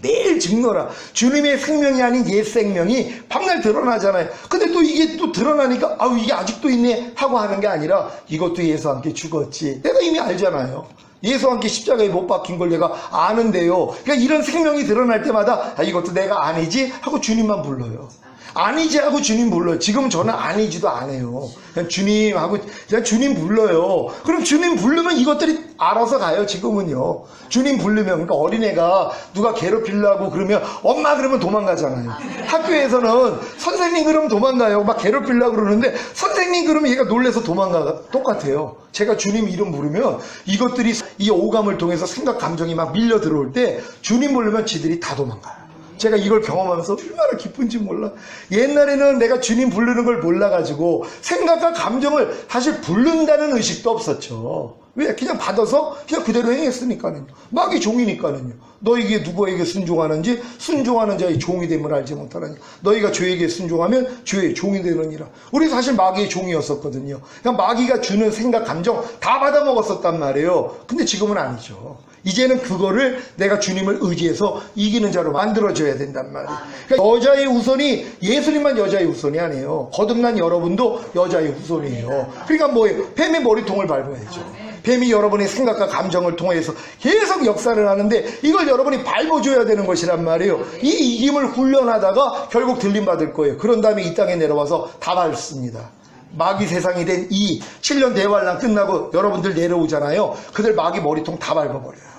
매일 죽노라. 주님의 생명이 아닌 옛 생명이 밤날 드러나잖아요. 근데 또 이게 또 드러나니까 아우 이게 아직도 있네 하고 하는 게 아니라 이것도 예수와 함께 죽었지. 내가 이미 알잖아요. 예수와 함께 십자가에 못 박힌 걸 내가 아는데요. 그러니까 이런 생명이 드러날 때마다 아, 이것도 내가 아니지 하고 주님만 불러요. 아니지 하고 주님 불러요. 지금 저는 아니지도 않아요. 그냥 주님 하고 그냥 주님 불러요. 그럼 주님 부르면 이것들이 알아서 가요. 지금은요. 주님 부르면 그러니까 어린애가 누가 괴롭히려고 그러면 엄마 그러면 도망가잖아요. 학교에서는 선생님 그러면 도망가요. 막 괴롭히려고 그러는데 선생님 그러면 얘가 놀래서 도망가. 똑같아요. 제가 주님 이름 부르면 이것들이 이 오감을 통해서 생각 감정이 막 밀려 들어올 때 주님 부르면 지들이 다 도망가요. 제가 이걸 경험하면서 얼마나 기쁜지 몰라. 옛날에는 내가 주님 부르는 걸 몰라가지고 생각과 감정을 사실 부른다는 의식도 없었죠. 왜? 그냥 받아서 그냥 그대로 행했으니까요. 마귀 종이니까요. 너에게 누구에게 순종하는지 순종하는 자의 종이 됨을 알지 못하느냐. 너희가 죄에게 순종하면 죄의 종이 되느니라. 우리 사실 마귀의 종이었었거든요. 그냥 마귀가 주는 생각 감정 다 받아먹었었단 말이에요. 근데 지금은 아니죠. 이제는 그거를 내가 주님을 의지해서 이기는 자로 만들어줘야 된단 말이에요. 그러니까 여자의 후손이 예수님만 여자의 후손이 아니에요. 거듭난 여러분도 여자의 후손이에요. 그러니까 뭐예요? 뱀의 머리통을 밟아야죠. 뱀이 여러분의 생각과 감정을 통해서 계속 역사를 하는데 이걸 여러분이 밟아줘야 되는 것이란 말이에요. 이 이김을 훈련하다가 결국 들림받을 거예요. 그런 다음에 이 땅에 내려와서 다 밟습니다. 마귀 세상이 된 이 7년 대환란 끝나고 여러분들 내려오잖아요. 그들 마귀 머리통 다 밟아버려요.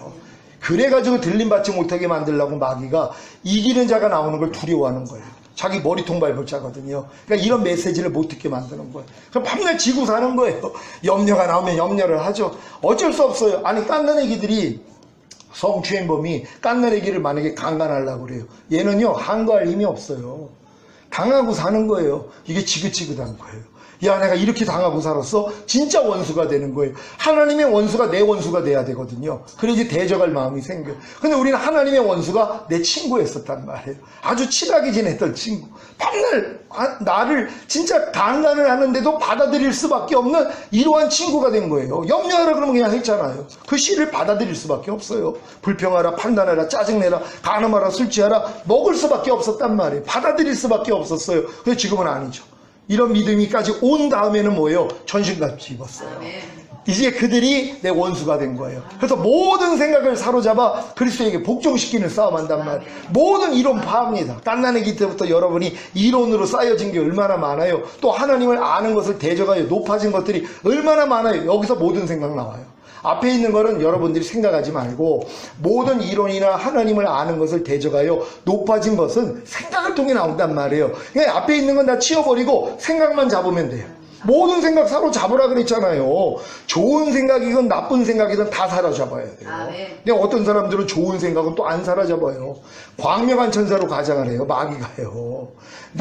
그래가지고 들림받지 못하게 만들려고 마귀가 이기는 자가 나오는 걸 두려워하는 거예요. 자기 머리통 밟을 자거든요. 그러니까 이런 메시지를 못 듣게 만드는 거예요. 그럼 밤날 지고 사는 거예요. 염려가 나오면 염려를 하죠. 어쩔 수 없어요. 아니 깐난 애기들이 성추행범이 깐난 애기를 만약에 강간하려고 그래요. 얘는요 한가할 힘이 없어요. 당하고 사는 거예요. 이게 지긋지긋한 거예요. 야 내가 이렇게 당하고 살았어? 진짜 원수가 되는 거예요. 하나님의 원수가 내 원수가 돼야 되거든요. 그래야지 대적할 마음이 생겨요. 근데 우리는 하나님의 원수가 내 친구였었단 말이에요. 아주 친하게 지냈던 친구. 밤날 나를 진짜 강간을 하는데도 받아들일 수밖에 없는 이러한 친구가 된 거예요. 염려하라 그러면 그냥 했잖아요. 그 시를 받아들일 수밖에 없어요. 불평하라, 판단하라, 짜증내라, 간음하라, 술 취하라 먹을 수밖에 없었단 말이에요. 받아들일 수밖에 없었어요. 근데 지금은 아니죠. 이런 믿음이까지 온 다음에는 뭐예요? 전신같이 입었어요. 이제 그들이 내 원수가 된 거예요. 그래서 모든 생각을 사로잡아 그리스도에게 복종시키는 싸움한단 말이에요. 모든 이론 파합니다. 갓난아기 때부터 여러분이 이론으로 쌓여진 게 얼마나 많아요. 또 하나님을 아는 것을 대적하여 높아진 것들이 얼마나 많아요. 여기서 모든 생각 나와요. 앞에 있는 거는 여러분들이 생각하지 말고 모든 이론이나 하나님을 아는 것을 대적하여 높아진 것은 생각을 통해 나온단 말이에요. 그러니까 앞에 있는 건 다 치워버리고 생각만 잡으면 돼요. 모든 생각 사로잡으라 그랬잖아요. 좋은 생각이든 나쁜 생각이든 다 사로잡아야 돼요. 근데 어떤 사람들은 좋은 생각은 또 안 사로잡아요. 광명한 천사로 가장을 해요. 마귀가요.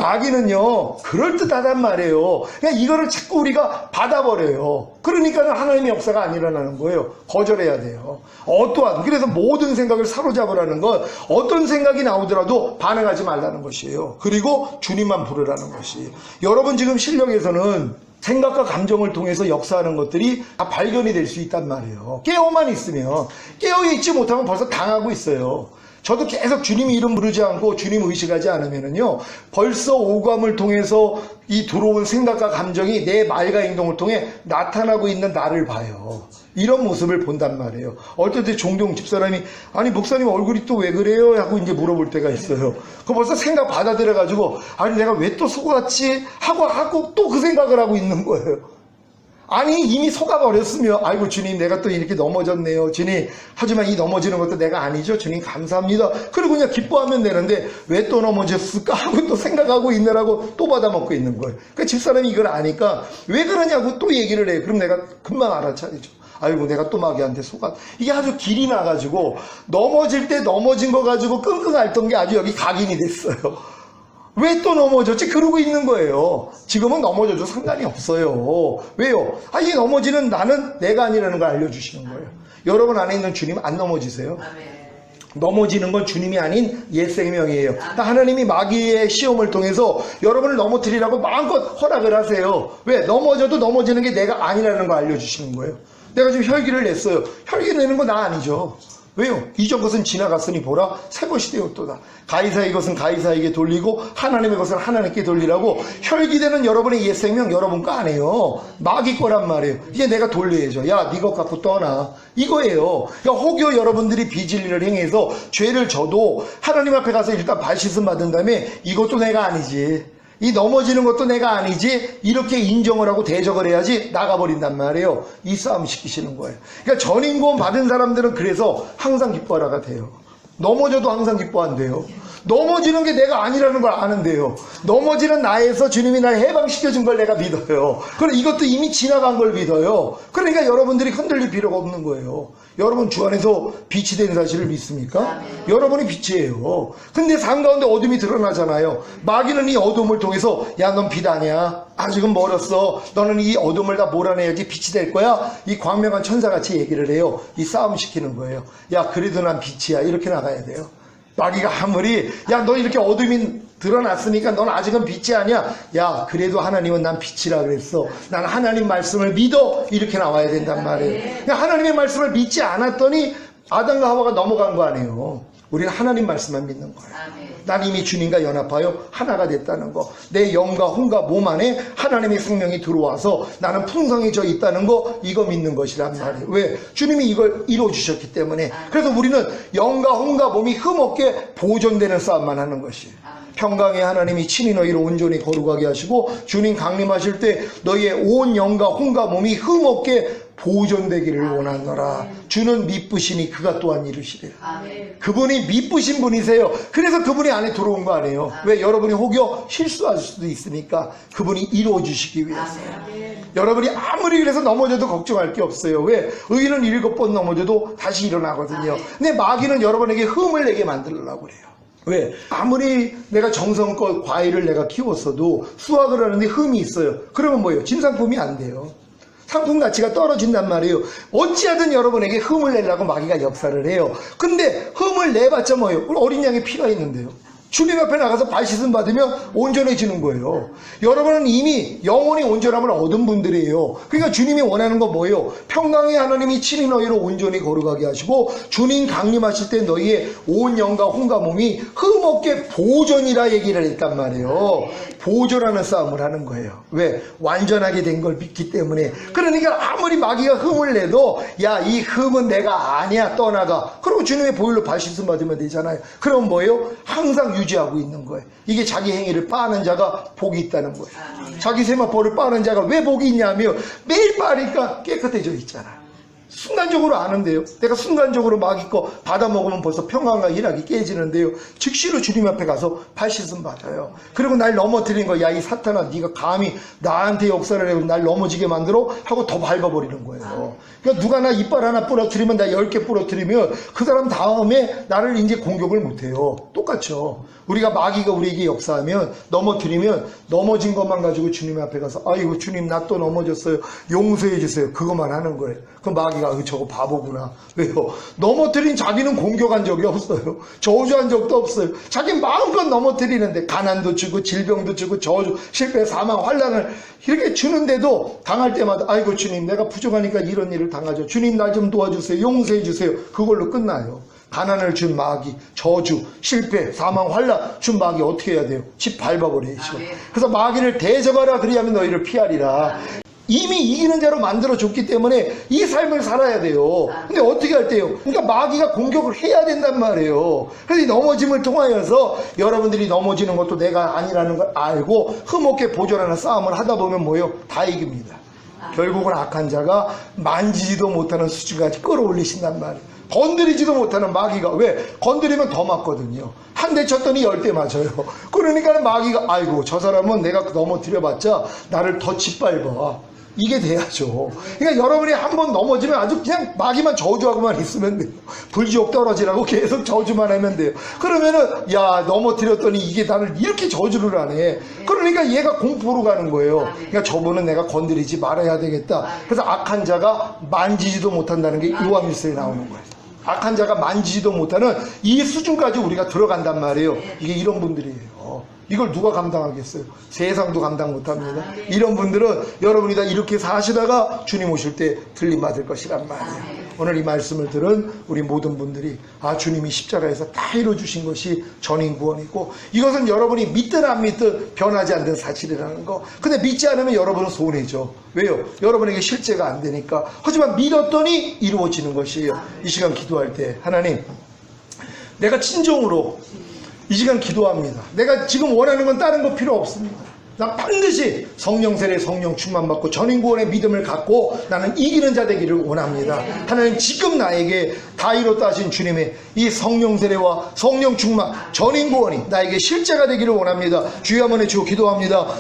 마귀는요 그럴듯하단 말이에요. 그냥 이거를 자꾸 우리가 받아버려요. 그러니까 하나님의 역사가 안 일어나는 거예요. 거절해야 돼요. 어떠한 그래서 모든 생각을 사로잡으라는 건 어떤 생각이 나오더라도 반응하지 말라는 것이에요. 그리고 주님만 부르라는 것이. 여러분 지금 실력에서는 생각과 감정을 통해서 역사하는 것들이 다 발견이 될 수 있단 말이에요. 깨어만 있으면, 깨어있지 못하면 벌써 당하고 있어요. 저도 계속 주님 이름 부르지 않고 주님 의식하지 않으면은요, 벌써 오감을 통해서 이 들어온 생각과 감정이 내 말과 행동을 통해 나타나고 있는 나를 봐요. 이런 모습을 본단 말이에요. 어떨 때 종종 집사람이 아니 목사님 얼굴이 또 왜 그래요? 하고 이제 물어볼 때가 있어요. 그 벌써 생각 받아들여가지고 아니 내가 왜 또 속았지? 하고 또 그 생각을 하고 있는 거예요. 아니 이미 속아버렸으며 아이고 주님 내가 또 이렇게 넘어졌네요. 주님 하지만 이 넘어지는 것도 내가 아니죠. 주님 감사합니다. 그리고 그냥 기뻐하면 되는데 왜 또 넘어졌을까 하고 또 생각하고 있느라고 또 받아먹고 있는 거예요. 그러니까 집사람이 이걸 아니까 왜 그러냐고 또 얘기를 해요. 그럼 내가 금방 알아차리죠. 아이고 내가 또 마귀한테 속았. 이게 아주 길이 나가지고 넘어질 때 넘어진 거 가지고 끙끙 앓던 게 아주 여기 각인이 됐어요. 왜 또 넘어졌지? 그러고 있는 거예요. 지금은 넘어져도 상관이 없어요. 왜요? 이 넘어지는 나는 내가 아니라는 걸 알려주시는 거예요. 여러분 안에 있는 주님 안 넘어지세요? 넘어지는 건 주님이 아닌 옛 생명이에요. 하나님이 마귀의 시험을 통해서 여러분을 넘어뜨리라고 마음껏 허락을 하세요. 왜? 넘어져도 넘어지는 게 내가 아니라는 걸 알려주시는 거예요. 내가 지금 혈기를 냈어요. 혈기 내는 거 나 아니죠. 왜요? 이전 것은 지나갔으니 보라 새 것이 되었도다. 가이사의 것은 가이사에게 돌리고 하나님의 것은 하나님께 돌리라고. 혈기되는 여러분의 옛 생명 여러분 거 아니에요. 마귀 거란 말이에요. 이제 내가 돌려야죠. 야, 네 것 갖고 떠나. 이거예요. 혹여 여러분들이 비진리를 행해서 죄를 져도 하나님 앞에 가서 일단 발씻음 받은 다음에 이것도 내가 아니지, 이 넘어지는 것도 내가 아니지, 이렇게 인정을 하고 대적을 해야지 나가버린단 말이에요. 이 싸움 시키시는 거예요. 그러니까 전인구원 받은 사람들은 그래서 항상 기뻐하라가 돼요. 넘어져도 항상 기뻐한대요. 넘어지는 게 내가 아니라는 걸 아는데요. 넘어지는 나에서 주님이 날 해방시켜준 걸 내가 믿어요. 그럼 이것도 이미 지나간 걸 믿어요. 그러니까 여러분들이 흔들릴 필요가 없는 거예요. 여러분 주 안에서 빛이 된 사실을 믿습니까? 여러분이 빛이에요. 근데 삶 가운데 어둠이 드러나잖아요. 마귀는 이 어둠을 통해서 야, 넌 빛 아니야. 아직은 멀었어. 너는 이 어둠을 다 몰아내야지 빛이 될 거야. 이 광명한 천사같이 얘기를 해요. 이 싸움 시키는 거예요. 야, 그래도 난 빛이야. 이렇게 나가야 돼요. 마귀가 아무리 야, 너 이렇게 어둠이 드러났으니까 넌 아직은 빛이 아니야. 야, 그래도 하나님은 난 빛이라 그랬어. 난 하나님 말씀을 믿어. 이렇게 나와야 된단 말이에요. 하나님의 말씀을 믿지 않았더니 아담과 하와가 넘어간 거 아니에요. 우리는 하나님 말씀만 믿는 거예요. 난 이미 주님과 연합하여 하나가 됐다는 거. 내 영과 혼과 몸 안에 하나님의 생명이 들어와서 나는 풍성해져 있다는 거, 이거 믿는 것이란 말이에요. 왜? 주님이 이걸 이루어주셨기 때문에. 그래서 우리는 영과 혼과 몸이 흠없게 보존되는 싸움만 하는 것이에요. 평강의 하나님이 친히 너희를 온전히 거룩하게 하시고 주님 강림하실 때 너희의 온 영과 혼과 몸이 흠없게 보존되기를 원하노라. 주는 미쁘시니 그가 또한 이루시리라. 그분이 미쁘신 분이세요. 그래서 그분이 안에 들어온 거 아니에요. 왜? 여러분이 혹여 실수할 수도 있으니까 그분이 이루어주시기 위해서. 여러분이 아무리 그래서 넘어져도 걱정할 게 없어요. 왜? 의인은 7번 넘어져도 다시 일어나거든요. 근데 마귀는 여러분에게 흠을 내게 만들려고 그래요. 왜? 아무리 내가 정성껏 과일을 내가 키웠어도 수확을 하는데 흠이 있어요. 그러면 뭐예요? 진상품이 안 돼요. 상품 가치가 떨어진단 말이에요. 어찌하든 여러분에게 흠을 내려고 마귀가 역사를 해요. 근데 흠을 내봤자 뭐예요? 어린 양의 피가 있는데요. 주님 앞에 나가서 발씻음 받으면 온전해지는 거예요. 여러분은 이미 영혼이 온전함을 얻은 분들이에요. 그러니까 주님이 원하는 건 뭐예요? 평강의 하나님이 친히 너희를 온전히 거룩하게 하시고 주님 강림하실 때 너희의 온 영과 혼과 몸이 흠없게 보존이라 얘기를 했단 말이에요. 보존하는 싸움을 하는 거예요. 왜? 완전하게 된 걸 믿기 때문에. 그러니까 아무리 마귀가 흠을 내도 야, 이 흠은 내가 아니야, 떠나가. 그리고 주님의 보혈로 발씻음 받으면 되잖아요. 그럼 뭐예요? 항상 유지하고 있는 거예요. 이게 자기 행위를 빠는 자가 복이 있다는 거예요. 자기 세마포를 빠는 자가 왜 복이 있냐면 매일 빠니까 깨끗해져 있잖아. 순간적으로 아는데요. 내가 순간적으로 마귀 거 받아먹으면 벌써 평강과 일하기 깨지는데요. 즉시로 주님 앞에 가서 발씻음 받아요. 그리고 날 넘어뜨린 거, 야, 이 사탄아, 네가 감히 나한테 역사를 해고 날 넘어지게 만들어? 하고 더 밟아버리는 거예요. 그러니까 누가 나 이빨 하나 부러뜨리면, 나 10개 부러뜨리면 그 사람 다음에 나를 이제 공격을 못해요. 똑같죠. 우리가 마귀가 우리에게 역사하면, 넘어뜨리면 넘어진 것만 가지고 주님 앞에 가서 아이고 주님 나 또 넘어졌어요. 용서해 주세요. 그것만 하는 거예요. 그럼 마귀가 저거 바보구나. 왜요? 넘어뜨린 자기는 공격한 적이 없어요. 저주한 적도 없어요. 자기 마음껏 넘어뜨리는데 가난도 주고 질병도 주고 저주, 실패, 사망, 환난을 이렇게 주는데도 당할 때마다 아이고 주님 내가 부족하니까 이런 일을 당하죠. 주님 날 좀 도와주세요. 용서해 주세요. 그걸로 끝나요. 가난을 준 마귀, 저주, 실패, 사망, 환난 준 마귀 어떻게 해야 돼요? 집 밟아버려야죠. 그래서 마귀를 대적하라 그리하면 너희를 피하리라. 이미 이기는 자로 만들어줬기 때문에 이 삶을 살아야 돼요. 근데 어떻게 할 때요? 그러니까 마귀가 공격을 해야 된단 말이에요. 그래서 이 넘어짐을 통하여서 여러분들이 넘어지는 것도 내가 아니라는 걸 알고 흠없게 보존하는 싸움을 하다 보면 뭐예요? 다 이깁니다. 결국은 악한 자가 만지지도 못하는 수준까지 끌어올리신단 말이에요. 건드리지도 못하는 마귀가, 왜? 건드리면 더 맞거든요. 한 대 쳤더니 10대 맞아요. 그러니까 마귀가, 아이고 저 사람은 내가 넘어뜨려봤자 나를 더 짓밟아. 이게 돼야죠. 그러니까 여러분이 한번 넘어지면 아주 그냥 마귀만 저주하고만 있으면 돼요. 불지옥 떨어지라고 계속 저주만 하면 돼요. 그러면은 야 넘어뜨렸더니 이게 나를 이렇게 저주를 하네. 그러니까 얘가 공포로 가는 거예요. 그러니까 저분은 내가 건드리지 말아야 되겠다. 그래서 악한 자가 만지지도 못한다는 게 요한일서에 나오는 거예요. 악한 자가 만지지도 못하는 이 수준까지 우리가 들어간단 말이에요. 이게 이런 분들이에요. 이걸 누가 감당하겠어요? 세상도 감당 못합니다. 이런 분들은 여러분이 다 이렇게 사시다가 주님 오실 때 들림받을 것이란 말이에요. 오늘 이 말씀을 들은 우리 모든 분들이 주님이 십자가에서 다 이루어주신 것이 전인구원이고 이것은 여러분이 믿든 안 믿든 변하지 않는 사실이라는 거. 근데 믿지 않으면 여러분은 손해죠. 왜요? 여러분에게 실제가 안 되니까. 하지만 믿었더니 이루어지는 것이에요. 이 시간 기도할 때 하나님, 내가 진정으로 이 시간 기도합니다. 내가 지금 원하는 건 다른 거 필요 없습니다. 나 반드시 성령 세례, 성령 충만 받고 전인구원의 믿음을 갖고 나는 이기는 자 되기를 원합니다. 하나님, 지금 나에게 다 이뤘다 하신 주님의 이 성령 세례와 성령 충만, 전인구원이 나에게 실제가 되기를 원합니다. 주여 한번 해주고 기도합니다.